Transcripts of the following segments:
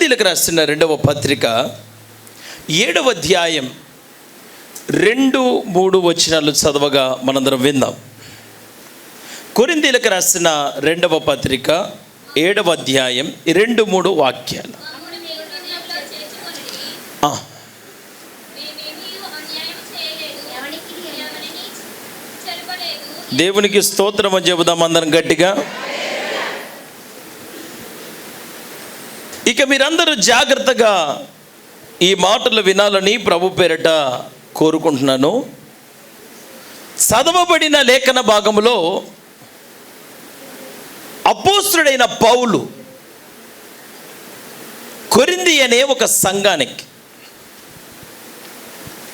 కొరింథీయులకు రాసిన 2వ పత్రిక 7వ అధ్యాయం 2-3 వచనాలు చదవగా మనందరం విందాం. కొరింథీయులకు రాసిన 2వ పత్రిక 7వ అధ్యాయం 2-3 వాక్యాలు. దేవునికి స్తోత్రం అని చెబుదాం అందరం గట్టిగా. ఇక మీరందరూ జాగ్రత్తగా ఈ మాటలు వినాలని ప్రభు పేరట కోరుకుంటున్నాను. చదవబడిన లేఖన భాగములో అపోస్తలుడైన పౌలు కొరింథీ అనే ఒక సంఘానికి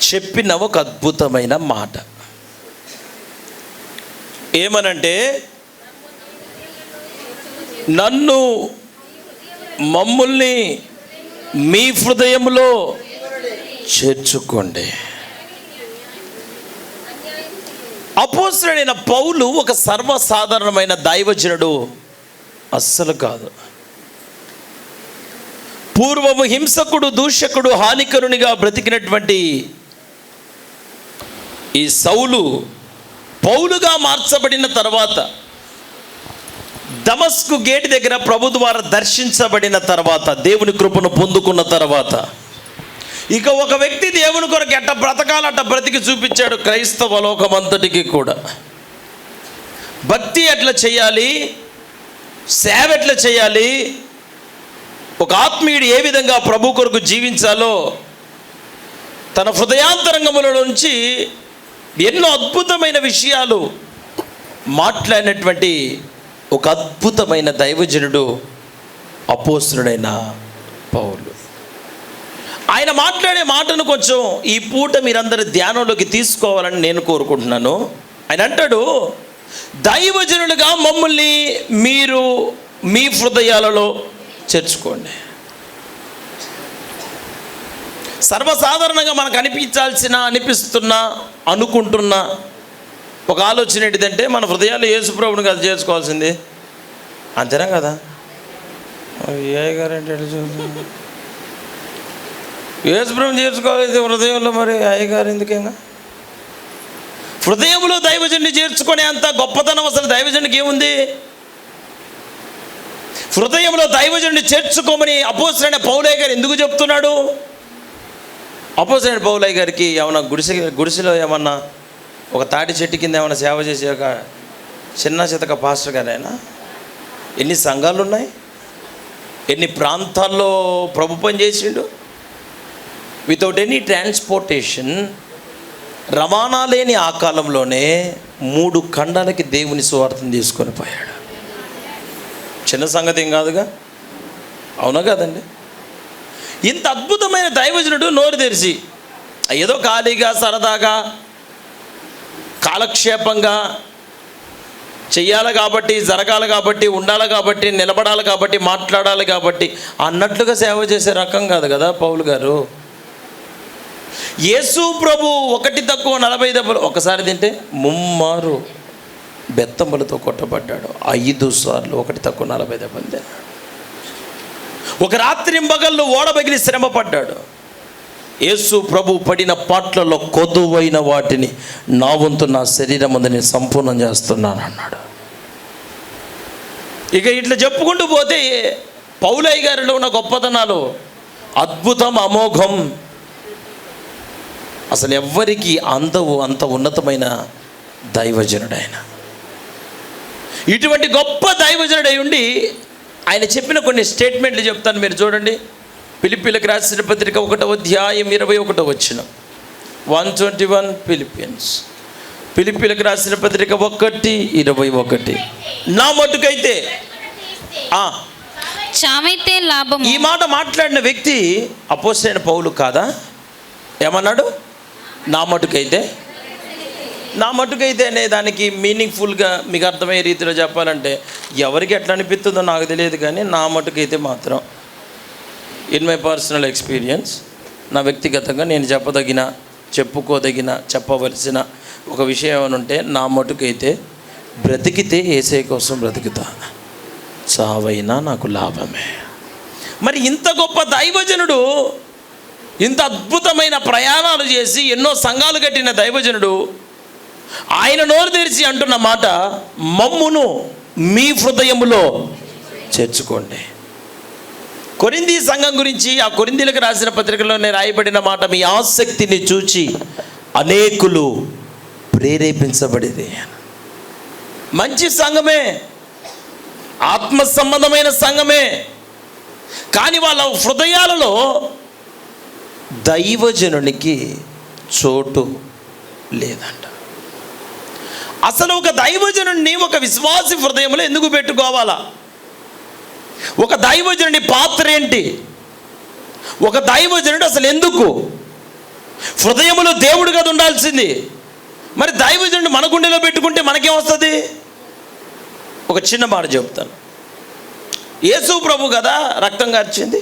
చెప్పిన ఒక అద్భుతమైన మాట ఏమనంటే, మమ్ముల్ని మీ హృదయంలో చేర్చుకోండి. అపోస్తలుడైన పౌలు ఒక సర్వసాధారణమైన దైవజనుడు అస్సలు కాదు. పూర్వము హింసకుడు, దూషకుడు, హానికరునిగా బ్రతికినటువంటి ఈ సౌలు పౌలుగా మార్చబడిన తర్వాత, దమస్కు గేట్ దగ్గర ప్రభు ద్వారా దర్శించబడిన తర్వాత, దేవుని కృపను పొందుకున్న తర్వాత, ఇక ఒక వ్యక్తి దేవుని కొరకు ఎట్ట బ్రతకాలట బ్రతికి చూపించాడు క్రైస్తవ లోకమంతటికి కూడా. భక్తి ఎట్లా చేయాలి, సేవ ఎట్లా చేయాలి, ఒక ఆత్మీయుడు ఏ విధంగా ప్రభు కొరకు జీవించాలో తన హృదయాంతరంగముల నుంచి ఎన్నో అద్భుతమైన విషయాలు మాట్లాడినటువంటి ఒక అద్భుతమైన దైవజనుడు అపోస్తలుడైన పౌలు. ఆయన మాట్లాడే మాటను కొంచెం ఈ పూట మీరందరూ ధ్యానంలోకి తీసుకోవాలని నేను కోరుకుంటున్నాను. ఆయన అంటాడు, దైవజనులుగా మమ్మల్ని మీరు మీ హృదయాలలో చేర్చుకోండి. సర్వసాధారణంగా మనకు అనిపిస్తున్న అనుకుంటున్న ఒక ఆలోచన ఏంటిదంటే, మన హృదయాలు యేసుప్రభుని కదా చేసుకోవాల్సింది, అంతేనా కదా? ఏ గారు అంటే యేసుప్రభుని చేర్చుకోవాలి హృదయంలో, మరి అయ్యగారు ఎందుకేగా? హృదయంలో దైవజనుని చేర్చుకునే అంత గొప్పతనం అసలు దైవజనునికి ఏముంది? హృదయంలో దైవజనుని చేర్చుకోమని అపోస్తలుడైన పౌలయ్య గారు ఎందుకు చెప్తున్నాడు? అపోస్తలుడైన పౌలయ్య గారికి ఏమన్నా గుడిసెలో ఏమన్నా ఒక తాటి చెట్టు కింద ఏమైనా సేవ చేసే ఒక చిన్న చితక పాస్టర్ గారైనా? ఎన్ని సంఘాలు ఉన్నాయి, ఎన్ని ప్రాంతాల్లో ప్రభు పని చేసిండు. వితౌట్ ఎనీ ట్రాన్స్పోర్టేషన్, రవాణా లేని ఆ కాలంలోనే 3 ఖండాలకి దేవుని సువార్తను తీసుకొని పోయాడు. చిన్న సంగతి ఏం కాదుగా, అవునా కదండి? ఇంత అద్భుతమైన దైవజనుడు నోరు తెరిచి ఏదో ఖాళీగా సరదాగా కాలక్షేపంగా చెయ్యాలి కాబట్టి, జరగాలి కాబట్టి, ఉండాలి కాబట్టి, నిలబడాలి కాబట్టి, మాట్లాడాలి కాబట్టి అన్నట్లుగా సేవ చేసే రకం కాదు కదా పౌలు గారు. యేసు ప్రభు 1 తక్కువ 40 దెబ్బలు ఒకసారి తింటే 3 బెత్తములతో కొట్టబడ్డాడు. 5 సార్లు 1 తక్కువ 40 దెబ్బలు తిన్నాడు. ఒక రాత్రింబగళ్ళు ఓడబగిలి శ్రమ పడ్డాడు. యేసు ప్రభు పడిన పాటలలో కొదువైన వాటిని నా వంతు నా శరీరం ముందు నేను సంపూర్ణం చేస్తున్నాను అన్నాడు. ఇక ఇట్లా చెప్పుకుంటూ పోతే పౌలయ్య గారిలో ఉన్న గొప్పతనాలు అద్భుతం, అమోఘం, అసలు ఎవ్వరికి అందవు అంత ఉన్నతమైన దైవజనుడు ఆయన. ఇటువంటి గొప్ప దైవజనుడై ఉండి ఆయన చెప్పిన కొన్ని స్టేట్మెంట్లు చెప్తాను, మీరు చూడండి. ఫిలిప్పీలకు రాసిన పత్రిక 1వ అధ్యాయం 21వ వచనం. 121 ఫిలిప్పీలకు రాసిన పత్రిక 1:21. నా మటుకైతే చావైతే లాభం. ఈ మాట మాట్లాడిన వ్యక్తి అపోస్తలుడైన పౌలు కాదా? ఏమన్నాడు? నా మటుకైతే అనే దానికి మీనింగ్ఫుల్గా మీకు అర్థమయ్యే రీతిలో చెప్పాలంటే, ఎవరికి ఎట్లా అనిపిస్తుందో నాకు తెలియదు కానీ నా మటుకైతే మాత్రం ఇన్ మై పర్సనల్ ఎక్స్పీరియన్స్, నా వ్యక్తిగతంగా నేను చెప్పుకోదగిన చెప్పవలసిన ఒక విషయం ఏమైనా ఉంటే, నా మటుకైతే బ్రతికితే యేసయ్య కోసం బ్రతుకుతా, చావైనా నాకు లాభమే. మరి ఇంత గొప్ప దైవజనుడు, ఇంత అద్భుతమైన ప్రయాణాలు చేసి ఎన్నో సంఘాలు కట్టిన దైవజనుడు ఆయన నోరు తెరిచి అంటున్న మాట, మమ్మును మీ హృదయములో చేర్చుకోండి. కొరింథీ సంఘం గురించి ఆ కొరింథీలకు రాసిన పత్రికలోనే రాయబడిన మాట, మీ ఆసక్తిని చూచి అనేకులు ప్రేరేపించబడేది. మంచి సంఘమే, ఆత్మ సంబంధమైన సంఘమే, కానీ వాళ్ళ హృదయాలలో దైవజనునికి చోటు లేదంట. అసలు ఒక దైవజనుడిని ఒక విశ్వాసి హృదయంలో ఎందుకు పెట్టుకోవాలా? ఒక దైవజనుడి పాత్ర ఏంటి? ఒక దైవజనుడు అసలు ఎందుకు? హృదయంలో దేవుడు కదా ఉండాల్సింది. మరి దైవజనుడు మన గుండెలో పెట్టుకుంటే మనకేమొస్తుంది? ఒక చిన్న మాట చెప్తాను. యేసు ప్రభు కదా రక్తం కార్చింది,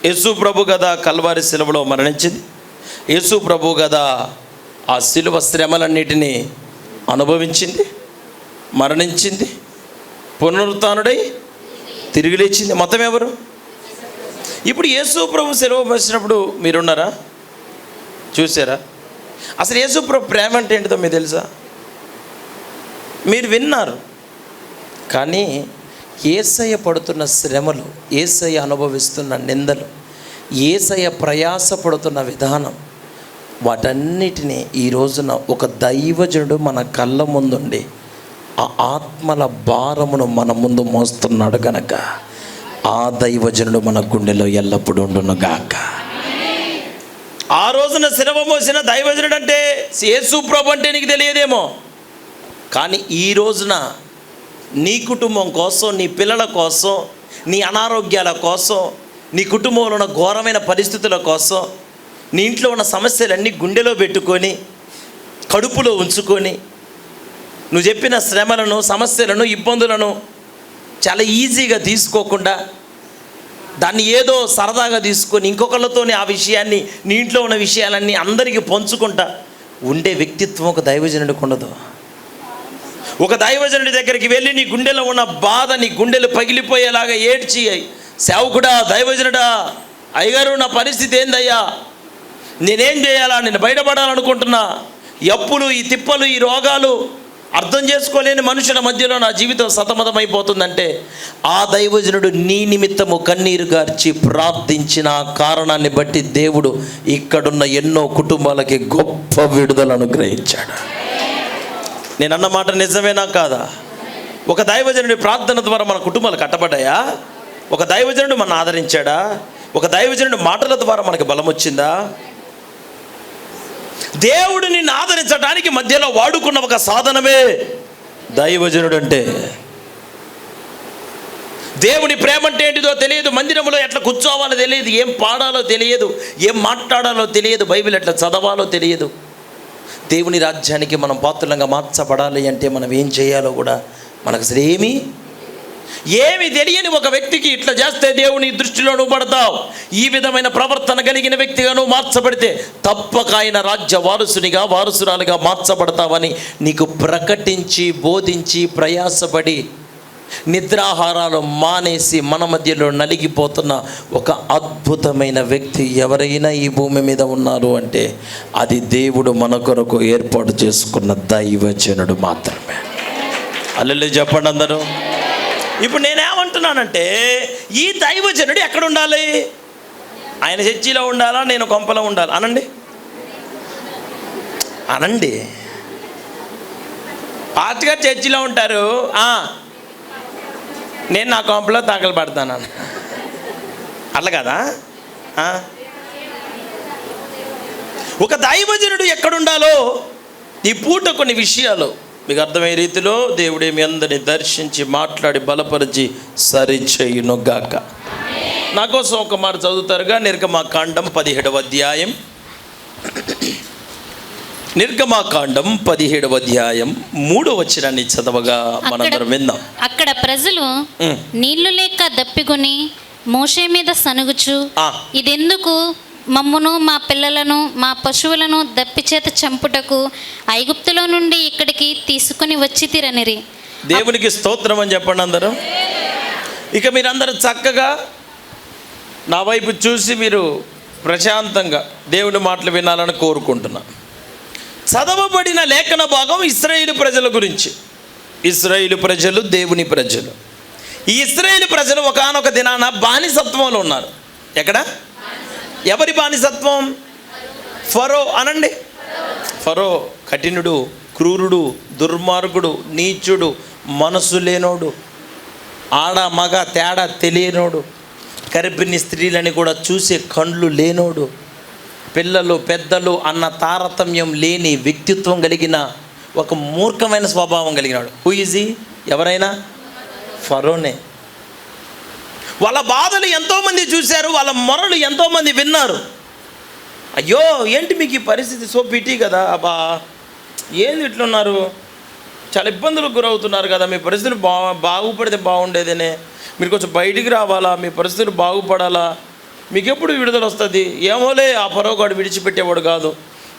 యేసు ప్రభు కదా కల్వారి శిలువలో మరణించింది, యేసు ప్రభు కదా ఆ శిలువ శ్రమలన్నిటినీ అనుభవించింది, మరణించింది, పునరుత్థానుడై తిరిగి లేచింది. మొత్తం ఎవరు? ఇప్పుడు యేసు ప్రభు సెలవు వచ్చినప్పుడు మీరున్నారా? చూసారా? అసలు యేసు ప్రభు ప్రేమ అంటే ఏంటిదో మీకు తెలుసా? మీరు విన్నారు, కానీ యేసయ్య పడుతున్న శ్రమలు, యేసయ్య అనుభవిస్తున్న నిందలు, యేసయ్య ప్రయాసపడుతున్న విధానం, వాటన్నిటినీ ఈ రోజున ఒక దైవజనుడు మన కళ్ళ ముందుండి ఆ ఆత్మల భారమును మన ముందు మోస్తున్నాడు గనక ఆ దైవజనుడు మన గుండెలో ఎల్లప్పుడూ ఉండును గాక. ఆ రోజున శిలువ మోసిన దైవజనుడు అంటే యేసు ప్రభు అంటే నీకు తెలియదేమో, కానీ ఈ రోజున నీ కుటుంబం కోసం, నీ పిల్లల కోసం, నీ అనారోగ్యాల కోసం, నీ కుటుంబంలో ఉన్న ఘోరమైన పరిస్థితుల కోసం, నీ ఇంట్లో ఉన్న సమస్యలన్నీ గుండెలో పెట్టుకొని కడుపులో ఉంచుకొని నువ్వు చెప్పిన శ్రమలను, సమస్యలను, ఇబ్బందులను చాలా ఈజీగా తీసుకోకుండా దాన్ని ఏదో సరదాగా తీసుకొని ఇంకొకళ్ళతోనే ఆ విషయాన్ని, నీ ఇంట్లో ఉన్న విషయాలన్నీ అందరికీ పంచుకుంటా ఉండే వ్యక్తిత్వం ఒక దైవజనుడికి ఉండదు. ఒక దైవజనుడి దగ్గరికి వెళ్ళి నీ గుండెలో ఉన్న బాధ, నీ గుండెలు పగిలిపోయేలాగా ఏడ్చి, సేవకుడా, దైవజనుడా, అయ్యగారు నా పరిస్థితి ఏందయ్యా, నేనేం చేయాలా, నేను బయటపడాలనుకుంటున్నా, ఈ అప్పులు, ఈ తిప్పలు, ఈ రోగాలు, అర్థం చేసుకోలేని మనుషుల మధ్యలో నా జీవితం సతమతమైపోతుందంటే ఆ దైవజనుడు నీ నిమిత్తము కన్నీరు గార్చి ప్రార్థించిన కారణాన్ని బట్టి దేవుడు ఇక్కడున్న ఎన్నో కుటుంబాలకి గొప్ప విడుదల అనుగ్రహించాడు. నేను అన్న మాట నిజమేనా కాదా? ఒక దైవజనుడి ప్రార్థన ద్వారా మన కుటుంబాలు కట్టబడ్డాయా? ఒక దైవజనుడు మన ఆదరించాడా? ఒక దైవజనుడి మాటల ద్వారా మనకి బలం వచ్చిందా? దేవుడు నిన్ను ఆదరించడానికి మధ్యలో వాడుకున్న ఒక సాధనమే దైవజనుడు అంటే. దేవుని ప్రేమ అంటే ఏంటిదో తెలియదు, మందిరంలో ఎట్లా కూర్చోవాలో తెలియదు, ఏం పాడాలో తెలియదు, ఏం మాట్లాడాలో తెలియదు, బైబిల్ ఎట్లా చదవాలో తెలియదు. దేవుని రాజ్యానికి మనం పాత్రలంగా మార్చబడాలి అంటే మనం ఏం చేయాలో కూడా మనకు అసలు ఏమి తెలియని ఒక వ్యక్తికి ఇట్లా చేస్తే దేవుని దృష్టిలో నువ్వు పడతావు. ఈ విధమైన ప్రవర్తన కలిగిన వ్యక్తిగా నువ్వు మార్చబడితే తప్పక ఆయన రాజ్య వారసునిగా, వారసురాలుగా మార్చబడతావని నీకు ప్రకటించి, బోధించి, ప్రయాసపడి నిద్రాహారాలు మానేసి మన మధ్యలో నలిగిపోతున్న ఒక అద్భుతమైన వ్యక్తి ఎవరైనా ఈ భూమి మీద ఉన్నారు అంటే అది దేవుడు మన కొరకు ఏర్పాటు చేసుకున్న దైవజనుడు మాత్రమే. హల్లెలూయా చెప్పండి అందరూ. ఇప్పుడు నేనేమంటున్నానంటే ఈ దైవజనుడు ఎక్కడ ఉండాలి? ఆయన చర్చిలో ఉండాలా, నేను కొంపలో ఉండాలి? అనండి, అనండి. పాస్టర్ గారు చర్చిలో ఉంటారు, నేను నా కొంపలో తాకలు పడతాను అట్లా కదా? ఒక దైవజనుడు ఎక్కడుండాలో ఈ పూట కొన్ని విషయాలు మీకు అర్థమయ్యే రీతిలో దేవుడే మీ అందరిని దర్శించి మాట్లాడి బలపరిచి సరిచేయును గాక. నా కోసం ఒక మాట చదువుతారుగా. నిర్గమాకాండం 17వ అధ్యాయం, నిర్గమాకాండం 17వ అధ్యాయం 3వ వచనాన్ని చదవగా మనందరం విందాం. అక్కడ ప్రజలు నీళ్లు లేక దప్పికొని మోషే మీద సనుగుచు, ఇదెందుకు? మమ్మును, మా పిల్లలను, మా పశువులను దప్పిచేత చంపుటకు ఐగుప్తులో నుండి ఇక్కడికి తీసుకుని వచ్చి తిరనిరి. దేవునికి స్తోత్రం అని చెప్పండి అందరూ. ఇక మీరందరూ చక్కగా నా వైపు చూసి మీరు ప్రశాంతంగా దేవుని మాటలు వినాలని కోరుకుంటున్నా. చదవబడిన లేఖన భాగం ఇశ్రాయేలు ప్రజల గురించి. ఇశ్రాయేలు ప్రజలు దేవుని ప్రజలు. ఈ ఇశ్రాయేలు ప్రజలు ఒకానొక దినాన బానిసత్వంలో ఉన్నారు. ఎక్కడ? ఎవరి బానిసత్వం? ఫరో అనండి. ఫరో కఠినుడు, క్రూరుడు, దుర్మార్గుడు, నీచుడు, మనసు లేనోడు, ఆడ మగ తేడా తెలియనోడు, గర్భిణీ స్త్రీలని కూడా చూసే కండ్లు లేనోడు, పిల్లలు పెద్దలు అన్న తారతమ్యం లేని వ్యక్తిత్వం కలిగిన ఒక మూర్ఖమైన స్వభావం కలిగినాడు. Who is he? ఎవరైనా ఫరోనే. వాళ్ళ బాధలు ఎంతోమంది చూశారు, వాళ్ళ మొరలు ఎంతోమంది విన్నారు. అయ్యో ఏంటి మీకు ఈ పరిస్థితి, సో పిటీ కదా, అబ్బా ఏంది ఇట్లున్నారు, చాలా ఇబ్బందులకు గురవుతున్నారు కదా, మీ పరిస్థితులు బాగుపడితే బాగుండేదనే, మీరు కొంచెం బయటికి రావాలా, మీ పరిస్థితులు బాగుపడాలా, మీకు ఎప్పుడు విడుదల వస్తుంది, ఏమోలే ఆ పరోగాడు విడిచిపెట్టేవాడు కాదు,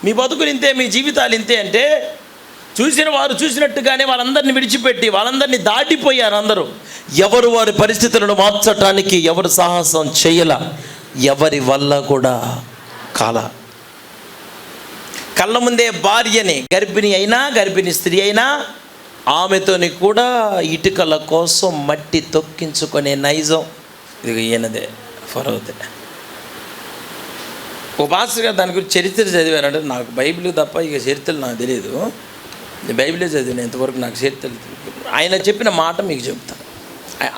మీ బతుకులు ఇంతే, మీ జీవితాలు ఇంతే అంటే చూసిన వారు చూసినట్టుగానే వాళ్ళందరినీ విడిచిపెట్టి వాళ్ళందరినీ దాటిపోయారు. అందరూ ఎవరు వారి పరిస్థితులను మార్చటానికి ఎవరు సాహసం చేయల, ఎవరి వల్ల కూడా కాల. కళ్ళ ముందే భార్యని, గర్భిణి అయినా గర్భిణీ స్త్రీ అయినా ఆమెతోని కూడా ఇటుకల కోసం మట్టి తొక్కించుకునే నైజం ఇది ఈయనదే, ఫరోదే. ఓ పాస్టర్ గారు దాని గురించి చరిత్ర చదివారంటే, నాకు బైబిల్ తప్ప ఇక చరిత్రలు నాకు తెలియదు, నేను బైబిలే చదివాను ఇంతవరకు, నాకు చరిత్రలు. ఆయన చెప్పిన మాట మీకు చెప్తాను.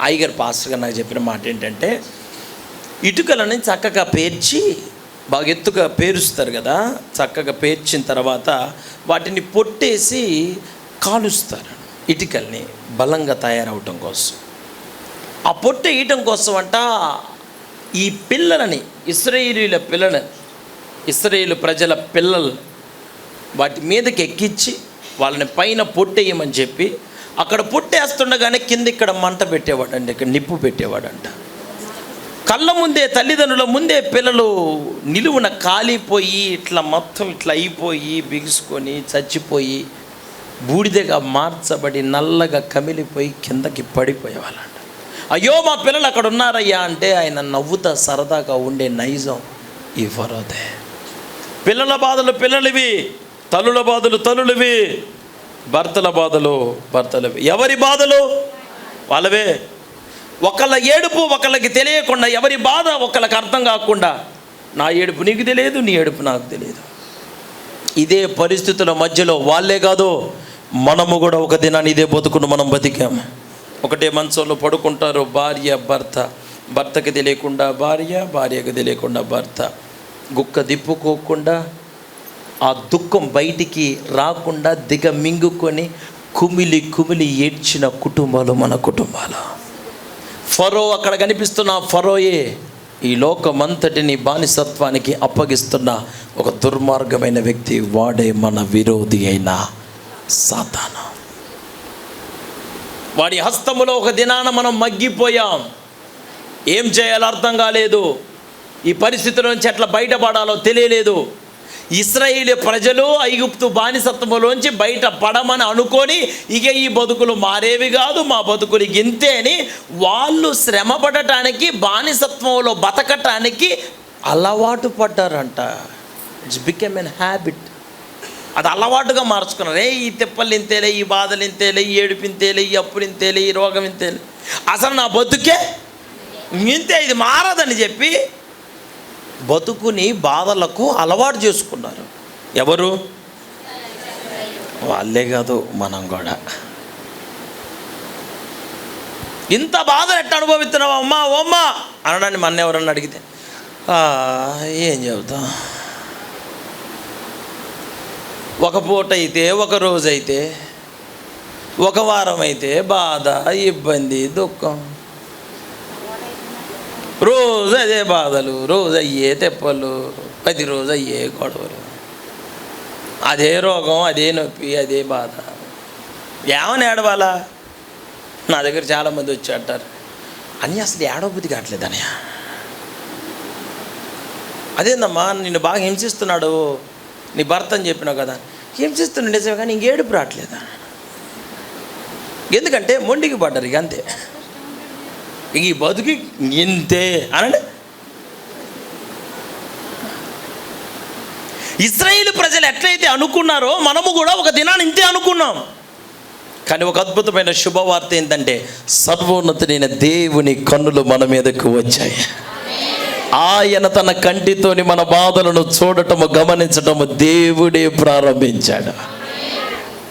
అయ్యగారు పాస్టర్ గారు నాకు చెప్పిన మాట ఏంటంటే, ఇటుకలని చక్కగా పేర్చి బాగా ఎత్తుగా పేరుస్తారు కదా, చక్కగా పేర్చిన తర్వాత వాటిని పొట్టేసి కాలుస్తారు ఇటుకల్ని బలంగా తయారవటం కోసం. ఆ పొట్టు వేయటం కోసం అంట ఈ పిల్లలని, ఇశ్రాయేలీల పిల్లలని, ఇశ్రాయేలు ప్రజల పిల్లలు వాటి మీదకి ఎక్కించి వాళ్ళని పైన పొట్టేయమని చెప్పి అక్కడ పొట్టేస్తుండగానే కింద ఇక్కడ మంట పెట్టేవాడండి, ఇక్కడ నిప్పు పెట్టేవాడంట. కళ్ళ ముందే, తల్లిదండ్రుల ముందే పిల్లలు నిలువున కాలిపోయి ఇట్లా మొత్తం ఇట్లా అయిపోయి బిగుసుకొని చచ్చిపోయి బూడిదగా మార్చబడి నల్లగా కమిలిపోయి కిందకి పడిపోయేవాళ్ళంట. అయ్యో మా పిల్లలు అక్కడ ఉన్నారయ్యా అంటే ఆయన నవ్వుతా సరదాగా ఉండే నైజం ఈ ఫరోదే. పిల్లల బాధలు పిల్లలవి, తల్లుల బాధలు తల్లులవి, భర్తల బాధలు భర్తలవి. ఎవరి బాధలు వాళ్ళవే. ఒకళ్ళ ఏడుపు ఒకళ్ళకి తెలియకుండా, ఎవరి బాధ ఒకళ్ళకి అర్థం కాకుండా, నా ఏడుపు నీకు తెలియదు, నీ ఏడుపు నాకు తెలియదు. ఇదే పరిస్థితుల మధ్యలో వాళ్ళే కాదు మనము కూడా ఒక దినాన్ని ఇదే బతుకును మనం బతికాము. ఒకటే మంచంలో పడుకుంటారు భార్య భర్త, భర్తకి తెలియకుండా భార్య, భార్యకి తెలియకుండా భర్త, గుక్క దిప్పుకోకుండా ఆ దుఃఖం బయటికి రాకుండా దిగమింగుకొని కుమిలి కుమిలి ఏడ్చిన కుటుంబాలు మన కుటుంబాలు. ఫరో అక్కడ కనిపిస్తున్న ఫరోయే ఈ లోకమంతటిని బానిసత్వానికి అప్పగిస్తున్న ఒక దుర్మార్గమైన వ్యక్తి. వాడే మన విరోధి అయిన సాతాను. వాడి హస్తములో ఒక దినాన మనం మగ్గిపోయాం. ఏం చేయాలో అర్థం కాలేదు, ఈ పరిస్థితుల నుంచి ఎట్లా బయటపడాలో తెలియలేదు. ఇశ్రాయేలు ప్రజలు ఐగుప్తు బానిసత్వంలోంచి బయట పడమని అనుకొని ఇక ఈ బతుకులు మారేవి కాదు, మా బతుకులు ఇంతే అని వాళ్ళు శ్రమ పడటానికి, బానిసత్వంలో బతకటానికి అలవాటు పడ్డారంట. It's become an habit. అది అలవాటుగా మార్చుకున్నారు. ఈ తిప్పలు ఇంతేలే, ఈ బాధలు ఇంతేలే, ఈ ఏడుపు ఇంతేలే, ఈ అప్పులు ఇంతేలే, ఈ రోగం ఇంతేలే, అసలు నా బతుకే ఇంతే, ఇది మారదని చెప్పి బతుకుని బాధలకు అలవాటు చేసుకున్నారు. ఎవరు? వాళ్ళే కాదు మనం కూడా. ఇంత బాధ ఎట్లా అనుభవిస్తున్నావు అమ్మా ఓమ్మా అనడాన్ని మన ఎవరన్నా అడిగితే ఏం చెబుతాం, ఒక పూట అయితే, ఒక రోజు అయితే, ఒక వారం అయితే బాధ, ఇబ్బంది, దుఃఖం, రోజు అదే బాధలు, రోజు అయ్యే తెప్పలు, ప్రతిరోజు అయ్యే గొడవలు, అదే రోగం, అదే నొప్పి, అదే బాధ. ఏమని ఏడవాలా? నా దగ్గర చాలామంది వచ్చి అంటారు, అని అసలు ఏడవబుద్ధి కావట్లేదు అని. అదేందమ్మా నిన్ను బాగా హింసిస్తున్నాడు నీ భర్త అని చెప్పినావు కదా, హింసిస్తున్నాడు నిజమే కానీ ఇంకేడుపు రావట్లేదా? ఎందుకంటే మొండికి పడ్డారు ఇక అంతే, ఈ బతుకి ఇంతే అనండి. ఇశ్రాయేలు ప్రజలు ఎట్లయితే అనుకున్నారో మనము కూడా ఒక దినాన్ని ఇంతే అనుకున్నాం. కానీ ఒక అద్భుతమైన శుభవార్త ఏంటంటే సర్వోన్నతుడైన దేవుని కన్నులు మన మీదకు వచ్చాయి. ఆయన తన కంటితోని మన బాధలను చూడటము గమనించటము దేవుడే ప్రారంభించాడు.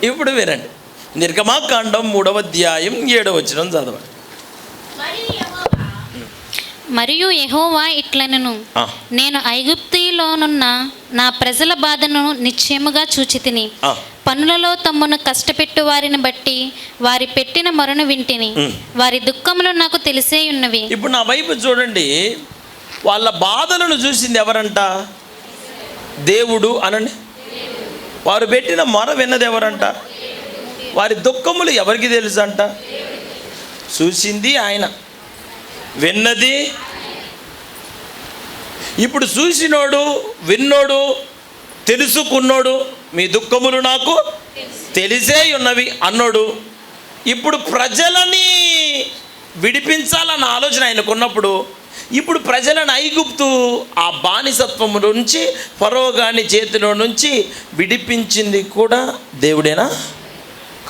ఇప్పుడు వినండి, నిర్గమాకాండం 3వ అధ్యాయం 7వ వచనం చదవండి. మరియు యెహోవా ఇట్లనెను, నేను ఐగుప్తులోనున్న నా ప్రజల బాధను నిశ్చయముగా చూచితిని. పనులలో తమ్మును కష్టపెట్టు వారిని బట్టి వారి పెట్టిన మొరను వింటిని. వారి దుఃఖములు నాకు తెలిసే ఉన్నవి. ఇప్పుడు నా వైపు చూడండి, వాళ్ళ బాధలను చూసింది ఎవరంట? దేవుడు అనండి. వారు పెట్టిన మొర విన్నది ఎవరంట? వారి దుఃఖములు ఎవరికి తెలుసు అంట? చూసింది ఆయన, విన్నది. ఇప్పుడు చూసినోడు, విన్నోడు, తెలుసుకున్నోడు మీ దుఃఖములు నాకు తెలిసే ఉన్నవి అన్నోడు ఇప్పుడు ప్రజలని విడిపించాలన్న ఆలోచన ఆయనకున్నప్పుడు ఇప్పుడు ప్రజలను ఐగుప్తు ఆ బానిసత్వము నుంచి, ఫరో గాని చేతిలో నుంచి విడిపించింది కూడా దేవుడేనా?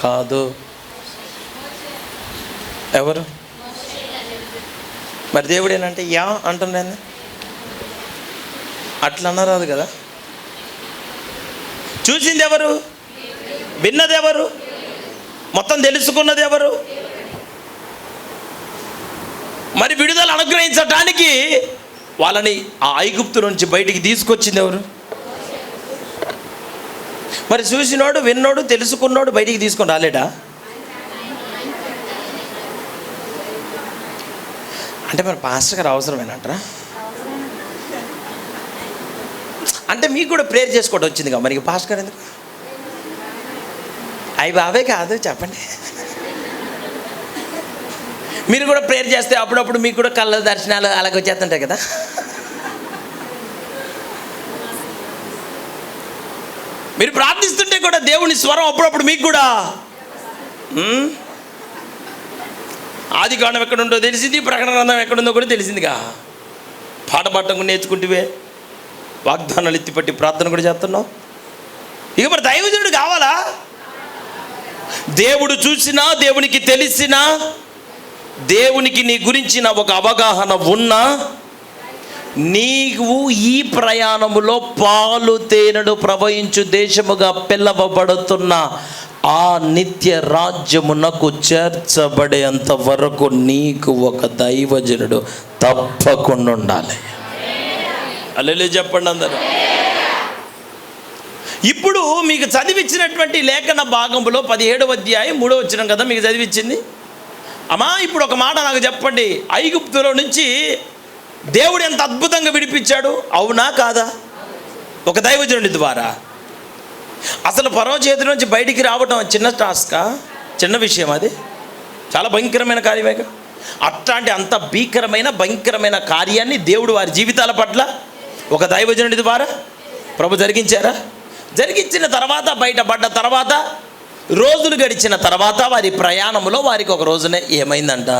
కాదు. ఎవరు? మరి దేవుడేనంటే యా అంటున్నాను, అట్లా అన్నరాదు కదా. చూసింది ఎవరు? విన్నది ఎవరు? మొత్తం తెలుసుకున్నది ఎవరు? మరి విడుదల అనుగ్రహించటానికి వాళ్ళని ఆ ఐగుప్తు నుంచి బయటికి తీసుకొచ్చింది ఎవరు? మరి చూసినోడు, విన్నోడు, తెలుసుకున్నోడు బయటికి తీసుకొని రాలేడా? అంటే మరి పాస్టర్ గారు అవసరమేనంటారా? అంటే మీకు కూడా ప్రేయర్ చేసుకోవడం వచ్చిందిగా, మరి పాస్టర్ గారు ఎందుకు? అవి బావే కాదు, చెప్పండి. మీరు కూడా ప్రేయర్ చేస్తే అప్పుడప్పుడు మీకు కూడా కళ్ళ దర్శనాలు అలాగే వచ్చేస్తుంటాయి కదా. మీరు ప్రార్థిస్తుంటే కూడా దేవుని స్వరం అప్పుడప్పుడు మీకు కూడా ఆది కాండం ఎక్కడుందో తెలిసింది, ప్రకటన గ్రంథం ఎక్కడుందో కూడా తెలిసిందిగా. పాట పాడటం కూడా నేర్చుకుంటువే, వాగ్దానాలు ఎత్తిపట్టి ప్రార్థన కూడా చేస్తున్నావు. ఇక మరి దైవజనుడు కావాలా? దేవుడు చూసినా, దేవునికి తెలిసినా, దేవునికి నీ గురించిన ఒక అవగాహన ఉన్నా, నీవు ఈ ప్రయాణములో పాలు తేనెడు ప్రవహించు దేశముగా పిలవబడుతున్న ఆ నిత్య రాజ్యమునకు చేర్చబడేంత వరకు నీకు ఒక దైవజనుడు తప్పకుండా ఉండాలి. అల్లెలే చెప్పండి అందరూ. ఇప్పుడు మీకు చదివించినటువంటి లేఖన భాగంలో 17వ అధ్యాయం 3వ వచనం కదా మీకు చదివించింది. అమ్మా ఇప్పుడు ఒక మాట నాకు చెప్పండి, ఐగుప్తులో నుంచి దేవుడు ఎంత అద్భుతంగా విడిపించాడు, అవునా కాదా? ఒక దైవజనుడి ద్వారా. అసలు ఫరో చేతి నుంచి బయటికి రావటం చిన్న టాస్కా? చిన్న విషయం అది? చాలా భయంకరమైన కార్యమేగా. అట్లాంటి అంత భయంకరమైన కార్యాన్ని దేవుడు వారి జీవితాల పట్ల ఒక దైవజనుడి ద్వారా ప్రభు జరిగించారా? జరిగించిన తర్వాత, బయటపడ్డ తర్వాత, రోజులు గడిచిన తర్వాత వారి ప్రయాణంలో వారికి ఒక రోజునే ఏమైందంట?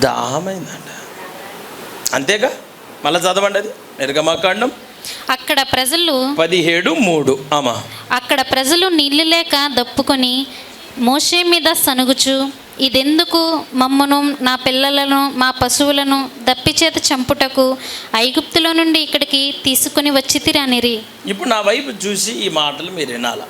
దాహమైందంట. అంతేగా? మళ్ళీ చదవండి అది నిర్గమాకాండం. అక్కడ ప్రజలు 17:3. అక్కడ ప్రజలు నీళ్లు లేక దప్పుకొని మోషే మీద సనుగుచు, ఇదెందుకు? మమ్మను, నా పిల్లలను, మా పశువులను దప్పిచేత చంపుటకు ఐగుప్తులో నుండి ఇక్కడికి తీసుకుని వచ్చితిరనిరి. ఇప్పుడు నా వైపు చూసి ఈ మాటలు మీరు వినాలా.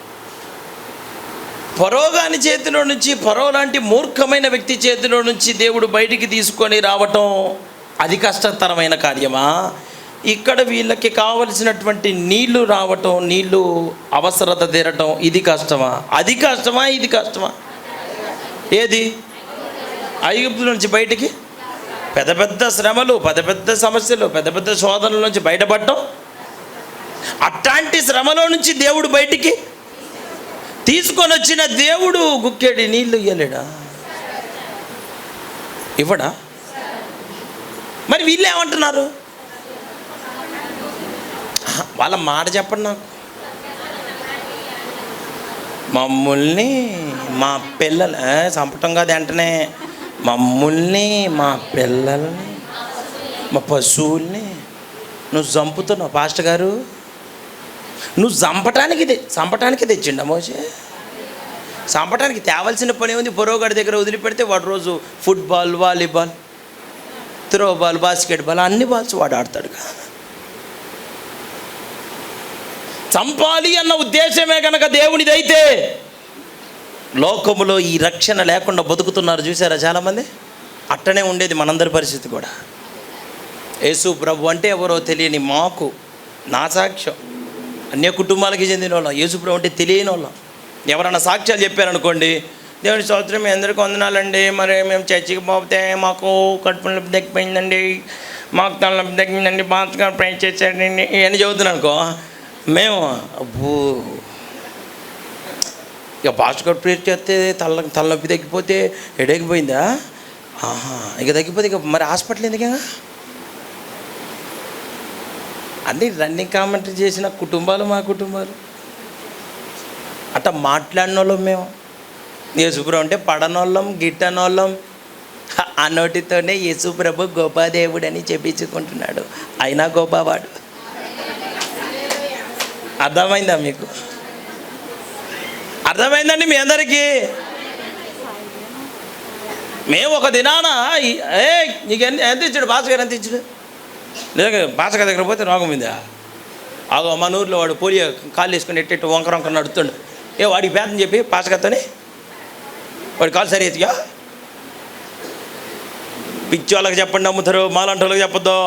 ఫరో గాని చేతిలో నుంచి, ఫరో లాంటి మూర్ఖమైన వ్యక్తి చేతిలో నుంచి దేవుడు బయటికి తీసుకొని రావటం అది కష్టతరమైన కార్యమా? ఇక్కడ వీళ్ళకి కావలసినటువంటి నీళ్లు రావటం, నీళ్లు అవసరత తీరటం ఇది కష్టమా? అది కష్టమా? ఇది కష్టమా? ఏది? ఐగుప్తు నుంచి బయటికి పెద్ద పెద్ద శ్రమలు, పెద్ద పెద్ద సమస్యలు, పెద్ద పెద్ద శోధనల నుంచి బయటపడటం. అట్లాంటి శ్రమలో నుంచి దేవుడు బయటికి తీసుకొని వచ్చిన దేవుడు గుక్కేడి నీళ్లు ఇయ్యలేడా? ఇవ్వడా? మరి వీళ్ళు ఏమంటున్నారు? వాళ్ళ మాట చెప్పండి నాకు. మమ్మల్ని, మా పిల్లలు చంపటం కాదు వెంటనే, మమ్మల్ని, మా పిల్లల్ని, మా పశువుల్ని నువ్వు చంపుతున్నావు పాస్టర్ గారు, నువ్వు చంపటానికి తెచ్చిండా మోసే? చంపటానికి తేవాల్సిన పని ఉంది. పొరోగాడి దగ్గర వదిలిపెడితే వాడు రోజు ఫుట్బాల్, వాలీబాల్, త్రోబాల్, బాస్కెట్బాల్ అన్ని బాల్స్ వాడు ఆడతాడు. చంపాలి అన్న ఉద్దేశమే కనుక దేవునిదైతే లోకములో ఈ రక్షణ లేకుండా బతుకుతున్నారు చూసారా చాలామంది. అట్టనే ఉండేది మనందరి పరిస్థితి కూడా. యేసు ప్రభు అంటే ఎవరో తెలియని మాకు, నా సాక్ష్యం, అన్య కుటుంబాలకి చెందిన వాళ్ళం, యేసు ప్రభు అంటే తెలియని వాళ్ళం. ఎవరన్నా సాక్ష్యాలు చెప్పారనుకోండి, దేవుని స్తోత్రం, మీ అందరికీ వందనాలండి, మరి మేము చర్చికి పోతే మాకు కడుపు నొప్పి తగ్గిపోయిందండి, మాకు తలనొప్పి తగ్గిందండి, బాగా ప్రే చేశాడండి ఇవన్నీ చదువుతున్నాను అనుకో, మేము అబ్బో ఇక పాస్టర్ ప్రేర్ చేస్తే తలనొప్పి తగ్గిపోతే ఎడగిపోయిందా, ఇక తగ్గిపోతే ఇక మరి హాస్పిటల్ ఎందుకు? అన్నీ రన్నింగ్ కామెంటరీ చేసిన కుటుంబాలు మా కుటుంబాలు. అట్లా మాట్లాడిన వాళ్ళం మేము. యేసుప్రభు అంటే పడనోళ్ళం, గిట్టనోళ్ళం. ఆ నోటితోనే యేసుప్రభు గొప్పదేవుడు అని చెప్పించుకుంటున్నాడు, అయినా గొప్పవాడు. అర్థమైందా మీకు? అర్థమైందండి మీ అందరికీ? మేము ఒక దినాన నీకు ఎంత ఇచ్చాడు భాష గారు, ఎంత ఇచ్చాడు? లేదా భాష గారి దగ్గర పోతే రోగం ఉందా? ఆగో మన ఊర్లో వాడు పోలియో కాళ్ళు వేసుకుని ఎట్టెట్టు వంకర నడుతుండు. వాడికి పేదని చెప్పి పాస్కర్తోని వాడి కాలు సరి ఎత్తిగా పిచ్చోళ్ళకి చెప్పండి నమ్ముతారు, మాలాంటి వాళ్ళకి చెప్పొద్దు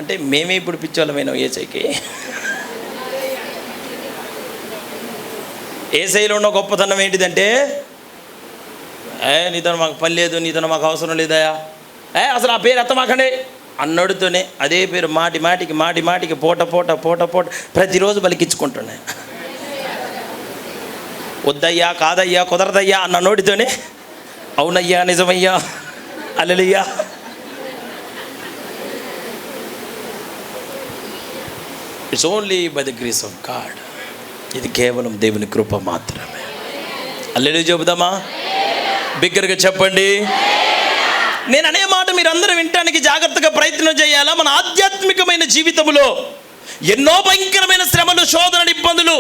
అంటే మేమే ఇప్పుడు పిచ్చోళ్ళమైనాం. ఏసైలో ఉన్న గొప్పతనం ఏంటిదంటే, నీతో మాకు పని లేదు, నీతో మాకు అవసరం లేదయా, అసలు ఆ పేరు ఎత్తమాకండి అన్నడుతోనే అదే పేరు మాటి మాటికి పూట ప్రతిరోజు బలికించుకుంటున్నాయి. వద్దయ్యా, కాదయ్యా, కుదరదయ్యా అన్న నోటితోనే అవునయ్యా, నిజమయ్యా, hallelujah. It's only by the grace of God. ఇది కేవలం దేవుని కృప మాత్రమే. హల్లెలూయా చెబుదామా? బిగ్గరగా చెప్పండి. నేను అనే మాట మీరందరూ వినటానికి జాగ్రత్తగా ప్రయత్నం చేయాలా. మన ఆధ్యాత్మికమైన జీవితంలో ఎన్నో భయంకరమైన శ్రమలు, శోధనలు, ఇబ్బందులు,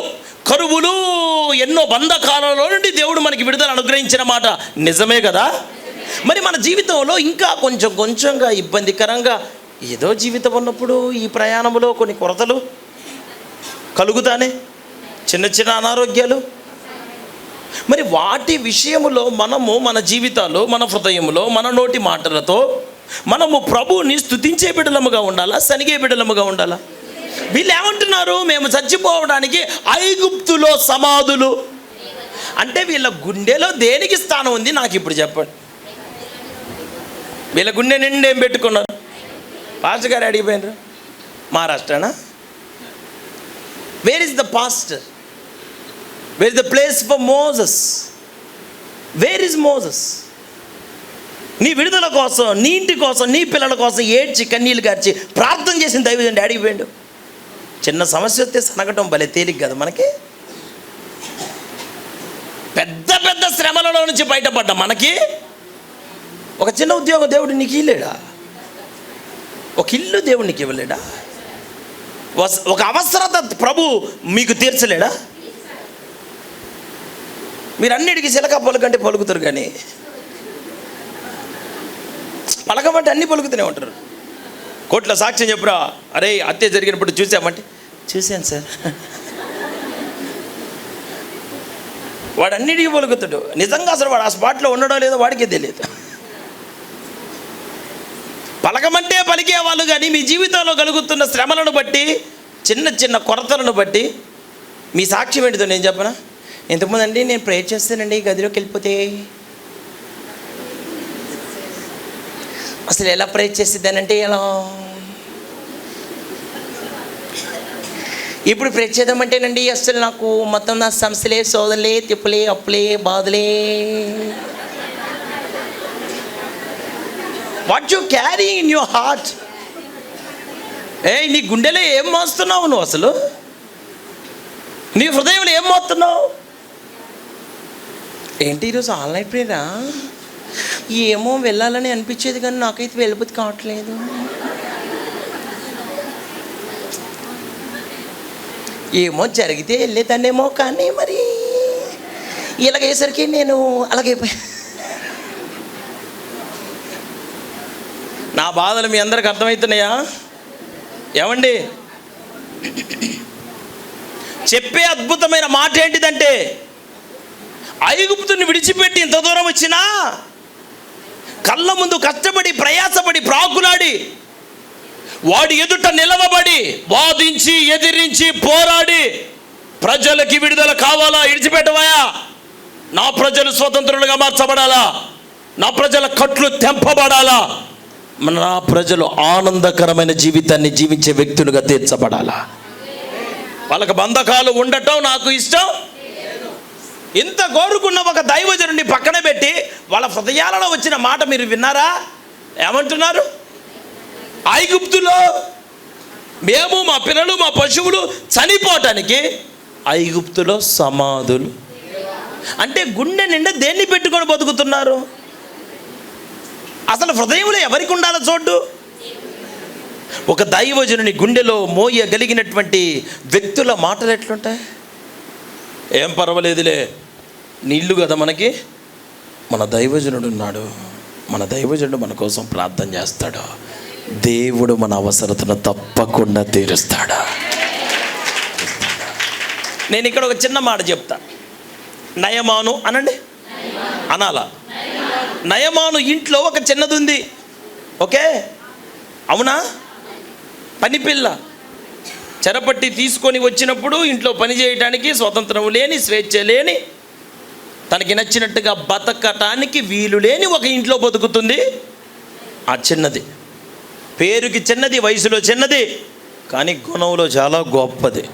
కరువులు, ఎన్నో బంధకాలలో నుండి దేవుడు మనకి విడుదల అనుగ్రహించిన మాట నిజమే కదా. మరి మన జీవితంలో ఇంకా కొంచెంగా ఇబ్బందికరంగా ఏదో జీవితం ఉన్నప్పుడు ఈ ప్రయాణంలో కొన్ని కొరతలు కలుగుతానే, చిన్న అనారోగ్యాలు. మరి వాటి విషయములో మనము మన జీవితాల్లో, మన హృదయంలో, మన నోటి మాటలతో మనము ప్రభువుని స్తుతించే బిడ్డలముగా ఉండాలా, సనిగే బిడ్డలముగా ఉండాలా? వీళ్ళు ఏమంటున్నారు? మేము చచ్చిపోవడానికి ఐగుప్తులో సమాధులు అంటే వీళ్ళ గుండెలో దేనికి స్థానం ఉంది నాకు ఇప్పుడు చెప్పండి. వీళ్ళ గుండె నిండా ఏం పెట్టుకున్నారు? పాస్టర్ గారు అడిగిపోయినారు, మహారాష్ట్రనా? Where is the pastor? Where is the place for Moses? Where is Moses? నీ విడుదల కోసం, నీ ఇంటి కోసం, నీ పిల్లల కోసం ఏడ్చి కన్నీళ్ళు గార్చి ప్రార్థన చేసిన దైవజనుడు అడిగిపోయాడు. చిన్న సమస్య వస్తే సనగటం భలే తేలిక కదా మనకి. పెద్ద శ్రమలలో నుంచి బయటపడ్డా మనకి ఒక చిన్న ఉద్యోగం దేవుడు నీకు ఇవ్వలేడా? ఒక ఇల్లు దేవుడు నీకు ఇవ్వలేడా? ఒక అవసరత ప్రభు మీకు తీర్చలేడా? మీరు అన్నిటికీ చిలక పలుకంటే పలుకుతారు, కానీ పలకమంటే అన్నీ పలుకుతూనే ఉంటారు. కోర్టులో సాక్ష్యం చెప్పురా, అరే హత్య జరిగినప్పుడు చూసామంటే చూశాను సార్. వాడు అన్నిటికీ పలుకుతాడు. నిజంగా అసలు వాడు ఆ స్పాట్లో ఉండడం లేదో వాడికే తెలియదు. పలకమంటే పలికే వాళ్ళు, కానీ మీ జీవితంలో కలుగుతున్న శ్రమలను బట్టి, చిన్న కొరతలను బట్టి మీ సాక్ష్యం ఏంటిదో నేను చెప్పనా? ఎంతమంది అండి నేను ప్రేయర్ చేస్తానండి, గదిలోకి వెళ్ళిపోతే అసలు ఎలా ప్రేయర్ చేసిద్దానంటే ఎలా, ఇప్పుడు ప్రేయర్ చేద్దామంటేనండి అసలు నాకు మొత్తం నా సమస్యలే, సోదరులే, తిప్పులే, అప్పులే, బాధలే. What you carry in your heart? నీ గుండెలో ఏం మోస్తున్నావు నువ్వు? అసలు నీ హృదయంలో ఏం మోస్తున్నావు? ఏంటి ఈరోజు ఆన్లైన్ ప్రేయరా? ఏమో వెళ్ళాలని అనిపించేది కానీ నాకైతే వెళ్ళబుద్ధి కావట్లేదు. ఏమో జరిగితే వెళ్ళేదాన్నేమో, కానీ మరి ఇలాగేసరికి నేను అలాగే నా బాధలు మీ అందరికి అర్థమవుతున్నాయా? ఏమండి, చెప్పే అద్భుతమైన మాట ఏంటిదంటే, ఐగుప్తుని విడిచిపెట్టి ఇంత దూరం వచ్చినా కళ్ళ ముందు కష్టపడి ప్రయాసపడి ప్రాకులాడి వాడి ఎదుట నిలవబడి వాదించి ఎదిరించి పోరాడి ప్రజలకి విడుదల కావాలా, విడిచిపెట్టవాయా? నా ప్రజలు స్వతంత్రులుగా మార్చబడాలా, నా ప్రజల కట్లు తెంపబడాలా, నా ప్రజలు ఆనందకరమైన జీవితాన్ని జీవించే వ్యక్తులుగా తీర్చబడాలా. వాళ్ళకి బంధకాలు ఉండటం నాకు ఇష్టం. ఇంత కోరుకున్న ఒక దైవజనుడిని పక్కన పెట్టి వాళ్ళ హృదయాలలో వచ్చిన మాట మీరు విన్నారా? ఏమంటున్నారు? ఐగుప్తులో మేము, మా పిల్లలు, మా పశువులు చనిపోవటానికి ఐగుప్తులో సమాధులు. అంటే గుండె నిండా దేన్ని పెట్టుకొని బతుకుతున్నారు? అసలు హృదయంలో ఎవరికి ఉండాలో చూడ్డు. ఒక దైవజనుని గుండెలో మోయగలిగినటువంటి వ్యక్తుల మాటలు ఎట్లుంటాయి? ఏం పర్వాలేదులే, నీళ్ళు కదా మనకి, మన దైవజనుడు ఉన్నాడు, మన దైవజనుడు మన కోసం ప్రార్థన చేస్తాడు, దేవుడు మన అవసరతను తప్పకుండా తీరుస్తాడు. నేను ఇక్కడ ఒక చిన్న మాట చెప్తా. నయమాను అనండి, అనాలా? నయమాను ఇంట్లో ఒక చిన్నది ఉంది, ఓకే, అవునా? పనిపిల్ల చెరపట్టి తీసుకొని వచ్చినప్పుడు ఇంట్లో పని చేయడానికి స్వతంత్రం లేని, స్వేచ్ఛ లేని, తనకి నచ్చినట్టుగా బతకటానికి వీలు లేని ఒక ఇంట్లో బతుకుతుంది ఆ చిన్నది. పేరుకి చిన్నది, వయసులో చిన్నది, కానీ గుణంలో చాలా గొప్పది.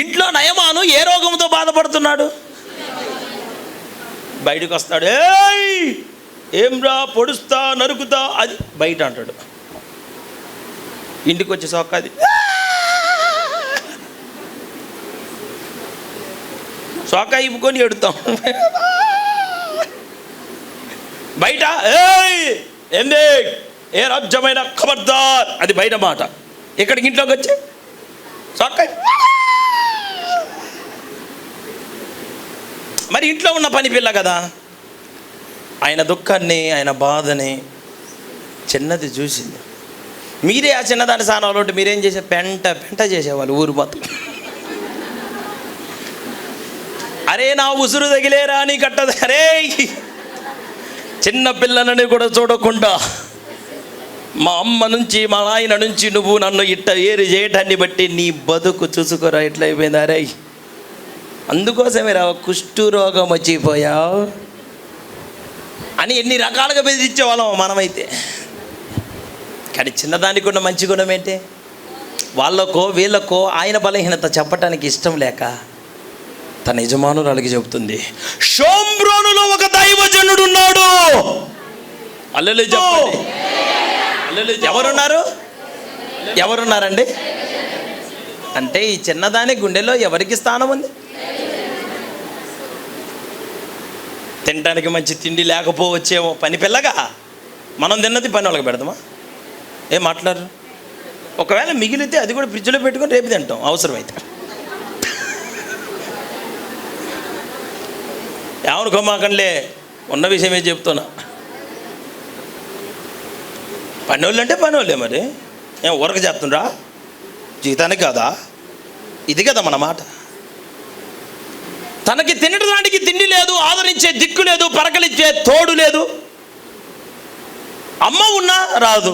ఇంట్లో నయమాను ఏ రోగంతో బాధపడుతున్నాడు? బయటకు వస్తాడు, ఏయ్ ఏంరా పొడుస్తా నరుకుతా, అది బయట అంటాడు. ఇంటికి వచ్చే సొక్కది సొక్క ఇప్పుకొని ఎడుతాం. బయట ఏయ్ ఏంది, ఏ రాజ్యమైన ఖబర్దార్, అది బయట మాట. ఇక్కడికి ఇంట్లోకి వచ్చి సొక్క. మరి ఇంట్లో ఉన్న పని పిల్ల కదా, ఆయన దుఃఖాన్ని, ఆయన బాధని చిన్నది చూసింది. మీరే ఆ చిన్నదాని స్థానంలో ఉంటే మీరేం చేసే? పెంట పెంట చేసేవాళ్ళు ఊరు మొత్తం. అరే నా ఉసురు తగిలేరా నీ కట్టదు, అరే చిన్న పిల్లలని కూడా చూడకుండా మా అమ్మ నుంచి, మా నాయన నుంచి నువ్వు నన్ను ఇట్ట ఏరు చేయటాన్ని బట్టి నీ బతుకు చూసుకోరా ఎట్లా అయిపోయింది. అరే అందుకోసమే రా కుష్టు రోగం వచ్చిపోయావు అని ఎన్ని రకాలుగా బెదిరించేవాళ్ళం మనమైతే. కానీ చిన్నదానికి ఉన్న మంచి గుణం ఏంటి? వాళ్ళకో వీళ్ళకో ఆయన బలహీనత చెప్పటానికి ఇష్టం లేక తన యజమానురాలికి చెబుతుంది, షోమ్రోనులో ఒక దైవజనుడు ఉన్నాడు. అల్లెలు చెప్పండి, అల్లెలు. ఎవరున్నారు? ఎవరున్నారండి? అంటే ఈ చిన్నదాని గుండెలో ఎవరికి స్థానం ఉంది? తినడానికి మంచి తిండి లేకపోవచ్చేమో, పని పిల్లగా మనం తిన్నది పని వాళ్ళకి పెడదామా? ఏం మాట్లాడరు? ఒకవేళ మిగిలితే అది కూడా ఫ్రిడ్జ్లో పెట్టుకొని రేపు తింటాం అవసరమైతే. ఏమనుకోమాకంలే, ఉన్న విషయమే చెప్తున్నా. పనోళ్ళు అంటే పనోళ్ళే, మరి ఏం ఊరక చెప్తుండ్రా? జీతానికి కాదా? ఇది కదా మన మాట. తనకి తినడానికి తిండి లేదు, ఆదరించే దిక్కు లేదు, పరకలిచ్చే తోడు లేదు. అమ్మ ఉన్నా రాదు,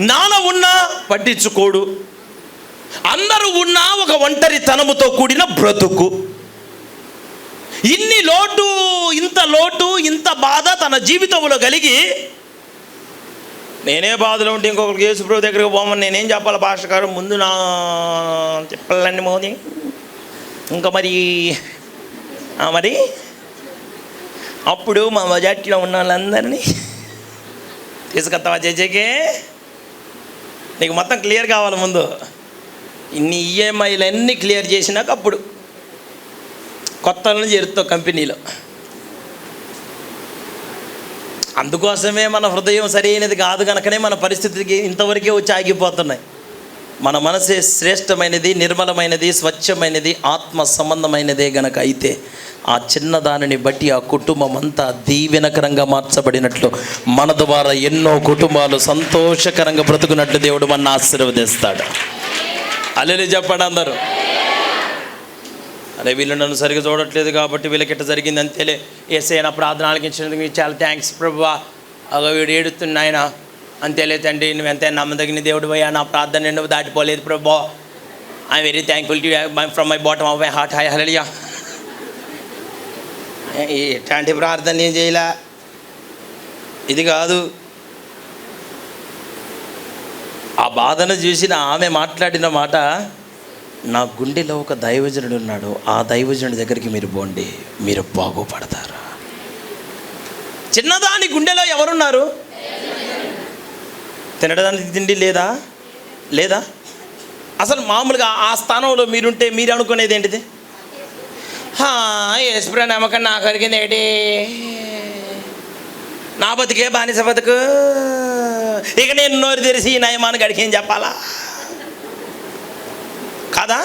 నాన్న ఉన్నా పట్టించుకోడు, అందరూ ఉన్నా ఒక ఒంటరితనముతో కూడిన బ్రతుకు. ఇన్ని లోటు, ఇంత లోటు, ఇంత బాధ తన జీవితంలో కలిగి, నేనే బాధలో ఉంటే ఇంకొకరికి యేసుప్రభు దగ్గరికి పోమని నేనేం చెప్పాలి? పాస్టర్ గారు ముందు నా చెప్పాలండి మోదీ, ఇంకా మరి అప్పుడు మా బజాట్లో ఉన్న వాళ్ళందరినీ తీసుకొస్తావా చేసేకే? నీకు మొత్తం క్లియర్ కావాలి ముందు. ఇన్ని ఈఎంఐలు అన్నీ క్లియర్ చేసినాక అప్పుడు కొత్త వాళ్ళని చేరుతావు కంపెనీలో. అందుకోసమే మన హృదయం సరైనది కాదు కనుకనే మన పరిస్థితికి ఇంతవరకే వచ్చి ఆగిపోతున్నాయి. మన మనసే శ్రేష్టమైనది, నిర్మలమైనది, స్వచ్ఛమైనది, ఆత్మ సంబంధమైనదే గనక అయితే ఆ చిన్నదానిని బట్టి ఆ కుటుంబం అంతా దీవెనకరంగా మార్చబడినట్లు మన ద్వారా ఎన్నో కుటుంబాలు సంతోషకరంగా బ్రతుకున్నట్లు దేవుడు మన ఆశీర్వదిస్తాడు. హల్లెలూయా చెప్పండి అందరూ. అరే వీళ్ళు నన్ను సరిగ్గా చూడట్లేదు కాబట్టి వీళ్ళకి ఇట్లా జరిగింది అంతేలే, యేసయ్య నా ప్రార్థన ఆలకించినందుకు మీకు చాలా థ్యాంక్స్ ప్రభువా, అగో వీడు ఏడుతున్నాయన, అంతేలే తండ్రి నువ్వు ఎంత నమ్మదగిన దేవుడు అయ్యా, నా ప్రార్థన నువ్వు దాటిపోలేదు ప్రభా, I'm very thankful to from my bottom of my heart. Hi hallelujah. ఎట్లాంటి ప్రార్థన నేను చేయలే, ఇది కాదు. ఆ బాధను చూసిన ఆమె మాట్లాడిన మాట, నా గుండెలో ఒక దైవజనుడు ఉన్నాడు, ఆ దైవజనుడి దగ్గరికి మీరు పోండి, మీరు బాగుపడతారు. చిన్నదాని గుండెలో ఎవరున్నారు? తినడానికి తిండి లేదా? లేదా? అసలు మామూలుగా ఆ స్థానంలో మీరుంటే మీరు అనుకునేది ఏంటిది? యేసుప్రభు నమ్మకం నాకు కలిగింది ఏంటి, నా బతుకే బానిస బతుకు, ఇక నేను నోరు తెరిచి నయమాన్ని గడికి ఏం చెప్పాలా కదా?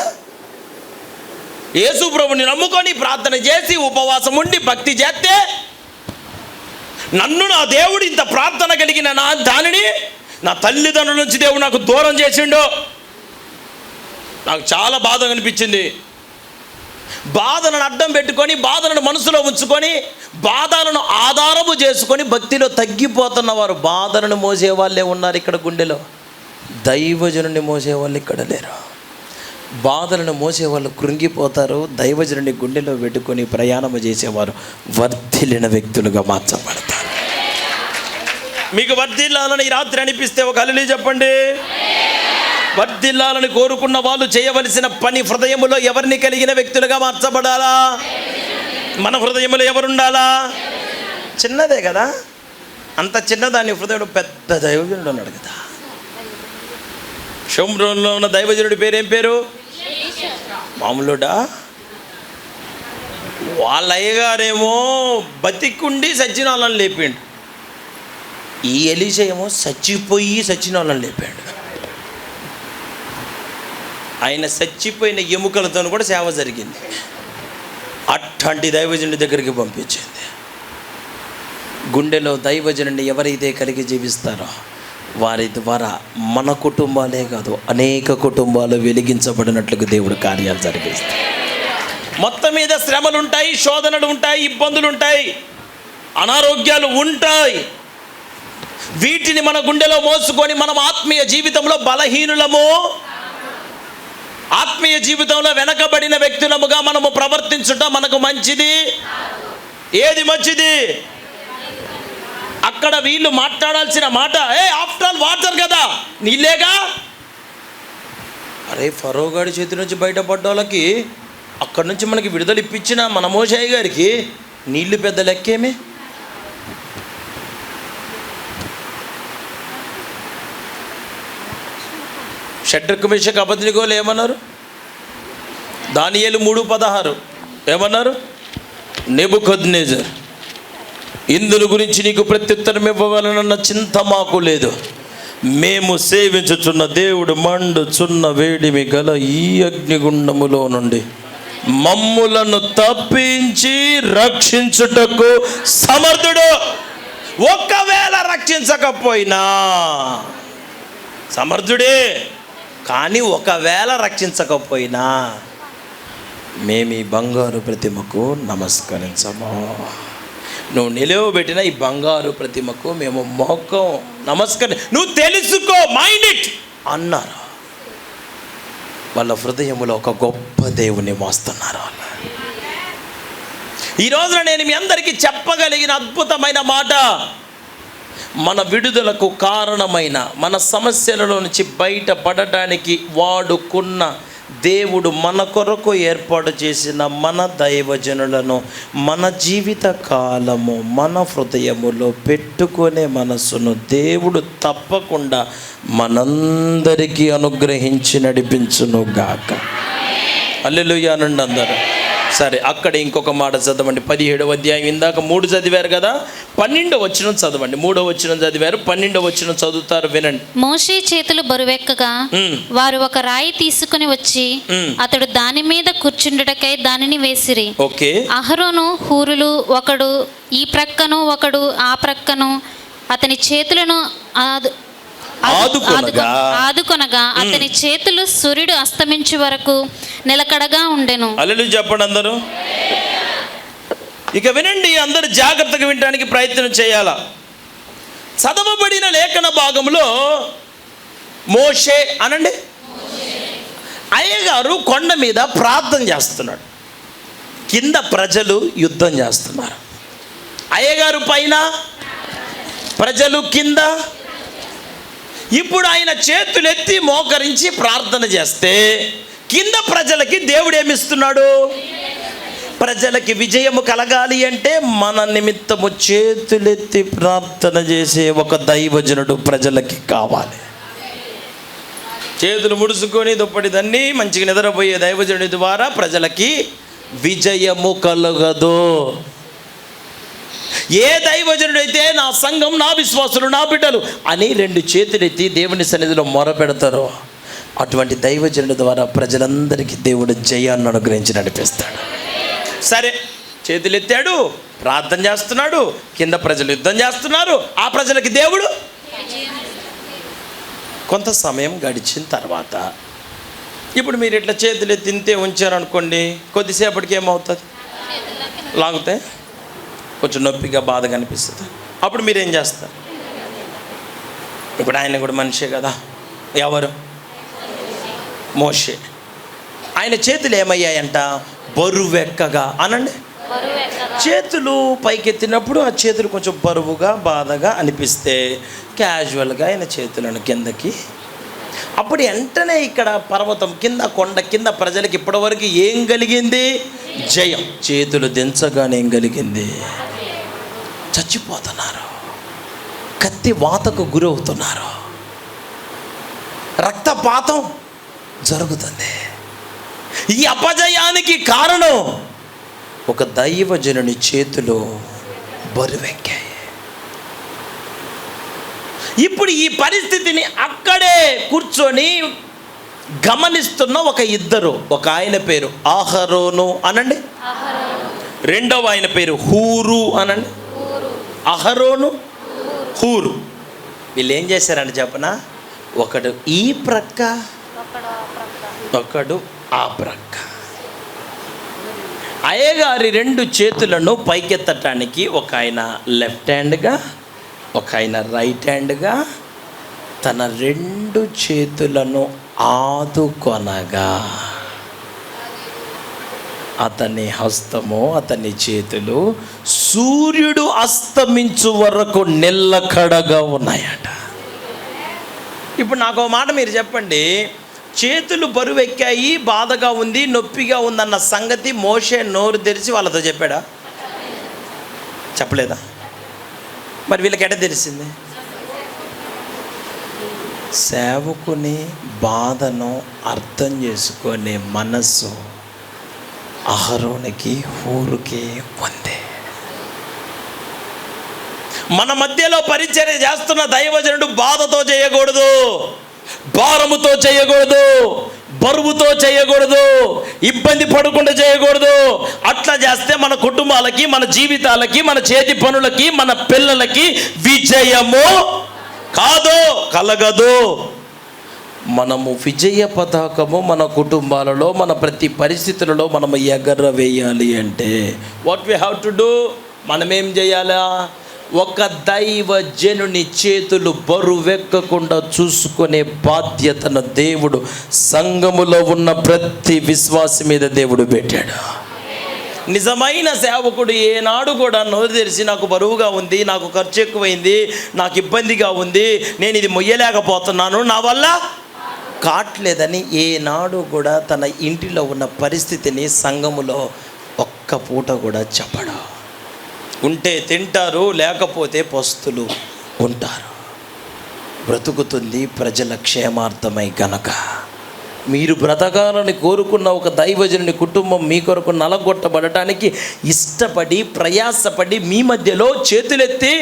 యేసు ప్రభుని నమ్ముకొని ప్రార్థన చేసి ఉపవాసం ఉండి భక్తి చేస్తే నన్ను నా దేవుడు ఇంత ప్రార్థన కలిగిన నా దానిని నా తల్లిదండ్రుల నుంచి దేవుడు నాకు దూరం చేసిండు. నాకు చాలా బాధ అనిపించింది. బాధలను అడ్డం పెట్టుకొని, బాధలను మనసులో ఉంచుకొని, బాధలను ఆధారము చేసుకొని భక్తిలో తగ్గిపోతున్న వారు, బాధలను మోసేవాళ్ళే ఉన్నారు ఇక్కడ గుండెలో. దైవజనుని మోసేవాళ్ళు ఇక్కడ లేరు. బాధలను మోసేవాళ్ళు కృంగిపోతారు. దైవజనుని గుండెలో పెట్టుకొని ప్రయాణం చేసేవారు వర్ధిల్లిన వ్యక్తులుగా మార్చబడతారు. మీకు వర్ధిల్లాలని ఈ రాత్రి అనిపిస్తే ఒక హల్లెలూయా చెప్పండి. వర్ధిల్లాలని కోరుకున్న వాళ్ళు చేయవలసిన పని, హృదయములో ఎవరిని కలిగిన వ్యక్తులుగా మార్చబడాలా? మన హృదయములో ఎవరుండాలా? చిన్నదే కదా, అంత చిన్నదాన్ని హృదయుడు పెద్ద దైవజనుడు అన్నాడు కదా. షోమ్రోన్లో ఉన్న దైవజనుడి పేరేం పేరు? మామూలుడా? వాళ్ళ అయ్యగారేమో బతికుండి సచ్చిన వాళ్ళని లేపాడు, ఈ ఎలీషా ఏమో చచ్చిపోయి సచ్చిన వాళ్ళని లేపాడు. ఆయన చచ్చిపోయిన ఎముకలతో కూడా సేవ జరిగింది. అట్లాంటి దైవజనుడి దగ్గరికి పంపించింది. గుండెలో దైవజనుడిని ఎవరైతే కలిగి జీవిస్తారో వారి ద్వారా మన కుటుంబాలే కాదు అనేక కుటుంబాలు వెలిగించబడినట్లుగా దేవుడు కార్యాలు జరిగిస్తాడు. మొత్తం మీద శ్రమలు ఉంటాయి, శోధనలు ఉంటాయి, ఇబ్బందులు ఉంటాయి, అనారోగ్యాలు ఉంటాయి. వీటిని మన గుండెలో మోసుకొని మనం ఆత్మీయ జీవితంలో బలహీనులము, ఆత్మీయ జీవితంలో వెనకబడిన వ్యక్తులముగా మనము ప్రవర్తించటం మనకు మంచిది. ఏది మంచిది? అక్కడ వీళ్ళు మాట్లాడాల్సిన మాట, ఆఫ్టర్ ఆల్ వాటర్ కదా, నీళ్ళేగా. అరే ఫరో గారి చేతి నుంచి బయటపడ్డ వాళ్ళకి అక్కడి నుంచి మనకి విడుదల ఇప్పించిన మన మోషే గారికి నీళ్లు పెద్ద లెక్కేమి? షడ్రకు మేషకు అబద్ధిగోలు ఏమన్నారు? దానియేలు 3:16 ఏమన్నారు? నెబుకద్నెజర్, ఇందుల గురించి నీకు ప్రత్యుత్తరం ఇవ్వవలనన్న చింత మాకు లేదు, మేము సేవించుచున్న దేవుడు మండుచున్న వేడిమి గల ఈ అగ్నిగుండములో నుండి మమ్ములను తప్పించి రక్షించుటకు సమర్థుడు. ఒకవేళ రక్షించకపోయినా సమర్థుడే, కానీ ఒకవేళ రక్షించకపోయినా మేము ఈ బంగారు ప్రతిమకు నమస్కరించము. నువ్వు నిలవబెట్టిన ఈ బంగారు ప్రతిమకు మేము మొక్కం నువ్వు తెలుసుకో, మైండ్ ఇట్ అన్నారు. వాళ్ళ హృదయములో ఒక గొప్ప దేవుని మోస్తున్నారు. ఈ రోజున నేను మీ అందరికీ చెప్పగలిగిన అద్భుతమైన మాట, మన విడుదలకు కారణమైన, మన సమస్యలలో నుంచి బయటపడటానికి వాడుకున్న దేవుడు మన కొరకు ఏర్పాటు చేసిన మన దైవజనులను మన జీవిత కాలము మన హృదయములో పెట్టుకునే మనసును దేవుడు తప్పకుండా మనందరికీ అనుగ్రహించి నడిపించును గాక. హల్లెలూయా అనండి అందరూ. సరే, అక్కడ ఇంకొక మాట చదవండి. 17వ అధ్యాయం, ఇందాక 3 చదివారు కదా, 12వ వచనం చదవండి. 3వ వచనం చదివారు, 12వ వచనం చదువుతారు, వినండి. మోషే చేతులు బరువెక్కగా వారు ఒక రాయి తీసుకుని వచ్చి అతడు దాని మీద కూర్చుండుటకై దానిని వేసిరి. ఓకే. అహరోను హూరులు ఒకడు ఈ ప్రక్కను ఒకడు ఆ ప్రక్కను అతని చేతులను ఆదుకొనగా అతని చేతులు సూర్యుడు అస్తమించే వరకు నిలకడగా ఉండెను. హల్లెలూయా చెప్పండి అందరూ. ఇక వినండి, అందరూ జాగ్రత్తగా వినడానికి ప్రయత్నం చేయాలా. చదవబడిన లేఖన భాగంలో మోషే అనండి, అయ్యగారు కొండ మీద ప్రార్థన చేస్తున్నాడు, కింద ప్రజలు యుద్ధం చేస్తున్నారు. అయ్యగారు పైన, ప్రజలు కింద. ఇప్పుడు ఆయన చేతులెత్తి మోకరించి ప్రార్థన చేస్తే కింద ప్రజలకి దేవుడు ఏమిస్తున్నాడు? ప్రజలకి విజయము కలగాలి అంటే మన నిమిత్తము చేతులెత్తి ప్రార్థన చేసే ఒక దైవజనుడు ప్రజలకి కావాలి. చేతులు ముడుచుకొని దుప్పటిదన్నీ మంచిగా నిద్రపోయే దైవజనుడి ద్వారా ప్రజలకి విజయము కలగదు. ఏ దైవజనుడైతే నా సంఘం, నా విశ్వాసులు, నా బిడ్డలు అని 2 చేతులెత్తి దేవుని సన్నిధిలో మొరపెడతారో అటువంటి దైవజనుడి ద్వారా ప్రజలందరికీ దేవుడు జయాన్ని అనుగ్రహించి నడిపిస్తాడు. సరే, చేతులెత్తాడు, ప్రార్థన చేస్తున్నాడు, కింద ప్రజలు యుద్ధం చేస్తున్నారు, ఆ ప్రజలకి దేవుడు. కొంత సమయం గడిచిన తర్వాత ఇప్పుడు మీరు ఇట్లా చేతులెత్తి తింటే ఉంచారనుకోండి, కొద్దిసేపటికి ఏమవుతుంది? లాగితే కొంచెం నొప్పిగా, బాధగా అనిపిస్తుంది. అప్పుడు మీరేం చేస్తారు? ఇప్పుడు ఆయన కూడా మనిషే కదా. ఎవరు? మోషే. ఆయన చేతులు ఏమయ్యాయంట? బరువెక్కగా అనండి. చేతులు పైకెత్తినప్పుడు ఆ చేతులు కొంచెం బరువుగా, బాధగా అనిపిస్తే క్యాజువల్గా ఆయన చేతులను కిందకి. అప్పుడు వెంటనే ఇక్కడ పర్వతం కింద, కొండ కింద ప్రజలకి ఇప్పటివరకు ఏం కలిగింది? జయం. చేతులు దించగానే ఏం కలిగింది? చచ్చిపోతున్నారు, కత్తి వాతకు గురవుతున్నారు, రక్తపాతం జరుగుతుంది. ఈ అపజయానికి కారణం ఒక దైవజనుని చేతులు బరువెక్కాయి. ఇప్పుడు ఈ పరిస్థితిని అక్కడే కూర్చొని గమనిస్తున్న ఒక ఇద్దరు, ఒక ఆయన పేరు అహరోను అనండి, రెండవ ఆయన పేరు హూరు అనండి. అహరోను, హూరు. వీళ్ళు ఏం చేశారంటే చెప్పనా, ఒకడు ఈ ప్రక్క, ఒకడు ఆ ప్రక్క. అయ్యగారి 2 చేతులను పైకెత్తటానికి ఒక ఆయన లెఫ్ట్ హ్యాండ్గా, ఒక ఆయన రైట్ హ్యాండ్గా తన 2 చేతులను ఆదుకొనగా అతని హస్తము, అతని చేతులు సూర్యుడు అస్తమించు వరకు నిల్లకడగా ఉన్నాయట. ఇప్పుడు నాకు ఒక మాట మీరు చెప్పండి, చేతులు బరువెక్కాయి, బాధగా ఉంది, నొప్పిగా ఉందన్న సంగతి మోషే నోరు తెరిచి వాళ్ళతో చెప్పాడా? చెప్పలేదా? మరి వీళ్ళకి ఎట తెలిసింది? సేవకుని బాధను అర్థం చేసుకునే మనస్సు అహరోనికి, హూరుకి ఉంది. మన మధ్యలో పరిచర్య చేస్తున్న దైవజనుడు బాధతో చేయకూడదు, భారముతో చేయకూడదు, బరువుతో చేయకూడదు, ఇబ్బంది పడకుండా చేయకూడదు. అట్లా చేస్తే మన కుటుంబాలకి, మన జీవితాలకి, మన చేతి పనులకి, మన పిల్లలకి విజయము కాదు, కలగదు. మనము విజయ పతాకము మన కుటుంబాలలో, మన ప్రతి పరిస్థితులలో మనము ఎగరవేయాలి అంటే what we have to do? మనమేం చేయాలా? ఒక దైవజనుని చేతులు బరువెక్కకుండా చూసుకునే బాధ్యతను దేవుడు సంఘములో ఉన్న ప్రతి విశ్వాసి మీద దేవుడు పెట్టాడు. నిజమైన సేవకుడు ఏనాడు కూడా నోరు తెరిచి నాకు బరువుగా ఉంది, నాకు ఖర్చు ఎక్కువైంది, నాకు ఇబ్బందిగా ఉంది, నేను ఇది మొయ్యలేకపోతున్నాను, నా వల్ల కాట్లేదని ఏనాడు కూడా తన ఇంటిలో ఉన్న పరిస్థితిని సంఘములో ఒక్క పూట కూడా చెప్పడు. ఉంటే తింటారు, లేకపోతే పస్తులు ఉంటారు. బ్రతుకుతుంది ప్రజల క్షేమార్థమై గనక మీరు బ్రతకాలని కోరుకున్న ఒక దైవజనుని కుటుంబం మీ కొరకు నలగొట్టబడటానికి ఇష్టపడి ప్రయాసపడి మీ మధ్యలో చేతులెత్తి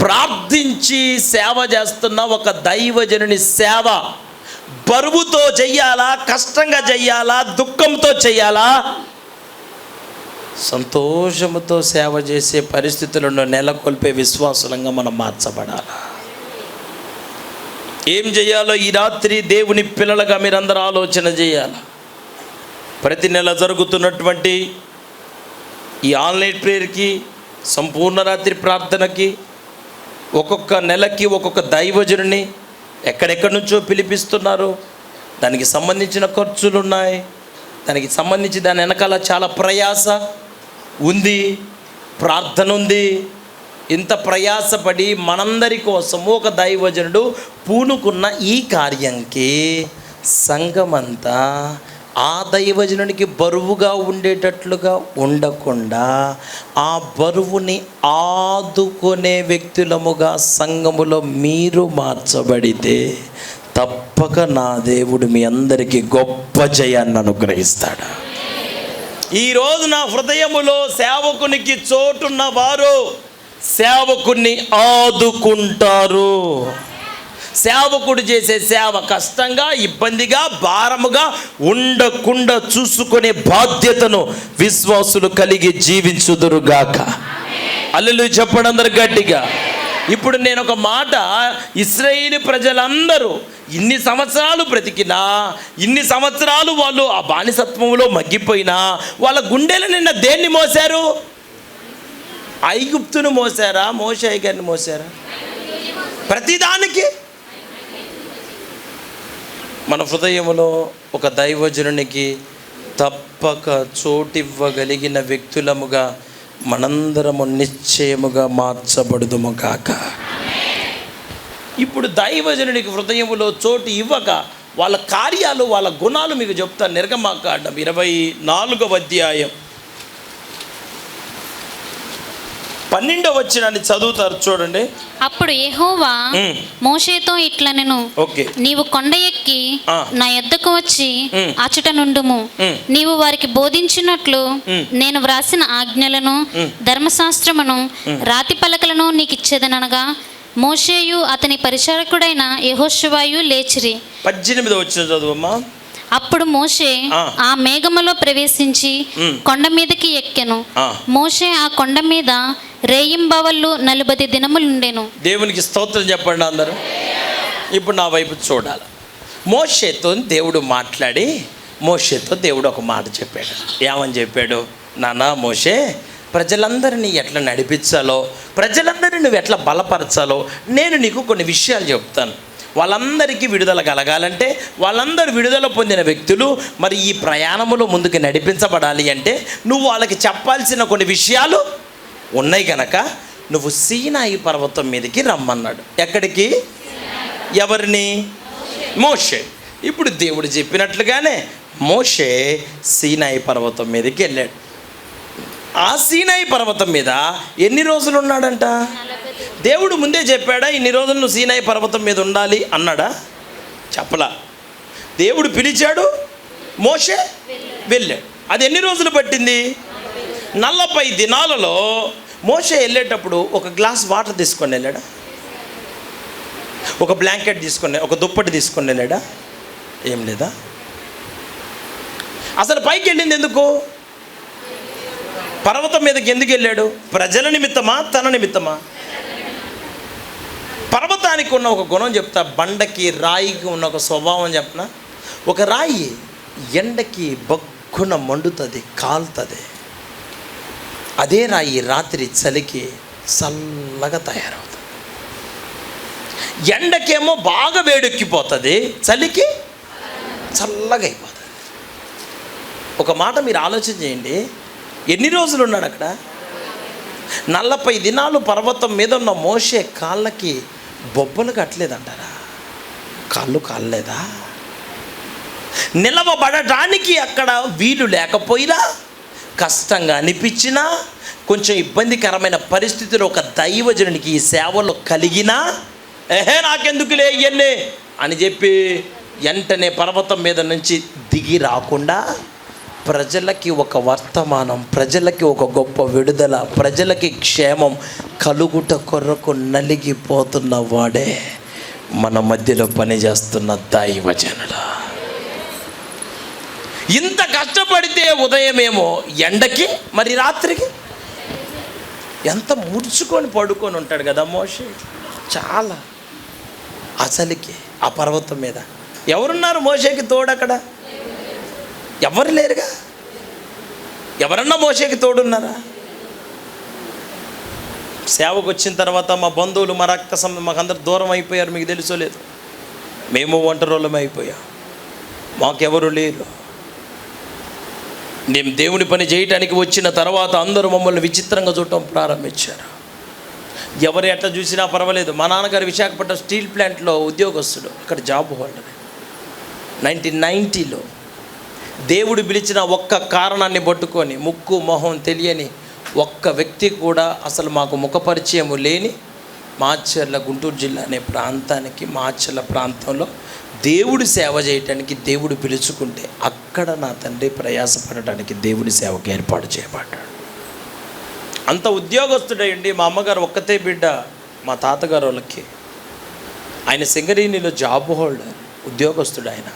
ప్రార్థించి సేవ చేస్తున్న ఒక దైవజనుని సేవ బరువుతో చెయ్యాలా, కష్టంగా చెయ్యాలా, దుఃఖంతో చెయ్యాలా, సంతోషముతో సేవ చేసే పరిస్థితులను నెలకొల్పే విశ్వాసులంగా మనం మార్చబడాలి. ఏం చేయాలో ఈ రాత్రి దేవుని పిల్లలుగా మీరందరూ ఆలోచన చేయాలి. ప్రతి నెల జరుగుతున్నటువంటి ఈ ఆన్లైన్ ప్రేయర్కి, సంపూర్ణ రాత్రి ప్రార్థనకి, ఒక్కొక్క నెలకి ఒక్కొక్క దైవజనుని ఎక్కడెక్కడి నుంచో పిలిపిస్తున్నారు. దానికి సంబంధించిన ఖర్చులు ఉన్నాయి, దానికి సంబంధించి దాని వెనకాల చాలా ప్రయాస ఉంది, ప్రార్థన ఉంది. ఇంత ప్రయాసపడి మనందరి కోసము ఒక దైవజనుడు పూనుకున్న ఈ కార్యంకి సంఘమంతా ఆ దైవజనునికి బరువుగా ఉండేటట్లుగా ఉండకుండా ఆ బరువుని ఆదుకునే వ్యక్తులముగా సంఘములో మీరు మార్చబడితే తప్పక నా దేవుడు మీ అందరికీ గొప్ప జయాన్ని అనుగ్రహిస్తాడు. ఈరోజు నా హృదయములో సేవకునికి చోటున్న వారు సేవకుని ఆదుకుంటారు. సేవకుడు చేసే సేవ కష్టంగా, ఇబ్బందిగా, భారముగా ఉండకుండా చూసుకునే బాధ్యతను విశ్వాసులు కలిగి జీవించుదురుగాక. హల్లెలూయా చెప్పండి అందరు గట్టిగా. ఇప్పుడు నేను ఒక మాట, ఇశ్రాయేలు ప్రజలందరూ ఇన్ని సంవత్సరాలు బ్రతికినా, ఇన్ని సంవత్సరాలు వాళ్ళు ఆ బానిసత్వంలో మగ్గిపోయినా వాళ్ళ గుండెల నిన్న దేన్ని మోశారు? ఐగుప్తును మోసారా, మోషే గారిని మోసారా? ప్రతిదానికి మన హృదయంలో ఒక దైవజనునికి తప్పక చోటివ్వగలిగిన వ్యక్తులముగా మనందరము నిశ్చయముగా మార్చబడుదుము కాక. ఇప్పుడు దైవజనునికి హృదయములో చోటు ఇవ్వక వాళ్ళ కార్యాలు, వాళ్ళ గుణాలు మీకు చెప్తాను. నిర్గమాకాండం 24వ అధ్యాయం 12వ వచనాన్ని చదువుతారు చూడండి. అప్పుడు యెహోవా మోషేతో ఇట్లనెను, నీవు కొండ ఎక్కి నా యొద్దకు వచ్చి అచట నుండుము. నీవు వారికి బోధించినట్లు నేను వ్రాసిన ఆజ్ఞలను, ధర్మశాస్త్రమును, రాతి పలకలను నీకు ఇచ్చేదనగా మోషేయు అతని పరిచారకుడైన యెహోషువయు లేచిరి. 18వ వచనం చదువమ్మా. అప్పుడు మోషే ఆ మేఘములో ప్రవేశించి కొండ మీదకి ఎక్కెను. మోషే ఆ కొండ మీద రేయింబవళ్ళు 40 దినములుండెను. దేవునికి స్తోత్రం చెప్పండి అందరూ. ఇప్పుడు నా వైపు చూడాలి. మోషేతో దేవుడు మాట్లాడి, మోషేతో దేవుడు ఒక మాట చెప్పాడు. ఏమని చెప్పాడు? నానా మోషే, ప్రజలందరినీ ఎట్లా నడిపించాలో, ప్రజలందరినీ నువ్వు ఎట్లా బలపరచాలో నేను నీకు కొన్ని విషయాలు చెప్తాను. వాళ్ళందరికీ విడుదల కలగాలంటే, వాళ్ళందరూ విడుదల పొందిన వ్యక్తులు మరి ఈ ప్రయాణములో ముందుకు నడిపించబడాలి అంటే నువ్వు వాళ్ళకి చెప్పాల్సిన కొన్ని విషయాలు ఉన్నాయి కనుక నువ్వు సీనాయి పర్వతం మీదకి రమ్మన్నాడు. ఎక్కడికి? ఎవరిని? మోషే. ఇప్పుడు దేవుడు చెప్పినట్లుగానే మోషే సీనాయి పర్వతం మీదకి వెళ్ళాడు. ఆ సీనాయి పర్వతం మీద ఎన్ని రోజులు ఉన్నాడంట? దేవుడు ముందే చెప్పాడా ఇన్ని రోజులు నువ్వు సీనాయి పర్వతం మీద ఉండాలి అన్నాడా? చెప్పలా. దేవుడు పిలిచాడు, మోషే వెళ్ళాడు. అది ఎన్ని రోజులు పట్టింది? 40 దినాలలో మోషే వెళ్ళేటప్పుడు ఒక గ్లాస్ వాటర్ తీసుకొని వెళ్ళాడా? ఒక బ్లాంకెట్ తీసుకొని, ఒక దుప్పటి తీసుకొని వెళ్ళాడా? ఏం లేదా? అసలు పైకి వెళ్ళింది ఎందుకు? పర్వతం మీదకి ఎందుకు వెళ్ళాడు? ప్రజల నిమిత్తమా, తన నిమిత్తమా? పర్వతానికి ఉన్న ఒక గుణం చెప్తా, బండకి రాయికి ఉన్న ఒక స్వభావం చెప్పనా. ఒక రాయి ఎండకి బక్కున మండుతుంది, కాలుతుంది. అదే రాయి రాత్రి చలికి చల్లగా తయారవుతుంది. ఎండకేమో బాగా వేడెక్కిపోతుంది, చలికి చల్లగా అయిపోతుంది. ఒక మాట మీరు ఆలోచన చేయండి, ఎన్ని రోజులు ఉన్నాడు అక్కడ? 40 దినాలు పర్వతం మీద ఉన్న మోషే కాళ్ళకి బొబ్బలు కట్టలేదంటారా? కాళ్ళు కాలేదా? నిలవబడటానికి అక్కడ వీలు లేకపోయినా, కష్టంగా అనిపించినా, కొంచెం ఇబ్బందికరమైన పరిస్థితులు ఒక దైవజనునికి ఈ సేవలో కలిగినా, నాకెందుకులే ఇవన్నీ అని చెప్పి వెంటనే పర్వతం మీద నుంచి దిగి రాకుండా ప్రజలకి ఒక వర్తమానం, ప్రజలకి ఒక గొప్ప విడుదల, ప్రజలకి క్షేమం కలుగుట కొరకు నలిగిపోతున్న వాడే మన మధ్యలో పనిచేస్తున్న దైవజనుడు. ఇంత కష్టపడితే ఉదయమేమో ఎండకి, మరి రాత్రికి ఎంత ముడుచుకొని పడుకొని ఉంటాడు కదా మోషే. చాలా అసలుకి ఆ పర్వతం మీద ఎవరున్నారు మోషేకి తోడు? అక్కడ ఎవరు లేరుగా. ఎవరన్నా మోషేకి తోడున్నారా? సేవకు వచ్చిన తర్వాత మా బంధువులు, మా రక్త మాకందరు దూరం అయిపోయారు. మీకు తెలుసో లేదు, మేము ఒంటరోళ్ళమే అయిపోయాం. మాకెవరు లేరు. నేను దేవుని పని చేయటానికి వచ్చిన తర్వాత అందరూ మమ్మల్ని విచిత్రంగా చూడటం ప్రారంభించారు. ఎవరు ఎట్లా చూసినా పర్వాలేదు. మా నాన్నగారు విశాఖపట్నం స్టీల్ ప్లాంట్లో ఉద్యోగస్తుడు, అక్కడ జాబ్ హోల్డర్. 1990లో దేవుడు పిలిచిన ఒక్క కారణాన్ని పట్టుకొని ముక్కు మొహం తెలియని ఒక్క వ్యక్తి కూడా, అసలు మాకు ముఖపరిచయము లేని మాచర్ల, గుంటూరు జిల్లా అనే ప్రాంతానికి, మాచర్ల ప్రాంతంలో దేవుడి సేవ చేయటానికి దేవుడు పిలుచుకుంటే అక్కడ నా తండ్రి ప్రయాసపడటానికి దేవుడి సేవకు ఏర్పాటు చేయబడ్డాడు. అంత ఉద్యోగస్తుడండి. మా అమ్మగారు ఒక్కతే బిడ్డ, మా తాతగారు వాళ్ళకి. ఆయన సింగరేణిలో జాబ్ హోల్డర్, ఉద్యోగస్తుడు. ఆయన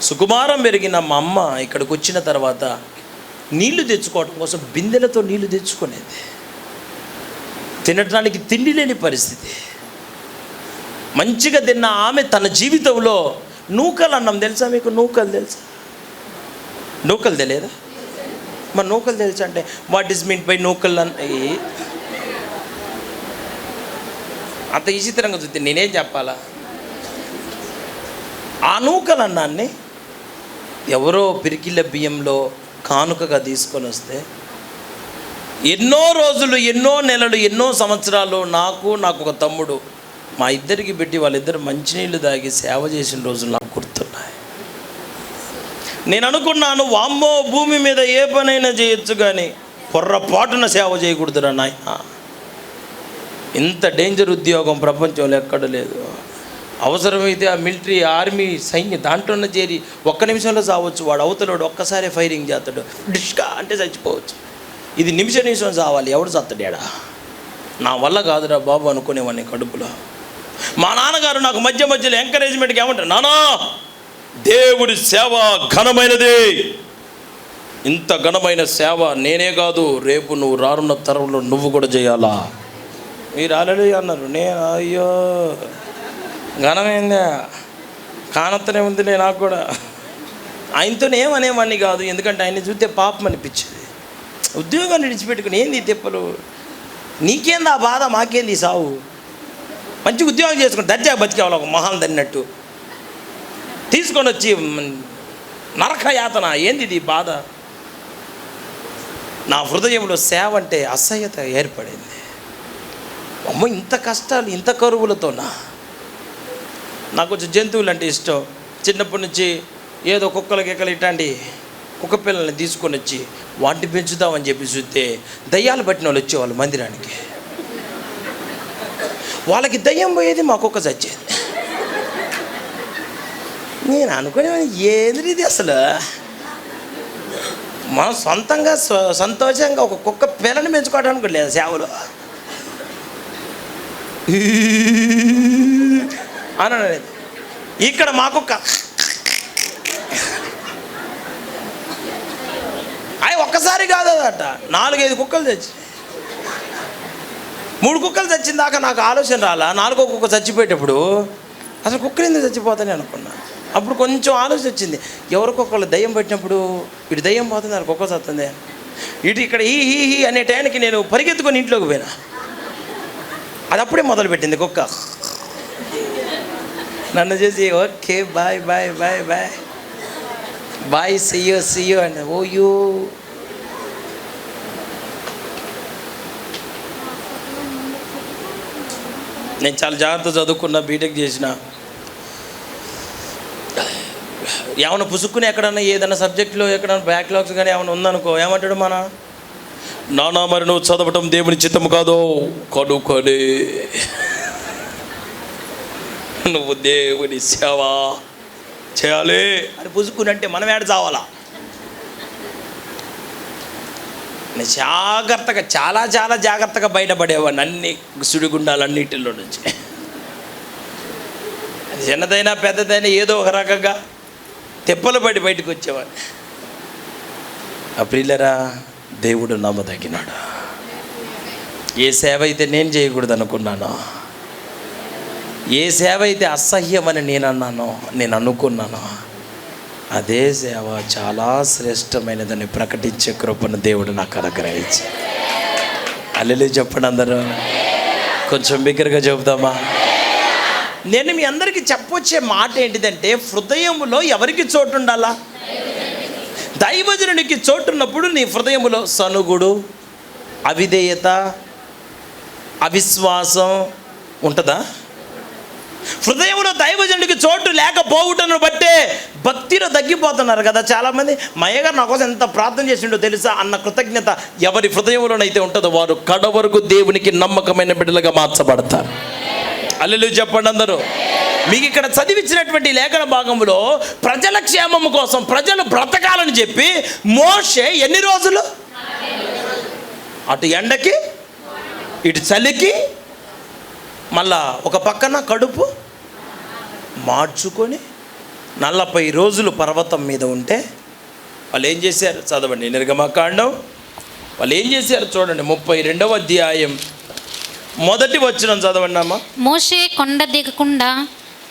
సుకుమారం పెరిగిన మా అమ్మ ఇక్కడికి వచ్చిన తర్వాత నీళ్లు తెచ్చుకోవడం కోసం బిందెలతో నీళ్లు తెచ్చుకునేది. తినడానికి తిండి లేని పరిస్థితి. మంచిగా తిన్న ఆమె తన జీవితంలో నూకలు అన్నం తెలుసా మీకు? నూకలు తెలుసా? నూకలు తెలియదా? మరి నూకలు తెలుసా అంటే వాట్ ఈస్ మీన్ బై నూకలు అంత విచిత్రంగా చూస్తే నేనేం చెప్పాలా? ఆ నూకలు అన్నాన్ని ఎవరో పిరికిళ్ళ బియ్యంలో కానుకగా తీసుకొని వస్తే ఎన్నో రోజులు, ఎన్నో నెలలు, ఎన్నో సంవత్సరాలు నాకు ఒక తమ్ముడు, మా ఇద్దరికి పెట్టి వాళ్ళిద్దరు మంచినీళ్ళు తాగి సేవ చేసిన రోజులు నాకు గుర్తున్నాయి. నేను అనుకున్నాను, వామ్మో భూమి మీద ఏ పనైనా చేయొచ్చు కానీ పొర్రపాటున సేవ చేయకూడదురా నాయన. ఇంత డేంజర్ ఉద్యోగం ప్రపంచంలో ఎక్కడ లేదు. అవసరమైతే ఆ మిలిటరీ, ఆర్మీ, సైన్యం దాంట్లోనే చేరి ఒక్క నిమిషంలో చావచ్చు. వాడు అవతలవాడు ఒక్కసారి ఫైరింగ్ చేస్తాడు, డిష్కా అంటే చచ్చిపోవచ్చు. ఇది నిమిషం చావాలి, ఎవడు చస్తాడా? నా వల్ల కాదురా బాబు అనుకునేవాడిని కడుపులో. మా నాన్నగారు నాకు మధ్యలో ఎంకరేజ్మెంట్కి ఏమంటారు, నానా దేవుడి సేవ ఘనమైనది, ఇంత ఘనమైన సేవ నేనే కాదు రేపు నువ్వు రానున్న తరంలో నువ్వు కూడా చేయాలా. మీరు ఆల్రెడీ అన్నారు. నేను అయ్యో ఘనమైందా, కానత్తనే ఉందిలే నాకు కూడా. ఆయనతోనే ఏమనేవాడిని కాదు, ఎందుకంటే ఆయన్ని చూస్తే పాపం అనిపించేది. ఉద్యోగాన్ని విడిచిపెట్టుకుని ఏంది తిప్పలు, నీకేంది ఆ బాధ, మాకేంది ఈ సావు, మంచి ఉద్యోగం చేసుకుని దర్జా బతికేవాళ్ళు ఒక మొహాలు తన్నట్టు తీసుకొని వచ్చి నరక యాతన, ఏంది ఇది బాధ. నా హృదయంలో సేవ అంటే అసహ్యత ఏర్పడింది. అమ్మ ఇంత కష్టాలు, ఇంత కరువులతోనా. నాకు కొంచెం జంతువులు అంటే ఇష్టం. చిన్నప్పటి నుంచి ఏదో కుక్కలు గిక్కలు ఇట్లాంటి కుక్క పిల్లల్ని తీసుకొని వచ్చి వాటిని పెంచుదామని చెప్పి చూస్తే దయ్యాలు పట్టిన వాళ్ళు వచ్చేవాళ్ళు మందిరానికి. వాళ్ళకి దయ్యం పోయేది, మా కుక్క చచ్చేది. నేను అనుకునేవాడిని ఏంది ఇది అసలు, మనం సొంతంగా సంతోషంగా ఒక కుక్క పిల్లని పెంచుకోవడానికి లేదు సేవలు అని. ఇక్కడ మా కుక్క అవి ఒక్కసారి కాదు అదట, 4-5 కుక్కలు తెచ్చి 3 కుక్కలు చచ్చిన దాకా నాకు ఆలోచన రాలా. 4వ కుక్క చచ్చిపోయేటప్పుడు అసలు కుక్కలు ఎందుకు చచ్చిపోతానే అనుకున్నా. అప్పుడు కొంచెం ఆలోచన వచ్చింది, ఎవరికొకళ్ళు దయ్యం పట్టినప్పుడు ఇటు దయ్యం పోతుంది, అది కుక్క చస్తుంది. ఇటు ఇక్కడ ఈ హీ అనే టైంకి నేను పరిగెత్తుకొని ఇంట్లోకి పోయినా. అది అప్పుడే మొదలుపెట్టింది కుక్క. నన్ను చూసి okay bye bye bye bye bye సియో అంటే ఓయో. నేను చాలా జాగ్రత్త చదువుకున్నా, బీటెక్ చేసిన. ఏమైనా పుసుక్కుని ఎక్కడన్నా ఏదైనా సబ్జెక్టులో ఎక్కడన్నా బ్యాక్లాగ్స్ కానీ ఏమైనా ఉందనుకో, ఏమంటాడు మన నానా మరి నువ్వు చదవటం దేవుని చిత్తము కాదో కనుకొని నువ్వు దేవుని సేవ చేయాలి అని పుసుకుని అంటే మనం ఏడ చావాలా? నేను జాగ్రత్తగా చాలా చాలా జాగ్రత్తగా బయటపడేవాడిని అన్ని సుడిగుండాలన్నిటిలో నుంచి. చిన్నదైనా పెద్దదైనా ఏదో ఒక రకంగా తెప్పలు పడి బయటకు వచ్చేవాడిని. ప్రియులరా, దేవుడు నమ్మదగినాడు. ఏ సేవ అయితే నేను చేయకూడదు అనుకున్నానో, ఏ సేవ అయితే అసహ్యమని నేను అనుకున్నానో, అదే సేవ చాలా శ్రేష్టమైనదని ప్రకటించే కృపను దేవుడు నాకు అనుగ్రహించి. హల్లెలూయా చెప్పండి అందరూ. కొంచెం బిగ్గరగా చెబుదామా? నేను మీ అందరికీ చెప్పొచ్చే మాట ఏంటిదంటే, హృదయంలో ఎవరికి చోటు ఉండాలా? దైవజనునికి చోటున్నప్పుడు నీ హృదయంలో సనుగుడు, అవిధేయత, అవిశ్వాసం ఉంటుందా? హృదయంలో దైవజనుడికి చోటు లేకపోవటను బట్టే భక్తిలో తగ్గిపోతున్నారు కదా చాలామంది. మయ్యగారు నా కోసం ఎంత ప్రార్థన చేసిండో తెలుసా అన్న కృతజ్ఞత ఎవరి హృదయంలోనైతే ఉంటుందో వారు కడ వరకు దేవునికి నమ్మకమైన బిడ్డలుగా మార్చబడతారు. హల్లెలూయా చెప్పండి అందరూ. మీకు ఇక్కడ చదివించినటువంటి లేఖన భాగంలో ప్రజల క్షేమం కోసం, ప్రజలు బ్రతకాలని చెప్పి మోషే ఎన్ని రోజులు అటు ఎండకి ఇటు చలికి మళ్ళా ఒక పక్కన కడుపు మార్చుకొని 40 రోజులు పర్వతం మీద ఉంటే వాళ్ళు ఏం చేశారు? చదవండి నిర్గమకాండం. వాళ్ళు ఏం చేశారు చూడండి, 32వ అధ్యాయం మొదటి వచనం చదవండి అమ్మా. మోషే కొండ దిగకుండా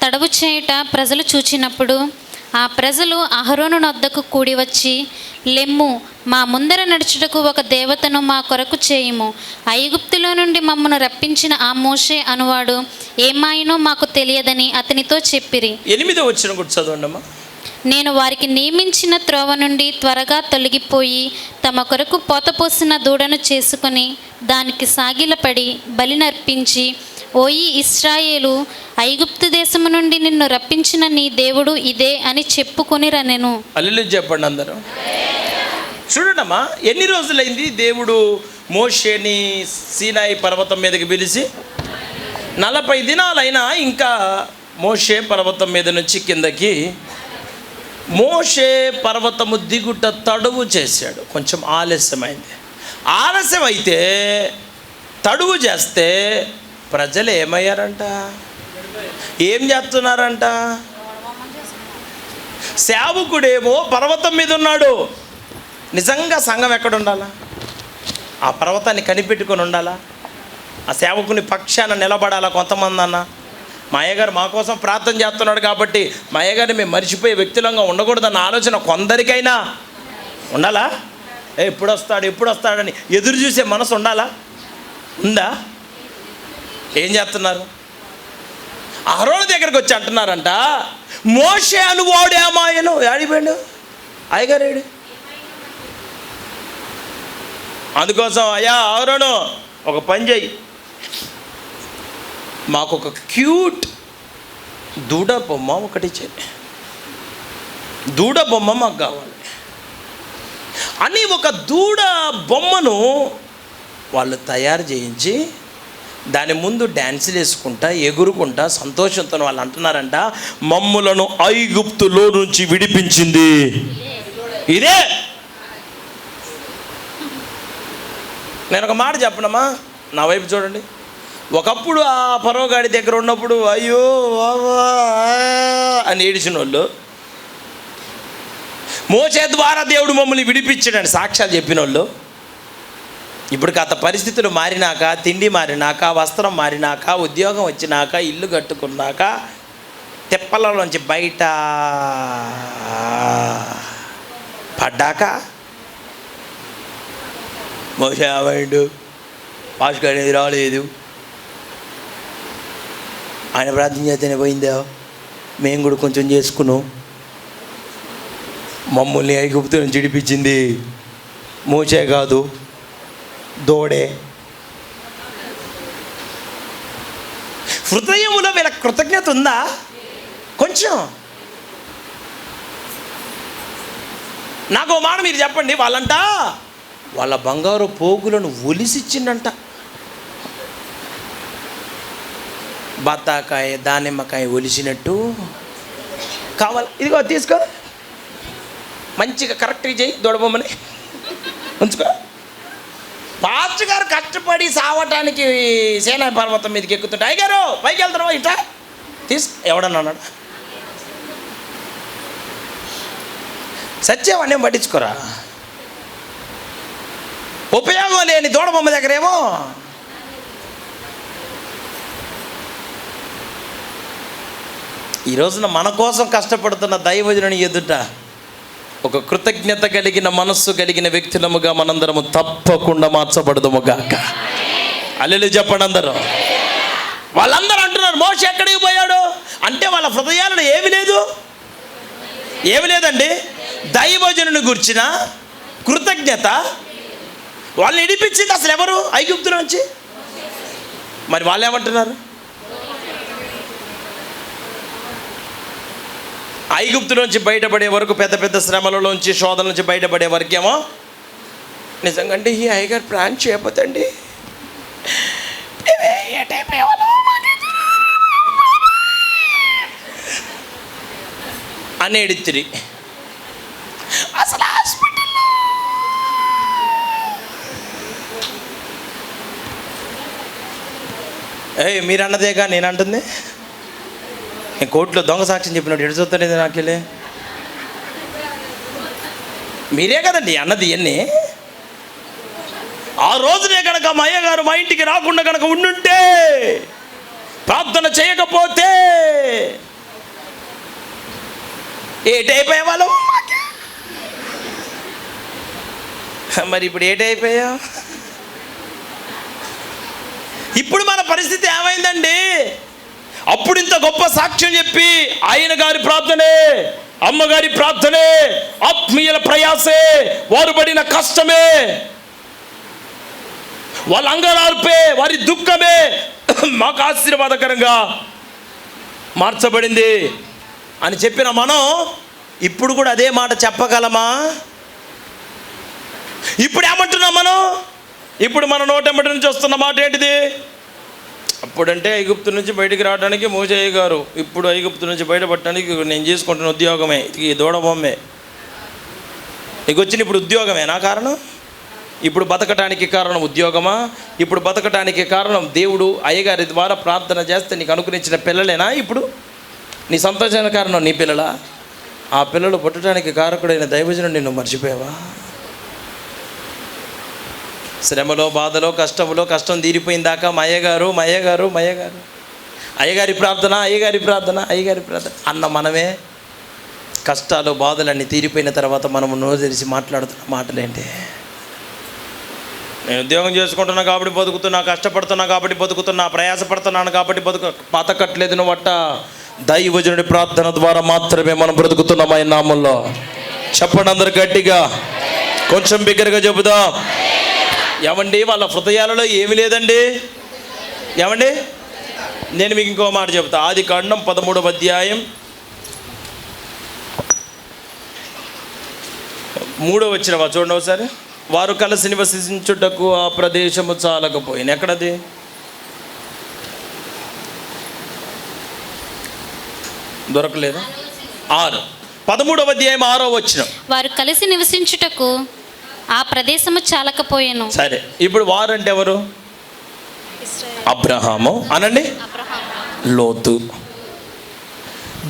తడవు చేయుట ప్రజలు చూచినప్పుడు ఆ ప్రజలు అహరోను వద్దకు కూడి వచ్చి, లెమ్ము, మా ముందర నడుచుటకు ఒక దేవతను మా కొరకు చేయుము. ఐగుప్తులో నుండి మమ్మను రప్పించిన ఆ మోషే అనువాడు ఏమాయనో మాకు తెలియదని అతనితో చెప్పిరి. 8వ వచనం కూడా చదవండి అమ్మా. నేను వారికి నియమించిన త్రోవ నుండి త్వరగా తొలగిపోయి తమ కొరకు పోతపోసిన దూడను చేసుకొని దానికి సాగిలపడి బలినర్పించి, ఓయి ఇశ్రాయేలు, ఐగుప్తు దేశము నుండి నిన్ను రప్పించిన నీ దేవుడు ఇదే అని చెప్పుకొని రనెను. హల్లెలూయా చెప్పండి అందరూ. చూడండమ్మా, ఎన్ని రోజులైంది దేవుడు మోషేని సీనాయి పర్వతం మీదకి పిలిచి? 40 దినాలైనా ఇంకా మోషే పర్వతం మీద నుంచి కిందకి, మోషే పర్వతము దిగుట తడువు చేశాడు. కొంచెం ఆలస్యమైంది. ఆలస్యం అయితే తడువు చేస్తే ప్రజలు ఏమయ్యారంట? ఏం చేస్తున్నారంట? సేవకుడేమో పర్వతం మీద ఉన్నాడు. నిజంగా సంఘం ఎక్కడ ఉండాలా? ఆ పర్వతాన్ని కనిపెట్టుకొని ఉండాలా? ఆ సేవకుని పక్షాన నిలబడాలా? కొంతమంది అన్న మా అయ్యగారు మా కోసం ప్రార్థన చేస్తున్నాడు కాబట్టి మా అయ్యగారిని మేము మర్చిపోయే వ్యక్తులంగా ఉండకూడదన్న ఆలోచన కొందరికైనా ఉండాలా? ఎప్పుడు వస్తాడని ఎదురు చూసే మనసు ఉండాలా? ఉందా? ఏం చేస్తున్నారు? అహరోను దగ్గరికి వచ్చి అంటున్నారంట, మోషే అనువాడు ఏమాయను. ఆడిపోయాడు అయ్యగారేడు. అందుకోసం, అయ్యా అహరోను ఒక పని చెయ్యి, మాకు ఒక క్యూట్ దూడ బొమ్మ ఒకటి చెయ్యి, దూడ బొమ్మ మాకు కావాలి అని ఒక దూడ బొమ్మను వాళ్ళు తయారు చేయించి దాని ముందు డ్యాన్సులు వేసుకుంటా ఎగురుకుంటా సంతోషంతో వాళ్ళు అంటున్నారంట, మమ్ములను ఐగుప్తులో నుంచి విడిపించింది ఇదే. నేను ఒక మాట చెప్పనమ్మా, నా వైపు చూడండి. ఒకప్పుడు ఆ పరోగాడి దగ్గర ఉన్నప్పుడు అయ్యో అని ఏడిచిన వాళ్ళు, మోషే ద్వారా దేవుడు మమ్మల్ని విడిపించాడని సాక్ష్యాలు చెప్పిన వాళ్ళు, ఇప్పుడు గత పరిస్థితులు మారినాక, తిండి మారినాక, వస్త్రం మారినాక, ఉద్యోగం వచ్చినాక, ఇల్లు కట్టుకున్నాక, తెప్పలలోంచి బయట పడ్డాక మోషే అవాయిడు పాస్టర్ అనేది రాలేదు, ఆయన ప్రార్థన చేస్తేనే పోయిందా, మేము కూడా కొంచెం చేసుకున్నాం, మమ్మల్ని ఐగుప్తు నుంచి విడిపించింది మోషే కాదు దూడే. హృదయంలో వీళ్ళ కృతజ్ఞత ఉందా? కొంచెం నాకు ఓ మాట మీరు చెప్పండి. వాళ్ళ బంగారు పోగులను ఒలిసిచ్చిండంట. బత్తాకాయ దానిమ్మకాయ ఒలిసినట్టు కావాలి, ఇదిగో తీసుకో, మంచిగా కరెక్ట్గా చేయి, దొడబొమ్మని ఉంచుకో. పాస్టర్ గారు కష్టపడి సావటానికి సేనా పర్వతం మీదకి ఎక్కుతుంటే అయ్యగారు పైకి వెళ్తారు ఇట్లా ఎవడన్నా అన్నాడు? సత్యవాణ్యం పట్టించుకోరా. ఉపయోగం లేని దూడబొమ్మ దగ్గరేమో ఈ రోజున మన కోసం కష్టపడుతున్న దైవజనుని ఎదుట ఒక కృతజ్ఞత కలిగిన మనస్సు కలిగిన వ్యక్తులముగా మనందరము తప్పకుండా మార్చబడదుము గాక. హల్లెలూయా చెప్పండి అందరూ. వాళ్ళందరూ అంటున్నారు మోషే ఎక్కడికి పోయాడు అంటే వాళ్ళ హృదయాలలో ఏమి లేదండి. దైవజనుని గురించిన కృతజ్ఞత. వాళ్ళని ఇడిపించింది అసలు ఎవరు? ఐగుప్తు నుంచి. మరి వాళ్ళు ఏమంటున్నారు? ఐగుప్తు నుంచి బయటపడే వరకు, పెద్ద పెద్ద శ్రమలలోంచి, శోధన నుంచి బయటపడే వరకేమో నిజంగా అంటే ఈ అయ్యగారు ప్లాన్ చేయబోతండి అని ఎడితిరి. అసలు హాస్పిటల్లో మీరు అన్నదేగా నేను అంటుంది. నేను కోర్టులో దొంగ సాక్ష్యం చెప్పినట్టు ఎడు చూస్తానేది నాకెళ్ళి. మీరే కదండి అన్నది ఇవన్నీ. ఆ రోజునే కనుక మా అయ్యగారు మా ఇంటికి రాకుండా కనుక ఉండుంటే, ప్రార్థన చేయకపోతే ఏటైపోయే వాళ్ళం. మరి ఇప్పుడు ఏటైపోయా? ఇప్పుడు మన పరిస్థితి ఏమైందండి? అప్పుడు ఇంత గొప్ప సాక్ష్యం చెప్పి ఆయన గారి ప్రార్థనే, అమ్మగారి ప్రార్థనే, ఆత్మీయుల ప్రయాసే, వారు పడిన కష్టమే, వాళ్ళ అంగరార్పే, వారి దుఃఖమే మాకు ఆశీర్వాదకరంగా మార్చబడింది అని చెప్పిన మనం ఇప్పుడు కూడా అదే మాట చెప్పగలమా? ఇప్పుడు ఏమంటున్నాం మనం? ఇప్పుడు మన నోటెంబటి నుంచి వస్తున్న మాట ఏంటిది? అప్పుడంటే ఐగుప్తు నుంచి బయటికి రావడానికి మోషే గారు, ఇప్పుడు ఐగుప్తు నుంచి బయటపడటానికి నేను చేసుకుంటున్న ఉద్యోగమే ఈ దూడబొమ్మే. నీకు వచ్చిన ఇప్పుడు ఉద్యోగమేనా కారణం? ఇప్పుడు బతకటానికి కారణం ఉద్యోగమా? ఇప్పుడు బతకటానికి కారణం దేవుడు అయ్యగారి ద్వారా ప్రార్థన చేస్తే నీకు అనుగ్రహించిన పిల్లలేనా? ఇప్పుడు నీ సంతోషానికి కారణం నీ పిల్లలా? ఆ పిల్లలు పుట్టడానికి కారకుడైన దైవజనుడు నిన్ను మర్చిపోయావా? శ్రమలో, బాధలో, కష్టంలో, కష్టం తీరిపోయిందాకా మా అయ్యగారు అయ్యగారి ప్రార్థన అన్న మనమే కష్టాలు, బాధలన్నీ తీరిపోయిన తర్వాత మనము నోరు తెరిచి మాట్లాడుతున్న మాటలేంటి? నేను ఉద్యోగం చేసుకుంటున్నా కాబట్టి బతుకుతున్నా, కష్టపడుతున్నా కాబట్టి బతుకుతున్నా, ప్రయాసపడుతున్నాను కాబట్టి బతకట్లేదు నువ్వట. దైవజనుడి ప్రార్థన ద్వారా మాత్రమే మనం బ్రతుకుతున్నాం ఆయన నామంలో. చెప్పండి అందరు గట్టిగా, కొంచెం బిగ్గరగా చెబుదాం. ఏమండి వాళ్ళ హృదయాలలో ఏమి లేదండి. ఏమండి నేను మీకు ఇంకో మాట చెబుతా. ఆదికాండం 13వ అధ్యాయం 3వ వచనం చూడండి ఒకసారి. వారు కలిసి నివసించుటకు ఆ ప్రదేశము చాలకపోయింది. ఎక్కడది? దొరకలేదు. 13వ అధ్యాయం 6వ వచనం. వారు కలిసి నివసించుటకు ఆ ప్రదేశము చాలకపోయాను. సరే, ఇప్పుడు వారు అంటే ఎవరు? అబ్రహాము అనండి, లోతు.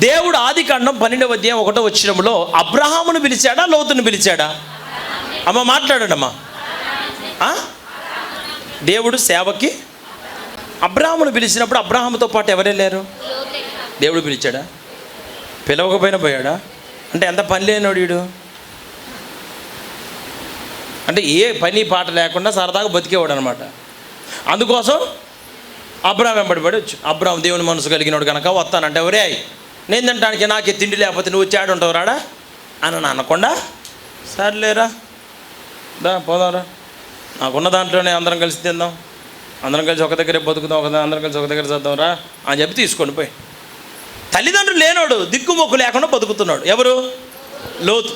దేవుడు ఆదికాండం 12వ అధ్యాయం 1వ వచనంలో అబ్రహామును పిలిచాడా, లోతును పిలిచాడా? అమ్మ మాట్లాడండి అమ్మా. దేవుడు సేవకి అబ్రహామును పిలిచినప్పుడు అబ్రహాముతో పాటు ఎవరు వెళ్ళారు? దేవుడు పిలిచాడా? పిలవకపోయినా పోయాడా? అంటే ఎంత పని లేనోడు వీడు. అంటే ఏ పని పాట లేకుండా సరదాగా బతికేవాడు అనమాట. అందుకోసం అబ్రహాం వెంబడిపడి వచ్చు. అబ్రహాం దేవుని మనసు కలిగినోడు కనుక వస్తానంటే ఎవరే నేను తినడానికి నాకే తిండి లేకపోతే నువ్వు వచ్చి ఆడుంటావు రాడా అని అనకుండా, సర్లేరా దా పోదాంరా, నాకున్న దాంట్లోనే అందరం కలిసి తిందాం, అందరం కలిసి ఒక దగ్గరే బతుకుదాం, అందరం కలిసి ఒక దగ్గర చద్దాం రా అని చెప్పి తీసుకొని పోయి. తల్లిదండ్రులు లేనోడు, దిక్కుమొక్కు లేకుండా బతుకుతున్నాడు. ఎవరు? లోతు.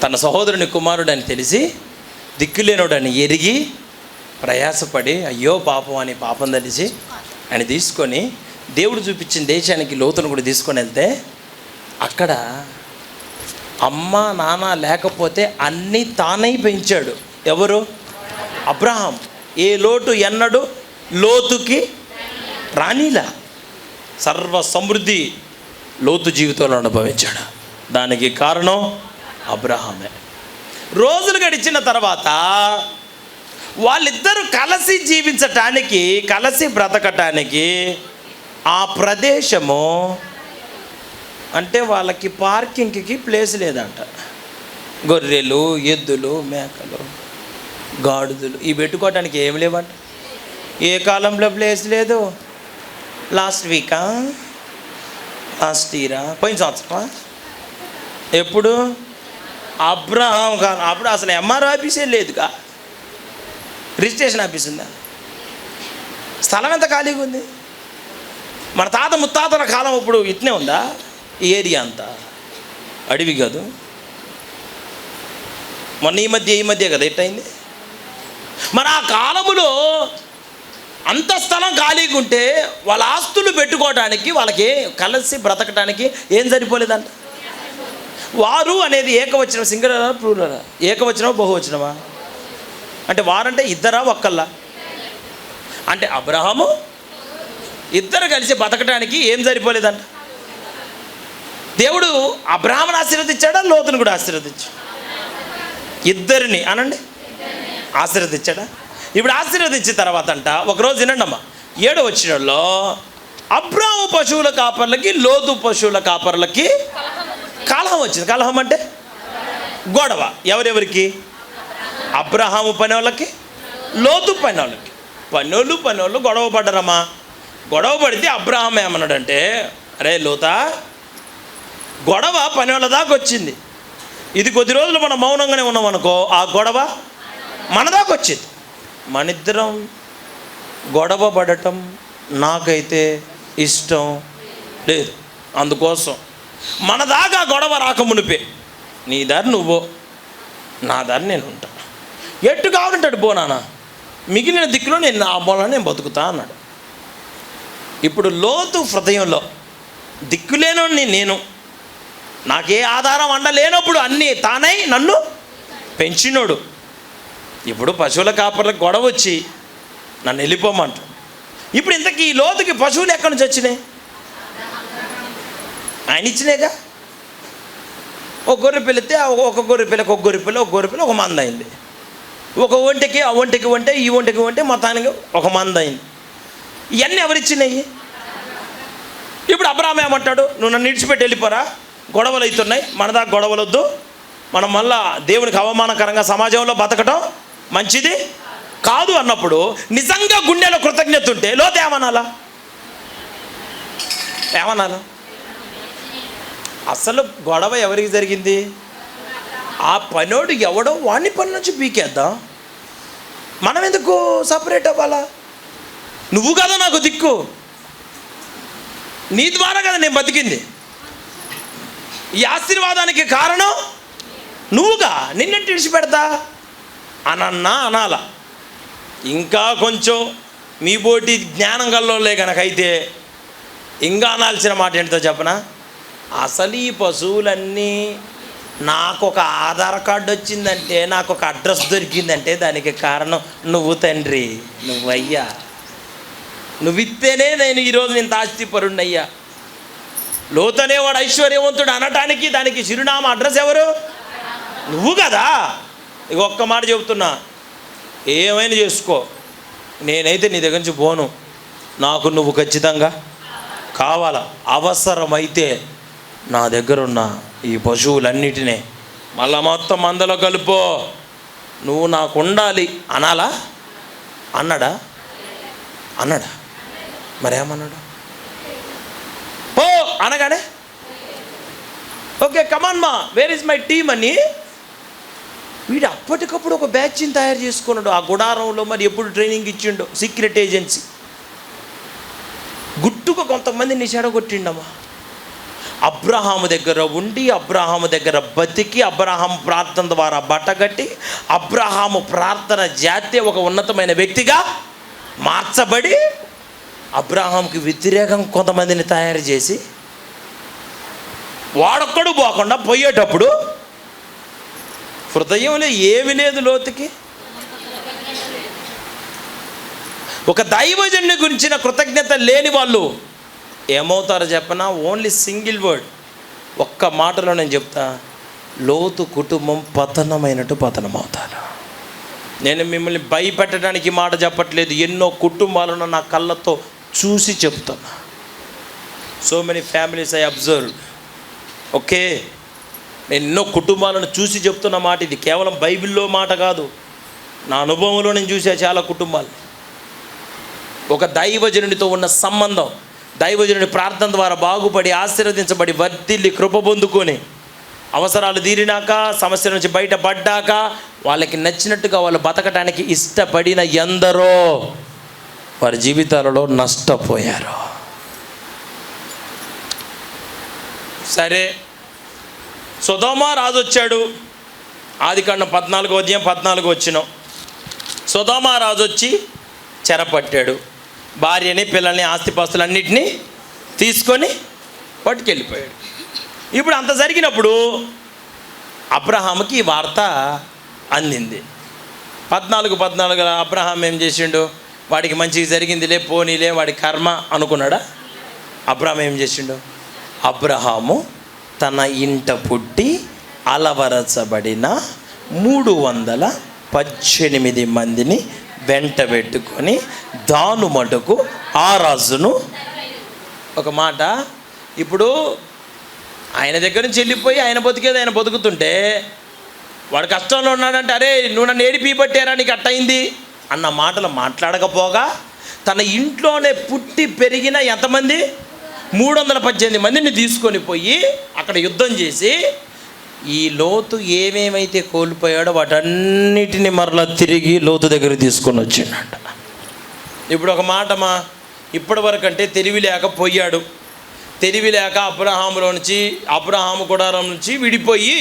తన సహోదరుని కుమారుడు అని తెలిసి, దిక్కులేనోడని ఎరిగి, ప్రయాసపడి అయ్యో పాపం అని పాపం తెలిసి ఆయన తీసుకొని దేవుడు చూపించిన దేశానికి లోతును కూడా తీసుకొని వెళ్తే అక్కడ అమ్మ నాన్న లేకపోతే అన్నీ తానై పెంచాడు. ఎవరు? అబ్రహాం. ఏ లోటు ఎన్నడు లోతుకి రానిలా. సర్వ సమృద్ధి లోతు జీవితంలో అనుభవించాడు. దానికి కారణం అబ్రహామే. రోజులు గడిచిన తర్వాత వాళ్ళిద్దరూ కలిసి జీవించటానికి, కలిసి బ్రతకటానికి ఆ ప్రదేశము అంటే వాళ్ళకి పార్కింగ్కి ప్లేస్ లేదంట. గొర్రెలు, ఎద్దులు, మేకలు, గాడిదలు ఇవి పెట్టుకోవటానికి ఏం లేవంట. ఏ కాలంలో ప్లేస్ లేదు? లాస్ట్ వీకా, లాస్ట్ ఇయరా, పోయిన సంవత్సరం, ఎప్పుడు? అబ్రహాం కాలం. అప్పుడు అసలు ఎంఆర్ఓ ఆఫీసే లేదుగా, రిజిస్ట్రేషన్ ఆఫీస్ ఉందా? స్థలం ఎంత ఖాళీగా ఉంది? మన తాత ముత్తాతల కాలం ఇప్పుడు ఇట్నే ఉందా? ఈ ఏరియా అంతా అడవి కాదు. మొన్న ఈ మధ్య కదా ఎట్టయింది. మరి ఆ కాలములో అంత స్థలం ఖాళీగా ఉంటే వాళ్ళ ఆస్తులు పెట్టుకోవడానికి, వాళ్ళకి కలిసి బ్రతకడానికి ఏం సరిపోలేదంట. వారు అనేది ఏకవచనం, సింగులరా ప్లూరలా? ఏకవచనమా బహువచనమా? అంటే వారంటే ఇద్దరా ఒక్కళ్ళా? అంటే అబ్రహాము ఇద్దరు కలిసి బతకడానికి ఏం సరిపోలేదంట. దేవుడు అబ్రహామును ఆశీర్వదించాడా, లోతును కూడా ఆశీర్వదించాడు? ఇద్దరిని అనండి ఆశీర్వదించాడా? ఇప్పుడు ఆశీర్వదించిన తర్వాత అంట ఒకరోజు వినండి అమ్మా, 7వ వచనంలో అబ్రాము పశువుల కాపర్లకి లోతు పశువుల కాపర్లకి కలహం వచ్చింది. కలహం అంటే గొడవ. ఎవరెవరికి? అబ్రహాము పని వాళ్ళకి, లోతు పని వాళ్ళకి. పనోళ్ళు గొడవ పడ్డారమ్మా. గొడవ పడితే అబ్రహాం ఏమన్నాడంటే, అరే లోతా, గొడవ పని వాళ్ళ దాకా వచ్చింది. ఇది కొద్ది రోజులు మనం మౌనంగానే ఉన్నాం అనుకో, ఆ గొడవ మన దాకా వచ్చింది. మనిద్దరం గొడవ పడటం నాకైతే ఇష్టం లేదు. అందుకోసం మన దాకా గొడవ రాకమునిపే నీ దారి నువ్వు, నా దారి నేను ఉంటా. ఎట్టు కావాలంటాడు పో నాన్న, మిగిలిన దిక్కులో నేను ఆ మూలన నేను బతుకుతా అన్నాడు. ఇప్పుడు లోతు హృదయంలో దిక్కులేనోడిని నేను, నాకే ఆధారం అండ లేనప్పుడు అన్నీ తానై నన్ను పెంచినోడు. ఇప్పుడు పశువుల కాపర్లకు గొడవ వచ్చి నన్ను వెళ్ళిపోమంటాడు. ఇప్పుడు ఇంతకీ ఈ లోతుకి పశువులు ఎక్కడి నుంచి వచ్చినాయి? ఆయన ఇచ్చినాయిగా. ఒక గొర్రె పిల్లితే ఒక గొర్రె పిల్లకి ఒక గొర్రె పిల్ల ఒక మంద అయింది. ఒక ఒంటికి ఆ ఒంటికి ఒంటే ఈ ఒంటికి ఒంటే మొత్తానికి ఒక మంద అయింది. ఇవన్నీ ఎవరిచ్చినాయి? ఇప్పుడు అబ్రహాం ఏమంటాడు, నువ్వు నన్ను ఇడిచిపెట్టి వెళ్ళిపోరా, గొడవలు అవుతున్నాయి, మన దాకా గొడవలు వద్దు, మనం మళ్ళా దేవునికి అవమానకరంగా సమాజంలో బతకటం మంచిది కాదు అన్నప్పుడు నిజంగా గుండెలో కృతజ్ఞత ఉంటే లోతు ఏమనాలా? అసలు గొడవ ఎవరికి జరిగింది? ఆ పనోడు ఎవడో వాణ్ణి పని నుంచి పీకేద్దాం, మనం ఎందుకు సపరేట్ అవ్వాలా? నువ్వు కదా నాకు దిక్కు, నీ ద్వారా కదా నేను బతికింది, ఈ ఆశీర్వాదానికి కారణం నువ్వుగా, నిన్నెంటి విడిచిపెడతా అనాల. ఇంకా కొంచెం మీ పోటీ జ్ఞానం గల్లోలే కనుకైతే ఇంకా అనాల్సిన మాట ఏంటో చెప్పనా? అసలు ఈ పశువులన్నీ నాకు ఒక ఆధార్ కార్డు వచ్చిందంటే, నాకు ఒక అడ్రస్ దొరికిందంటే దానికి కారణం నువ్వు తండ్రి, నువ్వయ్యా. నువ్వు ఇస్తేనే నేను ఈరోజు నేను ఆస్తిపరుణ్ణయ్యా. లోతు అనేవాడు ఐశ్వర్యవంతుడు అనటానికి దానికి చిరునామా అడ్రస్ ఎవరు? నువ్వు కదా. ఇక ఒక్క మాట చెబుతున్నా, ఏమైనా చేసుకో, నేనైతే నీ దగ్గర నుంచి పోను, నాకు నువ్వు ఖచ్చితంగా కావాలా. అవసరమైతే నా దగ్గర ఉన్న ఈ పశువులన్నిటినీ మళ్ళా మొత్తం మందలో కలుపో, నువ్వు నాకు ఉండాలి అనాలా? అన్నాడా? మరేమన్నాడు? ఓ అనగానే ఓకే కమాన్ మా, వేర్ ఇస్ మై టీమ్ అని వీడు అప్పటికప్పుడు ఒక బ్యాచ్ని తయారు చేసుకున్నాడు. ఆ గుడారంలో మరి ఎప్పుడు ట్రైనింగ్ ఇచ్చిండో సీక్రెట్ ఏజెన్సీ. గుట్టుగా కొంతమందిని చెడగొట్టిండమ్మా. అబ్రహాము దగ్గర ఉండి, అబ్రహాము దగ్గర బతికి, అబ్రహాము ప్రార్థన ద్వారా బట్టగట్టి, అబ్రహాము ప్రార్థన జాతి ఒక ఉన్నతమైన వ్యక్తిగా మార్చబడి అబ్రహాంకి వ్యతిరేకం కొంతమందిని తయారు చేసి వాడొక్కడు పోకుండా పోయేటప్పుడు హృదయంలో ఏమీ లేదు లోతుకి. ఒక దైవజనుని గురించిన కృతజ్ఞత లేని వాళ్ళు ఏమవుతారో చెప్పనా? ఓన్లీ సింగిల్ వర్డ్, ఒక్క మాటలో నేను చెప్తా, లోతు కుటుంబం పతనమైనట్టు పతనమవుతారు. నేను మిమ్మల్ని భయపెట్టడానికి మాట చెప్పట్లేదు, ఎన్నో కుటుంబాలను నా కళ్ళతో చూసి చెప్తున్నా. So many families I observe. Okay, నేను ఎన్నో కుటుంబాలను చూసి చెప్తున్న మాట ఇది, కేవలం బైబిల్లో మాట కాదు, నా అనుభవంలో నేను చూసా చాలా కుటుంబాలు. ఒక దైవజనుడితో ఉన్న సంబంధం, దైవజనుడి ప్రార్థన ద్వారా బాగుపడి ఆశీర్వదించబడి వర్ధిల్లి కృప పొందుకొని అవసరాలు తీరినాక, సమస్య నుంచి బయటపడ్డాక వాళ్ళకి నచ్చినట్టుగా వాళ్ళు బతకడానికి ఇష్టపడిన ఎందరో వారి జీవితాలలో నష్టపోయారు. సరే, సొదొమ రాజు వచ్చాడు. ఆదికాండం 14:14 సొదొమ రాజు వచ్చి చెరపట్టాడు. భార్యని, పిల్లల్ని, ఆస్తిపాస్తులన్నింటినీ తీసుకొని పట్టుకెళ్ళిపోయాడు. ఇప్పుడు అంత జరిగినప్పుడు అబ్రహాముకి ఈ వార్త అందింది. 14 అబ్రహాం ఏం చేసిండు? వాడికి మంచిగా జరిగిందిలే, పోనీలే, వాడి కర్మ అనుకున్నాడా? అబ్రహాం ఏం చేసిండు? అబ్రహాము తన ఇంట పుట్టి అలవరచబడిన 318 మందిని వెంట పెట్టుకొని దాను మటుకు ఆ రాజును. ఒక మాట, ఇప్పుడు ఆయన దగ్గర నుంచి వెళ్ళిపోయి ఆయన బతికేది ఆయన బతుకుతుంటే వాడు కష్టంలో ఉన్నాడంటే, అరే నువ్వు నన్ను ఏడిపిపట్టారా నీకు అట్టయింది అన్న మాటలు మాట్లాడకపోగా తన ఇంట్లోనే పుట్టి పెరిగిన ఎంతమంది 318 మందిని తీసుకొని పోయి అక్కడ యుద్ధం చేసి ఈ లోతు ఏమేమైతే కోల్పోయాడో వాటన్నిటిని మరలా తిరిగి లోతు దగ్గర తీసుకొని వచ్చిండంట. ఇప్పుడు ఒక మాటమా, ఇప్పటి వరకు అంటే తెలివి లేక పోయాడు, తెలివి లేక అబ్రహాము గుడారం నుంచి విడిపోయి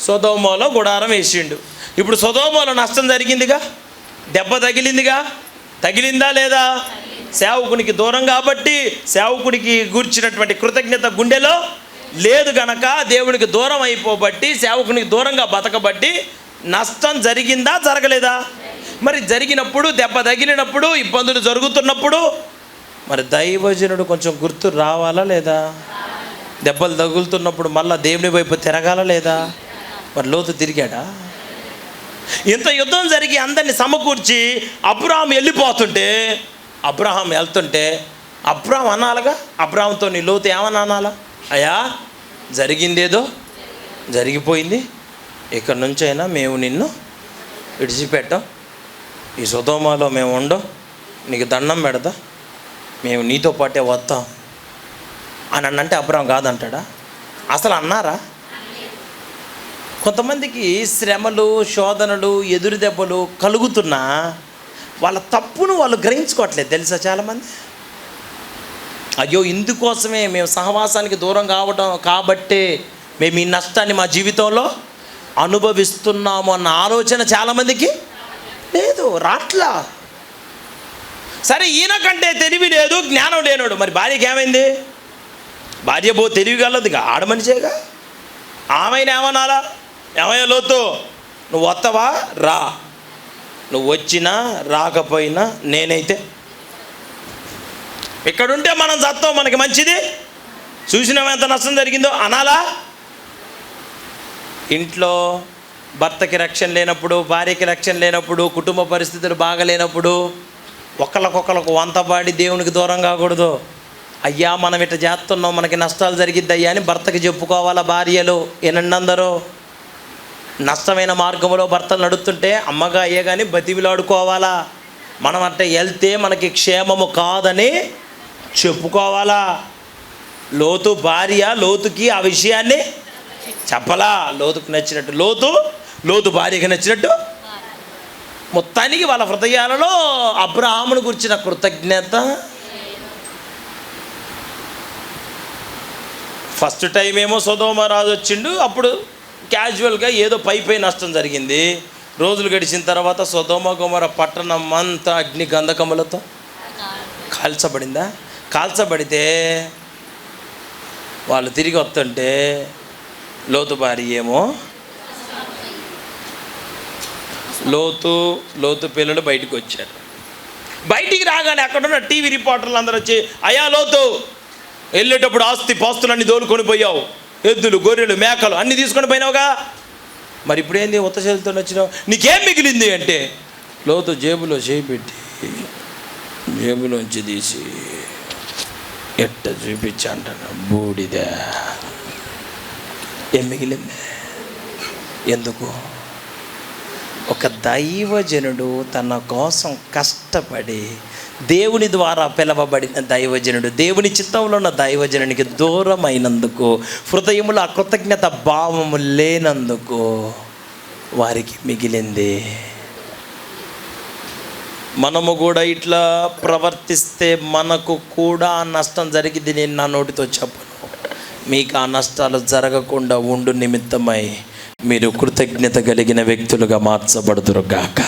సొదొమలో గుడారం వేసిండు. ఇప్పుడు సొదొమలో నష్టం జరిగిందిగా, దెబ్బ తగిలిందిగా, తగిలిందా లేదా? సేవకునికి దూరం కాబట్టి, సేవకుడికి గూర్చినటువంటి కృతజ్ఞత గుండెలో లేదు గనక, దేవునికి దూరం అయిపోబట్టి, సేవకునికి దూరంగా బతకబట్టి నష్టం జరిగిందా జరగలేదా? మరి జరిగినప్పుడు, దెబ్బ తగిలినప్పుడు, ఇబ్బందులు జరుగుతున్నప్పుడు మరి దైవజనుడు కొంచెం గుర్తు రావాలా లేదా? దెబ్బలు తగులుతున్నప్పుడు మళ్ళీ దేవుని వైపు తిరగాల లేదా? మరి లోతు తిరిగాడా? ఇంత యుద్ధం జరిగి అందరినీ సమకూర్చి అబ్రహాం వెళ్ళిపోతుంటే, అబ్రహాం వెళ్తుంటే అబ్రహాం అనాలిగా, అబ్రహాంతో నీ లోతు ఏమని అనాలా? అయ్యా జరిగిందేదో జరిగిపోయింది, ఇక్కడ నుంచైనా మేము నిన్ను విడిచిపెట్టాం, ఈ సొదొమలో మేము ఉండం, నీకు దండం పెడతా, మేము నీతో పాటే వస్తాం అని అంటే అబ్రహాం కాదంటాడా? అసలు అన్నారా? కొంతమందికి శ్రమలు, శోధనలు, ఎదురు దెబ్బలు కలుగుతున్నా వాళ్ళ తప్పును వాళ్ళు గ్రహించుకోవట్లేదు తెలుసా? చాలామంది అయ్యో ఇందుకోసమే మేము సహవాసానికి దూరం కావటం కాబట్టే మేము ఈ నష్టాన్ని మా జీవితంలో అనుభవిస్తున్నాము అన్న ఆలోచన చాలామందికి లేదు, రాట్లా. సరే, ఈయన కంటే తెలివి లేదు, జ్ఞానం లేనోడు, మరి భార్యకి ఏమైంది? భార్య తెలివి కలదుగా, ఆడమనిచేగా. ఆమెను ఏమనాలా? ఏమయ్యా లోతు, నువ్వు వస్తావా? రా, నువ్వు వచ్చినా రాకపోయినా నేనైతే ఇక్కడుంటే మనం చస్తాం, మనకి మంచిది, చూసినాం ఎంత నష్టం జరిగిందో అనాలా? ఇంట్లో భర్తకి రక్షణ లేనప్పుడు, భార్యకి రక్షణ లేనప్పుడు, కుటుంబ పరిస్థితులు బాగలేనప్పుడు ఒకళ్ళకొకళ్ళకు వంతపాడి దేవునికి దూరం కాకూడదు. అయ్యా మనం ఇట్లా చేస్తున్నాం, మనకి నష్టాలు జరిగిద్ది అయ్యా అని భర్తకి చెప్పుకోవాలా భార్యలు. ఏనండి అందరూ నష్టమైన మార్గంలో భర్తలు నడుస్తుంటే అమ్మగా అయ్యే కానీ బతివిలాడుకోవాలా. మనం అంటే వెళ్తే మనకి క్షేమము కాదని చెప్పుకోవాలా. లోతు భార్య లోతుకి ఆ విషయాన్ని చెప్పలా. లోతుకు నచ్చినట్టు లోతు భార్యకి నచ్చినట్టు మొత్తానికి వాళ్ళ హృదయాలలో అబ్రహామును గురించిన కృతజ్ఞత. ఫస్ట్ టైం ఏమో సొదొమ రాజు వచ్చిండు, అప్పుడు క్యాజువల్గా ఏదో పై నష్టం జరిగింది. రోజులు గడిచిన తర్వాత సొదొమ గొమొర్రా పట్టణం అంతా అగ్ని గంధకములతో కాల్చబడిందా? కాల్చబడితే వాళ్ళు తిరిగి వస్తుంటే లోతు భార్య ఏమో, లోతు పిల్లలు బయటకు వచ్చారు. బయటికి రాగానే అక్కడున్న టీవీ రిపోర్టర్లు అందరూ వచ్చి, అయ్యా లోతు, వెళ్ళేటప్పుడు ఆస్తి పాస్తులన్నీ దోలుకొని పోయావు, ఎద్దులు గొర్రెలు మేకలు అన్నీ తీసుకొని పోయినావుగా, మరి ఇప్పుడేంది ఉత్త చేతులతో వచ్చినావు, నీకేం మిగిలింది అంటే, లోతు జేబులో చేయి పెట్టి జేబులోంచి తీసి ఎట్ట చూపించి అంటాను, బూడిదే. ఏం మిగిలింది? ఎందుకు? ఒక దైవజనుడు తన కోసం కష్టపడి దేవుని ద్వారా పిలవబడిన దైవజనుడు, దేవుని చిత్తంలో ఉన్న దైవజనునికి దూరం అయినందుకు, హృదయములో ఆ కృతజ్ఞత భావము లేనందుకు వారికి మిగిలింది. మనము కూడా ఇట్లా ప్రవర్తిస్తే మనకు కూడా ఆ నష్టం జరిగింది. నేను నా నోటితో చెప్పను. మీకు ఆ నష్టాలు జరగకుండా ఉండు నిమిత్తమై మీరు కృతజ్ఞత కలిగిన వ్యక్తులుగా మార్చబడుదురు గాక.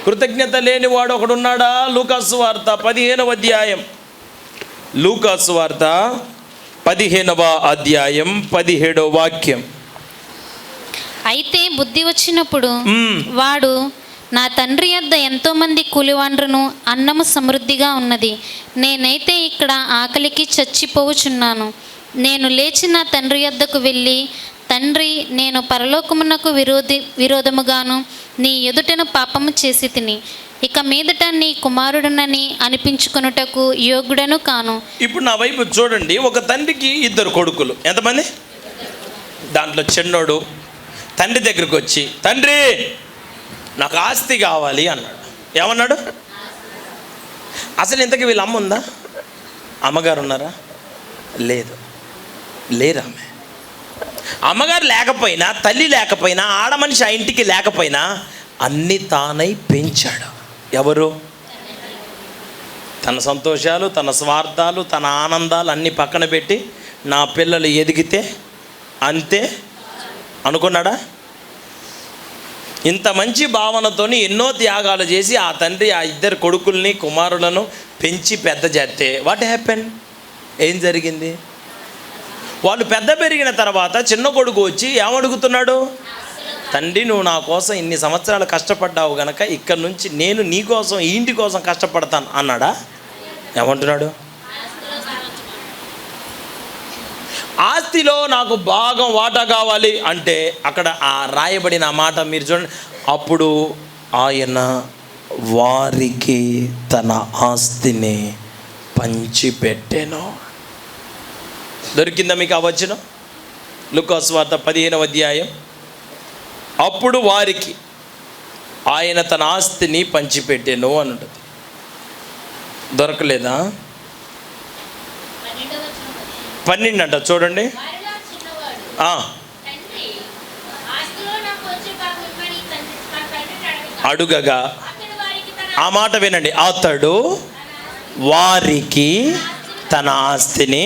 కృతజ్ఞత లేని వాడు ఒకడున్నాడా? లూకాసు వార్త 15వ అధ్యాయం, లూకాసు వార్త 15వ అధ్యాయం 17వ వాక్యం. అయితే బుద్ధి వచ్చినప్పుడు వాడు, నా తండ్రి యొద్ద ఎంతోమంది కూలివాండ్రును, అన్నము సమృద్ధిగా ఉన్నది, నేనైతే ఇక్కడ ఆకలికి చచ్చిపోవుచున్నాను. నేను లేచి నా తండ్రి యొద్దకు వెళ్ళి, తండ్రి, నేను పరలోకమునకు విరోధముగాను నీ ఎదుటను పాపము చేసి తిని, ఇక మీదట నీ కుమారుడునని అనిపించుకొనుటకు యోగ్యుడను కాను. ఇప్పుడు నా వైపు చూడండి. ఒక తండ్రికి 2 కొడుకులు. ఎంతమంది? దాంట్లో చిన్నోడు తండ్రి దగ్గరికి వచ్చి, తండ్రి నాకు ఆస్తి కావాలి అన్నాడు. ఏమన్నాడు? అసలు ఇంతకీ వీళ్ళ అమ్మ ఉందా? అమ్మగారు ఉన్నారా? లేరామె. అమ్మగారు లేకపోయినా, తల్లి లేకపోయినా, ఆడమనిషి ఆ ఇంటికి లేకపోయినా అన్నీ తానై పెంచాడు. ఎవరు? తన సంతోషాలు, తన స్వార్థాలు, తన ఆనందాలు అన్నీ పక్కన పెట్టి నా పిల్లలు ఎదిగితే అంతే అనుకున్నాడా? ఇంత మంచి భావనతోని ఎన్నో త్యాగాలు చేసి ఆ తండ్రి ఆ 2 కొడుకుల్ని, కుమారులను పెంచి పెద్ద చేస్తే వాట్ హ్యాపెన్? ఏం జరిగింది? వాళ్ళు పెద్ద పెరిగిన తర్వాత చిన్న కొడుకు వచ్చి ఏమడుగుతున్నాడు? తండ్రి, నువ్వు నా కోసం ఇన్ని సంవత్సరాలు కష్టపడ్డావు గనక ఇక్కడ నుంచి నేను నీ కోసం, ఈ ఇంటి కోసం కష్టపడతాను అన్నాడా? ఏమంటున్నాడు? ఆస్తిలో నాకు భాగం, వాటా కావాలి అంటే అక్కడ ఆ రాయబడిన మాట మీరు చూడండి. అప్పుడు ఆయన వారికి తన ఆస్తిని పంచిపెట్టెను. దొరికిందా మీకు ఆ వచనం? లూకాసు వార్త 15వ అధ్యాయం. అప్పుడు వారికి ఆయన తన ఆస్తిని పంచిపెట్టెను అని ఉంటుంది. దొరకలేదా? 12 అంట చూడండి. అడుగగా, ఆ మాట వినండి, అతడు వారికి తన ఆస్తిని,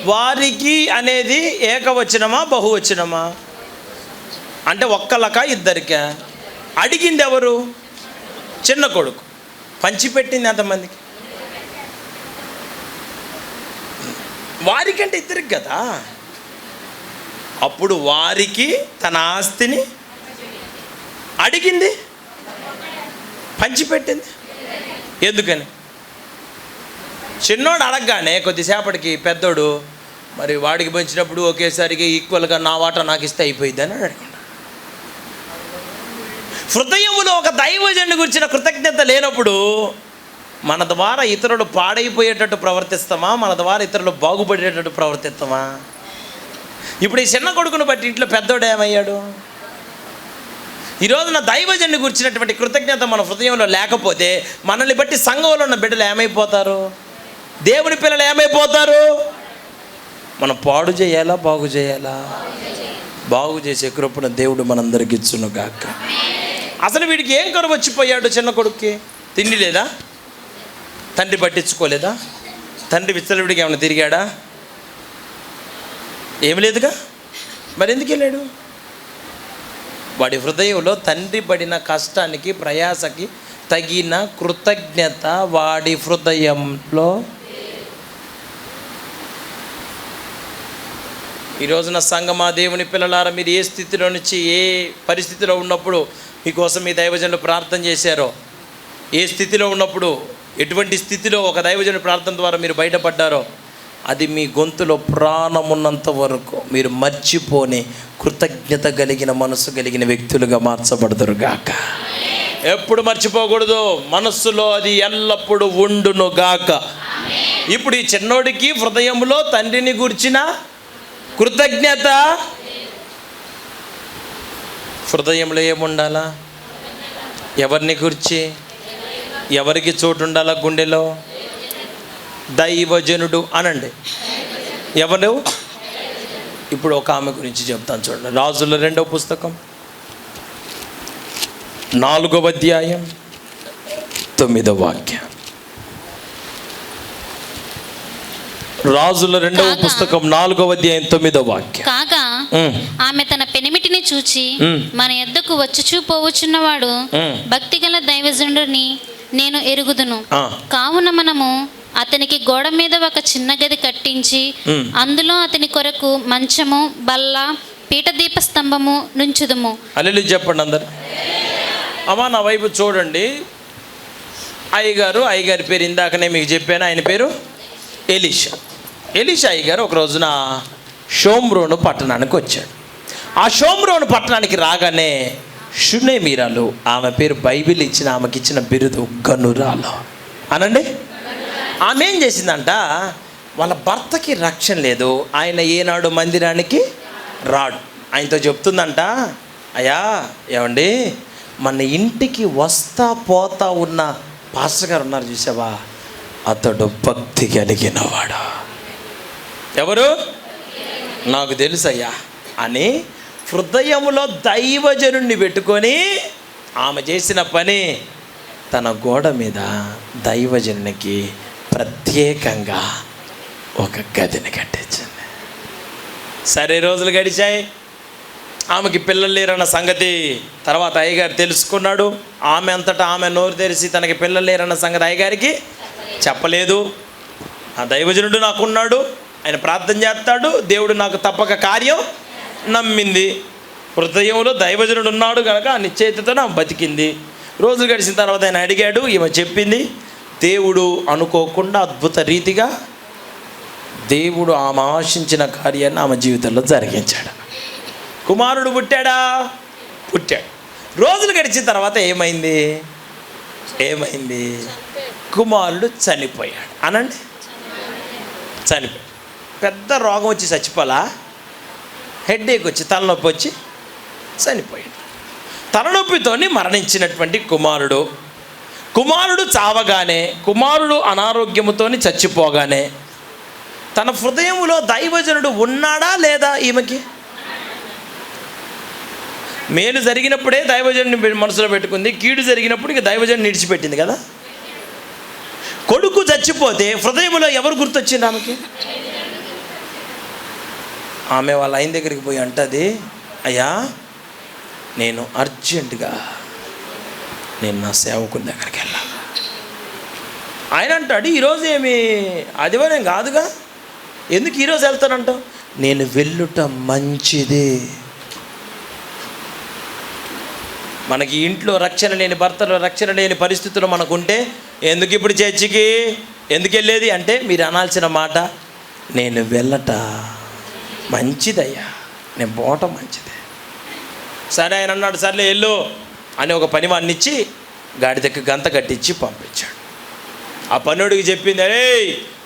వారికి అనేది ఏకవచనమా బహువచనమా? అంటే ఒక్కలకా ఇద్దరికా? అడిగింది ఎవరు? చిన్న కొడుకు. పంచిపెట్టింది ఎంతమందికి? వారికంటే ఇద్దరికి కదా. అప్పుడు వారికి తన ఆస్తిని అడిగింది, పంచిపెట్టింది. ఎందుకని? చిన్నోడు అడగగానే కొద్దిసేపటికి పెద్దోడు మరి వాడికి పంచినప్పుడు ఒకేసారికి ఈక్వల్గా నా వాటా నాకు ఇస్తే అయిపోయింది అని అడుగున్నాడు. హృదయములో ఒక దైవజనుని గురించిన కృతజ్ఞత లేనప్పుడు మన ద్వారా ఇతరులు పాడైపోయేటట్టు ప్రవర్తిస్తామా? మన ద్వారా ఇతరులు బాగుపడేటట్టు ప్రవర్తిస్తామా? ఇప్పుడు ఈ చిన్న కొడుకును బట్టి ఇంట్లో పెద్దోడు ఏమయ్యాడు? ఈరోజు నా దైవజనుని గురించినటువంటి కృతజ్ఞత మన హృదయంలో లేకపోతే మనల్ని బట్టి సంఘంలో ఉన్న బిడ్డలు ఏమైపోతారు? దేవుని పిల్లలు ఏమైపోతారు? మనం పాడు చేయాలా, బాగు చేయాలా? బాగు చేసే కృపను దేవుడు మనందరికి ఇచ్చును గాక. అసలు వీడికి ఏం కరువు వచ్చిపోయాడు? చిన్న కొడుక్కి తిండి లేదా? తండ్రి పట్టించుకోలేదా? తండ్రి విచ్చలవిడికి ఏమైనా తిరిగాడా? ఏమి లేదుగా. మరి ఎందుకు వెళ్ళాడు? వాడి హృదయంలో తండ్రి పడిన కష్టానికి, ప్రయాసకి తగిన కృతజ్ఞత వాడి హృదయంలో. ఈ రోజున సంగమా, దేవుని పిల్లలారా, మీరు ఏ స్థితిలో నుంచి ఏ పరిస్థితిలో ఉన్నప్పుడు మీకోసం మీ దైవజనులు ప్రార్థన చేశారో, ఏ స్థితిలో ఉన్నప్పుడు, ఎటువంటి స్థితిలో ఒక దైవజనుడి ప్రార్థన ద్వారా మీరు బయటపడ్డారో, అది మీ గొంతులో ప్రాణం ఉన్నంత వరకు మీరు మర్చిపోని కృతజ్ఞత కలిగిన మనసు కలిగిన వ్యక్తులుగా మార్చబడతారు గాక. ఎప్పుడు మర్చిపోకూడదు, మనస్సులో అది ఎల్లప్పుడూ ఉండును గాక. ఇప్పుడు ఈ చిన్నోడికి హృదయంలో తండ్రిని గుర్చిన కృతజ్ఞత, హృదయంలో ఏముండాలా? ఎవరిని గురించి, ఎవరికి చోటు ఉండాలా గుండెలో? దైవజనుడు అనండి. ఎవరు? ఇప్పుడు ఒక ఆమె గురించి చెప్తాను చూడండి. రాజుల 2వ పుస్తకం 4వ అధ్యాయం 9వ వాక్యం. రాజుల 2వ పుస్తకం 4వ అధ్యాయం 9వ వాక్యం. కాగా ఆమె తన పెనిమిటిని చూచి, మన యొద్దకు వచ్చుచూ పోవచ్చున్నవాడు భక్తిగల దైవజనుడిని నేను ఎరుగుదును, కావున మనము అతనికి గోడ మీద ఒక చిన్న గది కట్టించి అందులో అతని కొరకు మంచము, బల్ల, పీఠదీప స్తంభము నుంచుదుము. హల్లెలూయా చెప్పండి అందరు. అమ్మా నా వైపు చూడండి. అయ్యగారి పేరు ఇందాకనే మీకు చెప్పాను, ఆయన పేరు ఎలీషా. అయ్యగారు ఒక రోజున షోమ్రోను పట్టణానికి వచ్చాడు. ఆ షోమ్రోను పట్టణానికి రాగానే షునేమీరాలు, ఆమె పేరు బైబిల్ ఇచ్చిన, ఆమెకి ఇచ్చిన బిరుదు గనురాలు అనండి. ఆమె ఏం చేసిందంట, వాళ్ళ భర్తకి రక్షణ లేదు, ఆయన ఏనాడు మందిరానికి రాడు. ఆయనతో చెప్తుందంట, అయ్యా ఏమండి, మన ఇంటికి వస్తా పోతా ఉన్న పాస్టర్ గారు ఉన్నారు చూసావా, అతడు భక్తి కలిగినవాడు. ఎవరు? నాకు తెలుసయ్యా అని హృదయంలో దైవజనుడిని పెట్టుకొని ఆమె చేసిన పని, తన గోడ మీద దైవజనునికి ప్రత్యేకంగా ఒక గదిని కట్టించింది. సరే రోజులు గడిచాయి, ఆమెకి పిల్లలు లేరన్న సంగతి తర్వాత అయ్యగారు తెలుసుకున్నాడు. ఆమె అంతటా ఆమె నోరు తెరిచి తనకి పిల్లలు లేరన్న సంగతి అయ్యగారికి చెప్పలేదు. ఆ దైవజనుడు నాకున్నాడు, ఆయన ప్రార్థన చేస్తాడు, దేవుడు నాకు తప్పక కార్యం నమ్మింది. హృదయంలో దైవజనుడు ఉన్నాడు కనుక ఆ నిశ్చయితతో నా బతికింది. రోజులు గడిచిన తర్వాత ఆయన అడిగాడు, ఈమె చెప్పింది. దేవుడు అనుకోకుండా అద్భుత రీతిగా దేవుడు ఆమె ఆశించిన కార్యాన్ని ఆమె జీవితంలో జరిగించాడు. కుమారుడు పుట్టాడు. రోజులు గడిచిన తర్వాత ఏమైంది? కుమారుడు చనిపోయాడు అనండి. చనిపోయాడు. పెద్ద రోగం వచ్చి చచ్చిపోలా, హెడ్ఏక్ వచ్చి, తలనొప్పి వచ్చి చనిపోయాడు. తలనొప్పితోని మరణించినటువంటి కుమారుడు చావగానే, కుమారుడు అనారోగ్యముతోని చచ్చిపోగానే తన హృదయంలో దైవజనుడు ఉన్నాడా లేదా? ఈమెకి మేలు జరిగినప్పుడే దైవజనుడిని మనసులో పెట్టుకుంది, కీడు జరిగినప్పుడు ఇక దైవజనుడిని విడిచిపెట్టింది కదా. కొడుకు చచ్చిపోతే హృదయంలో ఎవరు గుర్తొచ్చింది ఆమెకి? ఆమె వాళ్ళ ఆయన దగ్గరికి పోయి అంటది, అయ్యా నేను అర్జెంటుగా నా సేవకుని దగ్గరికి వెళ్ళాలి. ఆయన అంటాడు, ఈరోజు ఏమి ఆదివారం కాదుగా, ఎందుకు ఈరోజు వెళ్తానంటావు? నేను వెళ్ళుట మంచిది. మనకి ఇంట్లో రక్షణ లేని భర్తలో రక్షణ లేని పరిస్థితులు మనకుంటే ఎందుకు ఇప్పుడు చర్చికి ఎందుకు వెళ్ళేది అంటే మీరు అనాల్సిన మాట, నేను వెళ్ళట మంచిదయ్యా, నేను పోవటం మంచిదే. సరే ఆయన అన్నాడు, సర్లే వెళ్ళు అని ఒక పని వాడినిచ్చి గాడిదకి గంత కట్టించి పంపించాడు. ఆ పనుడికి చెప్పింది, అరే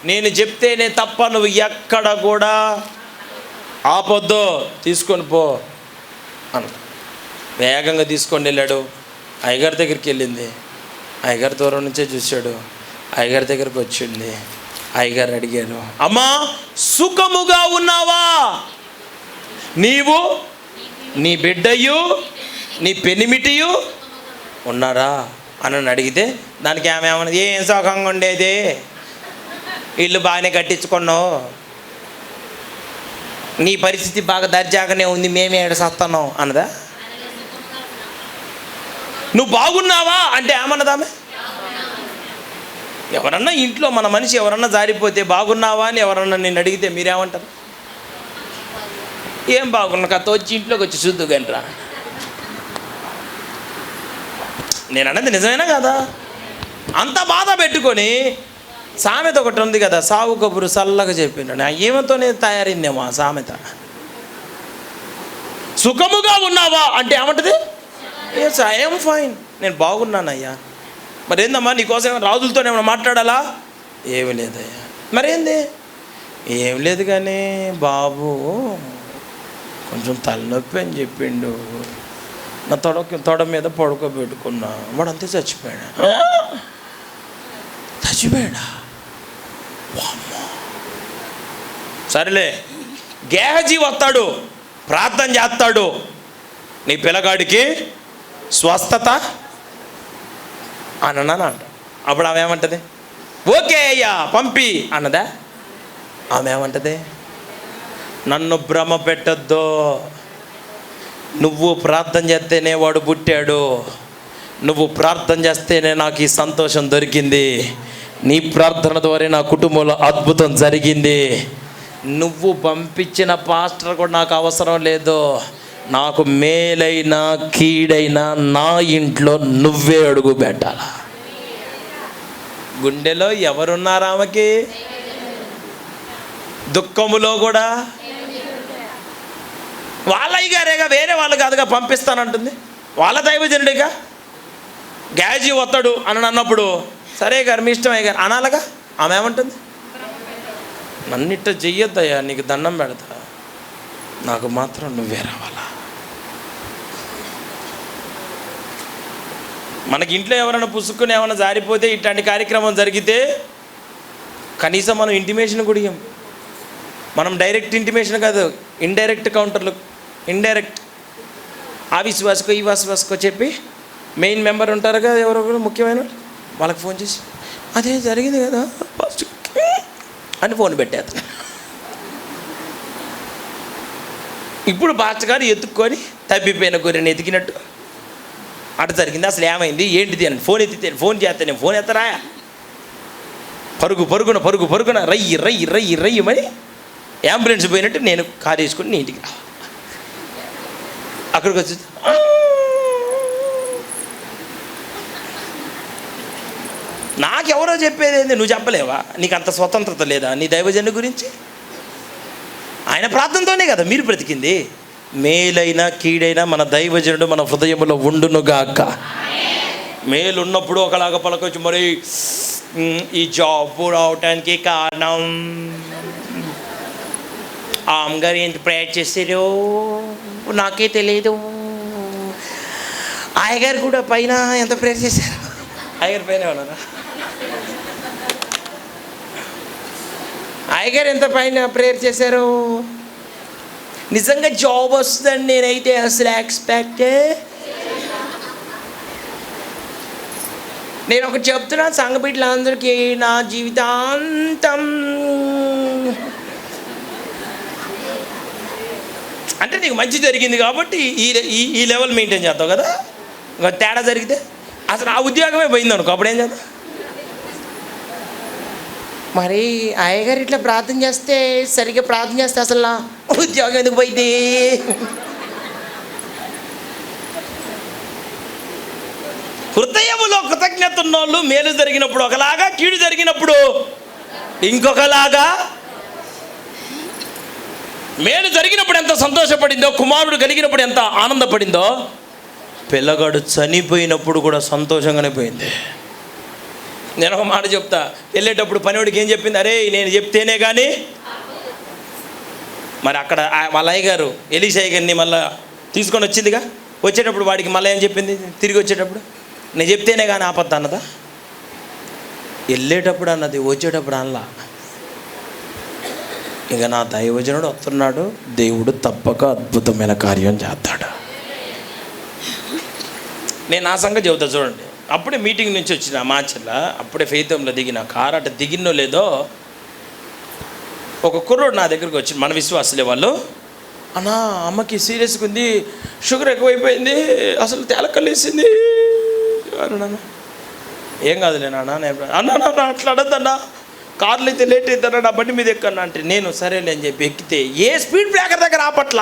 నేను చెప్తేనే తప్ప నువ్వు ఎక్కడ కూడా ఆపొద్దు, తీసుకొని పో అన్న. వేగంగా తీసుకొని వెళ్ళాడు. అయ్యగారి దగ్గరికి వెళ్ళింది. అయ్యగారి దూరం నుంచే చూశాడు. అయ్యగారి దగ్గరికి వచ్చింది. అయ్యగారు అడిగాను, అమ్మా సుఖముగా ఉన్నావా? నీవు, నీ బిడ్డయు, నీ పెనిమిటియు ఉన్నారా అని అడిగితే దానికి ఆమె ఏమన్నది, ఏం సుఖంగా ఉండేది, ఇల్లు బాగానే కట్టించుకున్నావు, నీ పరిస్థితి బాగా దర్జాగానే ఉంది, మేమే ఏడ సస్తున్నాం అన్నదా? నువ్వు బాగున్నావా అంటే ఏమన్నదామె? ఎవరన్నా ఇంట్లో మన మనిషి ఎవరన్నా జారిపోతే బాగున్నావా అని ఎవరన్నా నేను అడిగితే మీరేమంటారు? ఏం బాగున్నా కథ వచ్చి ఇంట్లోకి వచ్చి చూద్దు గంటరా. నేను అన్నది నిజమేనా కదా? అంత బాధ పెట్టుకొని సామెత ఒకటి ఉంది కదా, సావు కబురు చల్లగా చెప్పినాడు. ఏమతోనే తయారైందేమో ఆ సామెత. సుఖముగా ఉన్నావా అంటే ఏమంటది? ఎస్ ఐఎమ్ ఫైన్, నేను బాగున్నానయ్యా. మరి ఏందమ్మా నీకోసం రాజులతో ఏమైనా మాట్లాడాలా? ఏమి లేదయ్యా. మరేంది? ఏం లేదు కానీ బాబు కొంచెం తలనొప్పి అని చెప్పిండు, నా తొడ మీద పడుకోబెట్టుకున్నా, వాడు అంతే చచ్చిపోయాడా? చచ్చిపోయాడా? సరేలే, గేహజీ వస్తాడు, ప్రార్థన చేస్తాడు, నీ పిల్లగాడికి స్వస్థత అన్నా అంట. అప్పుడు ఆమె ఏమంటది? ఓకే అయ్యా పంపి అన్నదా? ఆమె ఏమంటది? నన్ను భ్రమ పెట్టద్దు, నువ్వు ప్రార్థన చేస్తేనే వాడు పుట్టాడు, నువ్వు ప్రార్థన చేస్తేనే నాకు ఈ సంతోషం దొరికింది, నీ ప్రార్థన ద్వారా నా కుటుంబంలో అద్భుతం జరిగింది, నువ్వు పంపించిన పాస్టర్ కూడా నాకు అవసరం లేదు, నాకు మేలైనా కీడైనా నా ఇంట్లో నువ్వే అడుగు పెట్టాలా. గుండెలో ఎవరున్నారు ఆమెకి? దుఃఖములో కూడా వాళ్ళ అయ్యగారేగా, వేరే వాళ్ళు కాదుగా పంపిస్తానంటుంది. వాళ్ళ దైవజనుడిగా గ్యాజీ వస్తాడు అని అన్నప్పుడు సరే గారు మీ ఇష్టం అయ్యగారు అనాలగా. ఆమె ఏమంటుంది? నన్నిట్ట చెయ్యొద్దయ్యా, నీకు దండం పెడతా, నాకు మాత్రం నువ్వే రావాలా. మనకి ఇంట్లో ఎవరైనా పుసుక్కుని ఏమైనా జారిపోతే ఇట్లాంటి కార్యక్రమం జరిగితే కనీసం మనం ఇంటిమేషన్ కూడా ఇయ్యం. మనం డైరెక్ట్ ఇంటిమేషన్ కాదు, ఇండైరెక్ట్ కౌంటర్లు, ఇండైరెక్ట్ ఆ విశ్వాసకో ఈ విశ్వాసకో చెప్పి మెయిన్ మెంబర్ ఉంటారు కదా ఎవరొకరు ముఖ్యమైన వాళ్ళకి ఫోన్ చేసి అదే జరిగింది కదా ఫస్ట్ అని ఫోన్ పెట్టేస్తాను. ఇప్పుడు పాస్టర్ గారు ఎత్తుక్కొని తప్పిపోయిన గొర్రెని ఎతికినట్టు అటు జరిగింది, అసలు ఏమైంది ఏంటిది అని ఫోన్ ఎత్తితే ఫోన్ చేస్తే నేను ఫోన్ ఎత్తరా, పరుగున రయ్యి మరి అంబులెన్స్ పోయినట్టు నేను కారు వేసుకుని నీ ఇంటికి రా. అక్కడికి వచ్చి నాకెవరో చెప్పేది ఏంది, నువ్వు చెప్పలేవా? నీకు అంత స్వతంత్రత లేదా నీ దైవజనుడి గురించి? ఆయన ప్రార్థనతోనే కదా మీరు బ్రతికింది. మేలైనా కీడైనా మన దైవజనుడు మన హృదయంలో ఉండునుగాక. మేలు ఉన్నప్పుడు ఒకలాగా పలకొచ్చి, మరి ఈ జాబ్ రావటానికి కారణం అమ్మగారు ఎంత ప్రేయర్ చేశారో నాకే తెలియదు, అయ్యగారు కూడా పైన ఎంత ప్రేయర్ చేశారు, అయ్యగారు పైన ఉన్నారా, అయ్యగారు ఎంత పైన ప్రేయర్ చేశారు, నిజంగా జాబ్ వస్తుందని నేనైతే అసలు ఎక్స్పెక్ట్. నేను ఒకటి చెప్తున్నా సంఘ బిడ్డలందరికీ, నా జీవితాంతం అంటే నీకు మంచి జరిగింది కాబట్టి ఈ లెవెల్ మెయింటైన్ చేస్తావు కదా. ఇంకా తేడా జరిగితే అసలు ఆ ఉద్యోగమే పోయింది అనుకో, అప్పుడు ఏం చేద్దాం? మరి అయ్యగారు ఇట్లా ప్రార్థన చేస్తే, సరిగ్గా ప్రార్థన చేస్తే అసలు నా ఉద్యోగం ఎందుకు పోయింది? హృదయములో కృతజ్ఞత ఉన్నోళ్ళు మేలు జరిగినప్పుడు ఒకలాగా, కీడు జరిగినప్పుడు ఇంకొకలాగా. మేలు జరిగినప్పుడు ఎంత సంతోషపడిందో, కుమారుడు కలిగినప్పుడు ఎంత ఆనందపడిందో, పిల్లగాడు చనిపోయినప్పుడు కూడా సంతోషంగానే పోయింది. నేను ఒక మాట చెప్తా, వెళ్ళేటప్పుడు పనివాడికి ఏం చెప్పింది? అరే నేను చెప్తేనే కానీ. మరి అక్కడ వాళ్ళ అయ్యగారు ఎలీషా గారిని మళ్ళీ తీసుకొని వచ్చిందిగా, వచ్చేటప్పుడు వాడికి మళ్ళీ ఏం చెప్పింది? తిరిగి వచ్చేటప్పుడు నేను చెప్తేనే కానీ ఆపద్దు అన్నదా? వెళ్ళేటప్పుడు అన్నది, వచ్చేటప్పుడు అనలా. ఇక నా దైవజనుడు వస్తున్నాడు, దేవుడు తప్పక అద్భుతమైన కార్యం చేస్తాడు. నేను నా సంగతి చెబుతా చూడండి. అప్పుడే మీటింగ్ నుంచి వచ్చిన మాచర్ల, అప్పుడే ఫెయితంలో దిగిన కారు అటు దిగినో లేదో ఒక కుర్రోడు నా దగ్గరికి వచ్చి, మన విశ్వాసులే వాళ్ళు, అన్నా అమ్మకి సీరియస్గా ఉంది, షుగర్ ఎక్కువైపోయింది, అసలు తేలకల్లేసింది గారు నాన్న ఏం కాదులే నాన్న నేను అన్నా అట్లా అడద్దన్నా కార్లు అయితే లేట్ అవుతారా నా బండి మీద ఎక్కన్నా అంటే నేను సరేలే అని చెప్పి ఎక్కితే ఏ స్పీడ్ బ్రేకర్ దగ్గర ఆపట్ల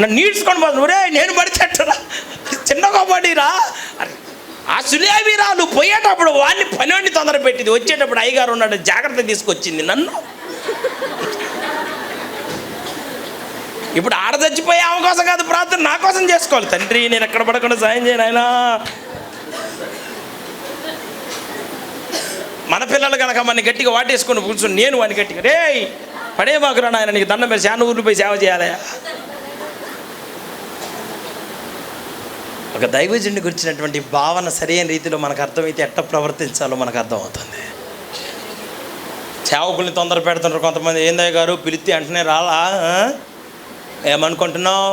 నన్ను నీడ్చుకొని పోదు రే నేను పడితేట్టరా చిన్నగా పడిరా ఆ సులేవిరా నువ్వు పోయేటప్పుడు వాడిని పని తొందర పెట్టింది వచ్చేటప్పుడు అయ్యగారు ఉన్నాడు జాగ్రత్త తీసుకొచ్చింది నన్ను. ఇప్పుడు ఆడ చచ్చిపోయే అవకాశం కాదు ప్రార్థన నా కోసం చేసుకోవాలి. తండ్రి నేను ఎక్కడ పడకుండా సాయం చేయను ఆయన. మన పిల్లలు కనుక మన గట్టిగా వాటేసుకొని కూర్చొని నేను వాడిని గట్టిగా రే పడే మాకురా ఆయన నీకు దండం పెట్టి శాన ఊర్లు పోయి సేవ చేయాలి. ఒక దైవజనుడి గురించినటువంటి భావన సరైన రీతిలో మనకు అర్థమైతే ఎట్లా ప్రవర్తించాలో మనకు అర్థమవుతుంది. సేవకుల్ని తొందర పెడుతుంటారు కొంతమంది. ఏందయ్య గారు పిలిస్తే అంటనే రాలా ఏమనుకుంటున్నావు?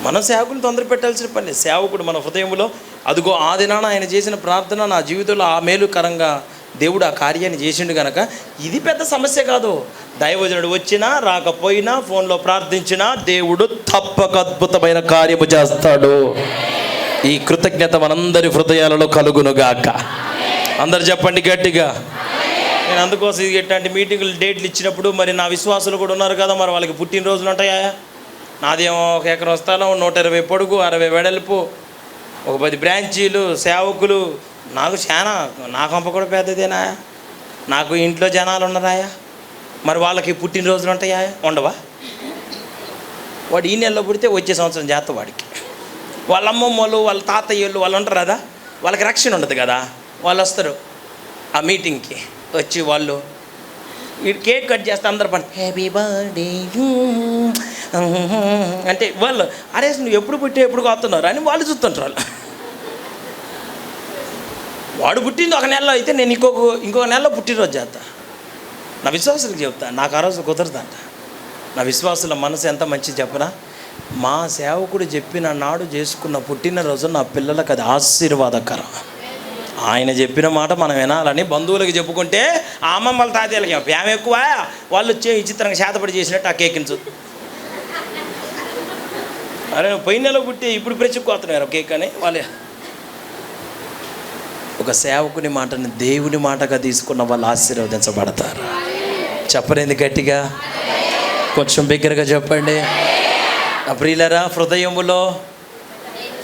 మనం సేవకుని తొందర పెట్టాల్సిన పని. సేవకుడు మన హృదయంలో అదిగో ఆ దినాన ఆయన చేసిన ప్రార్థన నా జీవితంలో ఆ మేలుకరంగా దేవుడు ఆ కార్యాన్ని చేసిండు కనుక ఇది పెద్ద సమస్య కాదు. దైవజనుడు వచ్చినా రాకపోయినా ఫోన్లో ప్రార్థించినా దేవుడు తప్పక అద్భుతమైన కార్యము చేస్తాడు. ఈ కృతజ్ఞత మనందరి హృదయాలలో కలుగునుగాక. అందరు చెప్పండి గట్టిగా. నేను అందుకోసం ఇది ఎట్లాంటి మీటింగులు డేట్లు ఇచ్చినప్పుడు మరి నా విశ్వాసులు కూడా ఉన్నారు కదా, మరి వాళ్ళకి పుట్టినరోజులు ఉంటాయా? నాదేమో 1 ఎకరం స్థలం, 120 పొడుగు, 60 వెడల్పు, ఒక 10 బ్రాంచీలు, సేవకులు. నాకు చాలా నా కొంప కూడా పెద్దదేనా? నాకు ఇంట్లో జనాలు ఉన్నారాయా? మరి వాళ్ళకి పుట్టినరోజులు ఉంటాయా? ఉండవా? వాడు ఈ నెలలో పుడితే వచ్చే సంవత్సరం చేస్తా వాడికి. వాళ్ళ అమ్మమ్మలు వాళ్ళ తాతయ్యలు వాళ్ళు ఉంటారు కదా, వాళ్ళకి రక్షణ ఉండదు కదా. వాళ్ళు వస్తారు ఆ మీటింగ్కి, వచ్చి వాళ్ళు కేక్ కట్ చేస్తే అందరు పని హ్యాపీ బర్త్డే అంటే వాళ్ళు అరే నువ్వు ఎప్పుడు పుట్టి ఎప్పుడు కాస్తున్నారు అని వాళ్ళు చూస్తుంటారు. వాళ్ళు వాడు పుట్టింది 1 నెలలో అయితే నేను ఇంకొక నెలలో పుట్టినరోజు చేస్తా. నా విశ్వాసులకు చెప్తా, నాకు ఆ రోజు కుదరదంట. నా విశ్వాసుల మనసు ఎంత మంచిది చెప్పనా? మా సేవకుడు చెప్పిన నాడు చేసుకున్న పుట్టినరోజు నా పిల్లలకు అది ఆశీర్వాదకరం. ఆయన చెప్పిన మాట మనం వినాలని బంధువులకు చెప్పుకుంటే ఆ అమ్మమ్మల తాతయ్యలకి ప్రేమ ఎక్కువ. వాళ్ళు వచ్చే విచిత్రంగా శాతపడి చేసినట్టు ఆ కేక్ని అరే పోయిన నెల పుట్టి ఇప్పుడు ప్రెచ్చుకోతున్నారు కేక్ అని వాళ్ళు. ఒక సేవకుని మాటని దేవుని మాటగా తీసుకున్న వాళ్ళు ఆశీర్వదించబడతారు. చెప్పరేంది గట్టిగా? కొంచెం బిగ్గరగా చెప్పండి. ఆ ప్రియులరా,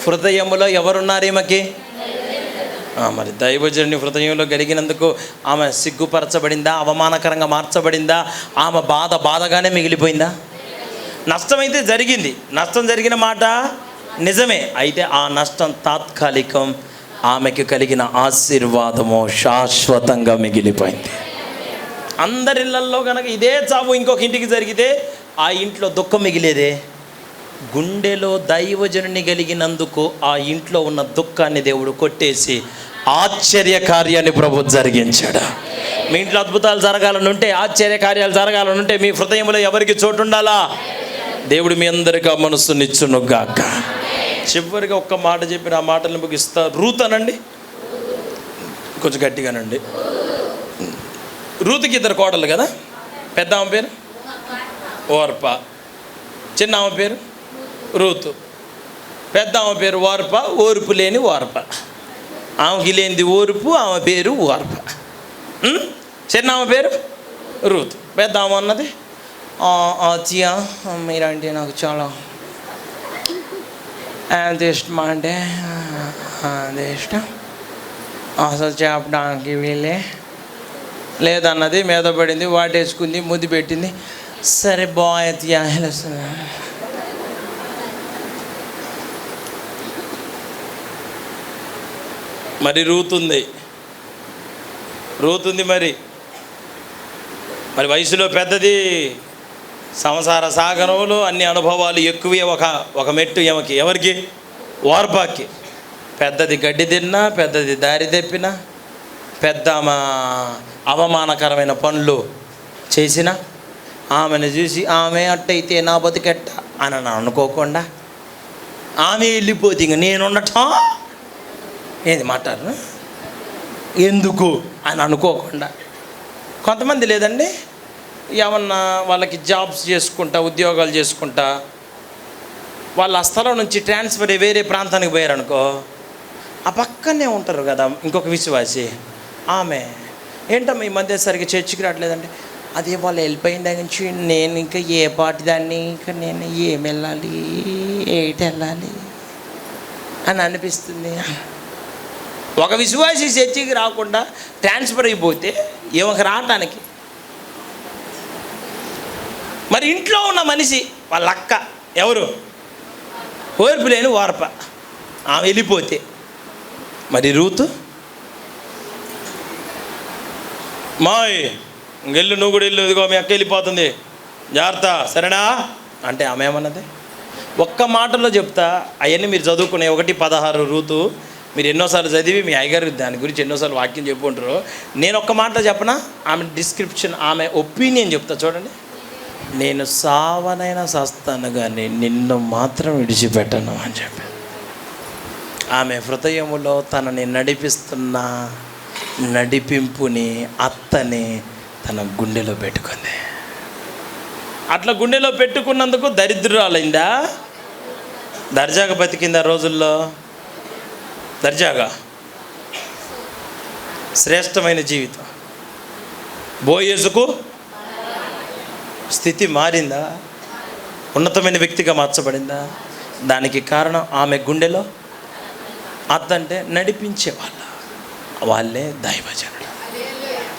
హృదయములో ఎవరున్నారు ఈమెకి? మరి దైవజనుని హృదయంలో కలిగినందుకు ఆమె సిగ్గుపరచబడిందా? అవమానకరంగా మార్చబడిందా? ఆమె బాధగానే మిగిలిపోయిందా? నష్టమైతే జరిగింది, నష్టం జరిగిన మాట నిజమే. అయితే ఆ నష్టం తాత్కాలికం, ఆమెకి కలిగిన ఆశీర్వాదము శాశ్వతంగా మిగిలిపోయింది. అందరిళ్ళల్లో కనుక ఇదే చావు ఇంకొక ఇంటికి జరిగితే ఆ ఇంట్లో దుఃఖం మిగిలేదే. గుండెలో దైవజనుని కలిగినందుకు ఆ ఇంట్లో ఉన్న దుఃఖాన్ని దేవుడు కొట్టేసి ఆశ్చర్య కార్యాన్ని ప్రభు జరిగించాడు. మీ ఇంట్లో అద్భుతాలు జరగాలనుంటే, ఆశ్చర్య కార్యాలు జరగాలనుంటే మీ హృదయంలో ఎవరికి చోటు ఉండాలా? దేవుడు మీ అందరికీ ఆ మనస్సునిచ్చునుగాక. చివరిగా ఒక్క మాట చెప్పిన ఆ మాటలను ముగిస్తా. రూత్ అనండి, కొంచెం గట్టిగానండి. రూతుకి 2 కోడలు కదా. పెద్ద ఆమె పేరు ఓర్ప, చిన్న ఆమె పేరు రూతు. పెద్ద ఆమె పేరు ఓర్ప, ఓర్పు లేని ఓర్ప. ఆమెకి లేనిది ఓర్పు, ఆమె పేరు ఓర్ప. చిన్న ఆమె పేరు రూతు. పెద్ద ఆమె అన్నది చియా మీరంటే నాకు చాలా ఎంత ఇష్టం అంటే అది ఇష్టం, అసలు చెప్పడానికి వీళ్ళే లేదన్నది. మీద పడింది, వాటేసుకుంది, ముద్దు పెట్టింది. సరే బాయ్ అతియా మరి రూత్ ఉంది మరి వయసులో పెద్దది, సంసార సాగరంలో అన్ని అనుభవాలు ఎక్కువే. ఒక మెట్టు ఎవరికి? ఓర్పాకి. పెద్దది గడ్డి తిన్నా, పెద్దది దారి తెప్పినా, పెద్ద అవమానకరమైన పనులు చేసిన ఆమెను చూసి ఆమె అట్టయితే నా బతికెట్ట అని అనుకోకుండా ఆమె వెళ్ళిపోతే ఇంక నేనుండటం ఏంది మాట్లాడు ఎందుకు అని అనుకోకుండా. కొంతమంది లేదండి, ఏమన్నా వాళ్ళకి జాబ్స్ చేసుకుంటా, ఉద్యోగాలు చేసుకుంటా, వాళ్ళ ఆ స్థలం నుంచి ట్రాన్స్ఫర్ అయ్యి వేరే ప్రాంతానికి పోయారనుకో, ఆ పక్కనే ఉంటారు కదా ఇంకొక విశ్వాసి, ఆమె ఏంటమ్మా ఈ మధ్య సరిగ్గా చర్చికి రావట్లేదంటే, అదే వాళ్ళు వెళ్ళిపోయిన దగ్గర నుంచి నేను ఇంకా ఏ పాటి దాన్ని, ఇంకా నేను ఏం వెళ్ళాలి, ఏటి వెళ్ళాలి అని అనిపిస్తుంది. ఒక విశ్వాసి చర్చికి రాకుండా ట్రాన్స్ఫర్ అయిపోతే ఏమొక రావటానికి. మరి ఇంట్లో ఉన్న మనిషి వాళ్ళ అక్క ఎవరు, ఓర్పు లేని వార్ప, ఆమె వెళ్ళిపోతే మరి రూతు మాయ్ ఇంకెళ్ళు, నువ్వు కూడా వెళ్ళు, ఇదిగో మీ అక్క వెళ్ళిపోతుంది జాగ్రత్త సరేనా అంటే ఆమె ఏమన్నది? ఒక్క మాటలో చెప్తా, అవన్నీ మీరు చదువుకునే 1:16 రూతు మీరు ఎన్నోసార్లు చదివి మీ అయ్యగారు దాని గురించి ఎన్నోసార్లు వాక్యం చెప్పుకుంటారు. నేను ఒక్క మాటలో చెప్పనా, ఆమె డిస్క్రిప్షన్, ఆమె ఒపీనియన్ చెప్తా చూడండి. నేను సావనైనా సస్తాను కానీ నిన్ను మాత్రం విడిచిపెట్టను అని చెప్పి ఆమె హృదయములో తనని నడిపిస్తున్న నడిపింపుని, అత్తని తన గుండెలో పెట్టుకుంది. అట్లా గుండెలో పెట్టుకున్నందుకు దరిద్రురాలైందా? దర్జాగా బతికిందా? రోజుల్లో దర్జాగా శ్రేష్టమైన జీవితం. బోయేజుకు స్థితి మారిందా? ఉన్నతమైన వ్యక్తిగా మార్చబడిందా? దానికి కారణం ఆమె గుండెలో అత్తంటే నడిపించేవాళ్ళు, వాళ్ళే దైవజనుడు.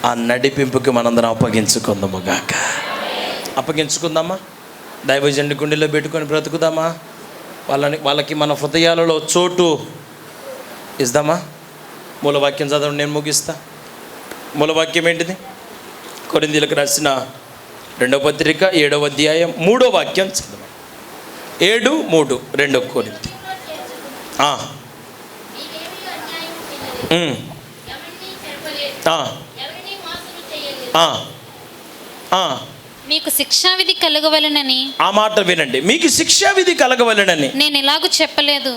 ఆ నడిపింపుకి మనందరం అప్పగించుకుందాము గాక. అప్పగించుకుందామా? దైవజనుడి గుండెలో పెట్టుకొని బ్రతుకుదామా? వాళ్ళకి మన హృదయాలలో చోటు ఇద్దామా? మూలవాక్యం చదవండి, నేను ముగిస్తా. మూలవాక్యం ఏంటిది? కొరింథీయులకు రాసిన 2వ పత్రిక 7వ అధ్యాయం 3వ వాక్యం చదవండి. 7:3 2 కొరింథీ. మీకు శిక్షావిధి కలగవలెనని, ఆ మాట వినండి, మీకు శిక్షావిధి కలగవలెనని నేను ఎలాగూ చెప్పలేదు.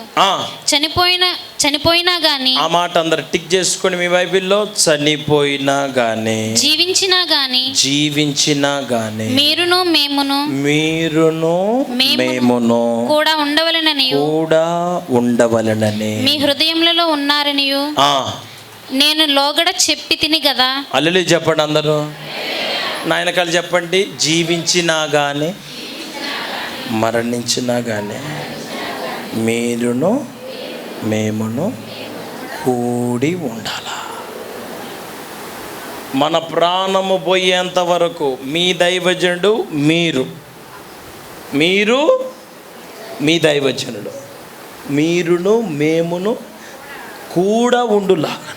చనిపోయినా గాని, ఆ మాట అందరు టిక్ చేసుకొని మీ బైబిల్లో, చనిపోయినా గాని జీవించినా గాని మీరును మేమును కూడా ఉండవలెనని మీ హృదయములలో ఉన్నారనియు నేను లోగడ చెప్పి తిని కదా. హల్లెలూయా చెప్పండి అందరూ, నాయనకాలు చెప్పండి. జీవించినా కానీ మరణించినా కానీ మీరును మేమును కూడి ఉండాలా. మన ప్రాణము పోయేంత వరకు మీ దైవజనుడు మీరు మీ దైవజనుడు, మీరును మేమును కూడా ఉండులాగా.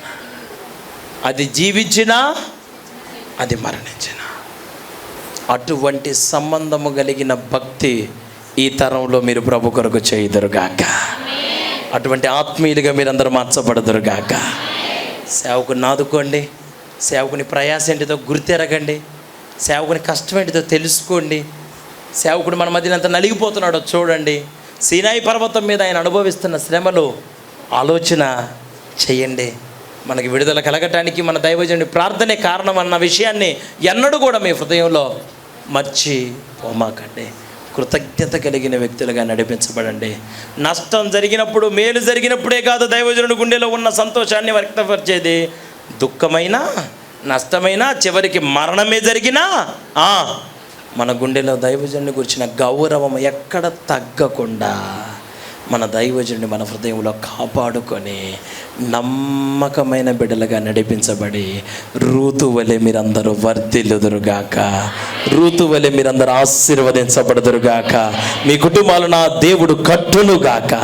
అది జీవించినా అది మరణించిన అటువంటి సంబంధము కలిగిన భక్తి ఈ తరంలో మీరు ప్రభు కొరకు చేయుదురుగాక. అటువంటి ఆత్మీయులుగా మీరందరూ మార్చబడదురుగాక. సేవకుని ఆదుకోండి, సేవకుని ప్రయాస ఏంటిదో గుర్తెరగండి, సేవకుని కష్టం ఏంటిదో తెలుసుకోండి. సేవకుడు మన మధ్యన ఎంత నలిగిపోతున్నాడో చూడండి. సీనాయి పర్వతం మీద ఆయన అనుభవిస్తున్న శ్రమలు ఆలోచన చేయండి. మనకి విడుదల కలగటానికి మన దైవజనుడి ప్రార్థనే కారణం అన్న విషయాన్ని ఎన్నడూ కూడా మీ హృదయంలో మర్చిపోమాకండి. కృతజ్ఞత కలిగిన వ్యక్తులుగా నడిపించబడండి. నష్టం జరిగినప్పుడు, మేలు జరిగినప్పుడే కాదు దైవజనుడి గుండెలో ఉన్న సంతోషాన్ని వ్యక్తపరిచేది. దుఃఖమైనా, నష్టమైనా, చివరికి మరణమే జరిగినా మన గుండెలో దైవజనుడి గురించిన గౌరవం ఎక్కడ తగ్గకుండా మన దైవజనుడిని మన హృదయంలో కాపాడుకొని నమ్మకమైన బిడ్డలుగా నడిపించబడి రూతు వలె మీరందరూ వర్ధిల్లుదురుగాక. రూతు వలె మీరందరూ ఆశీర్వదించబడుదురుగాక. మీ కుటుంబాలను నా దేవుడు కట్టునుగాక.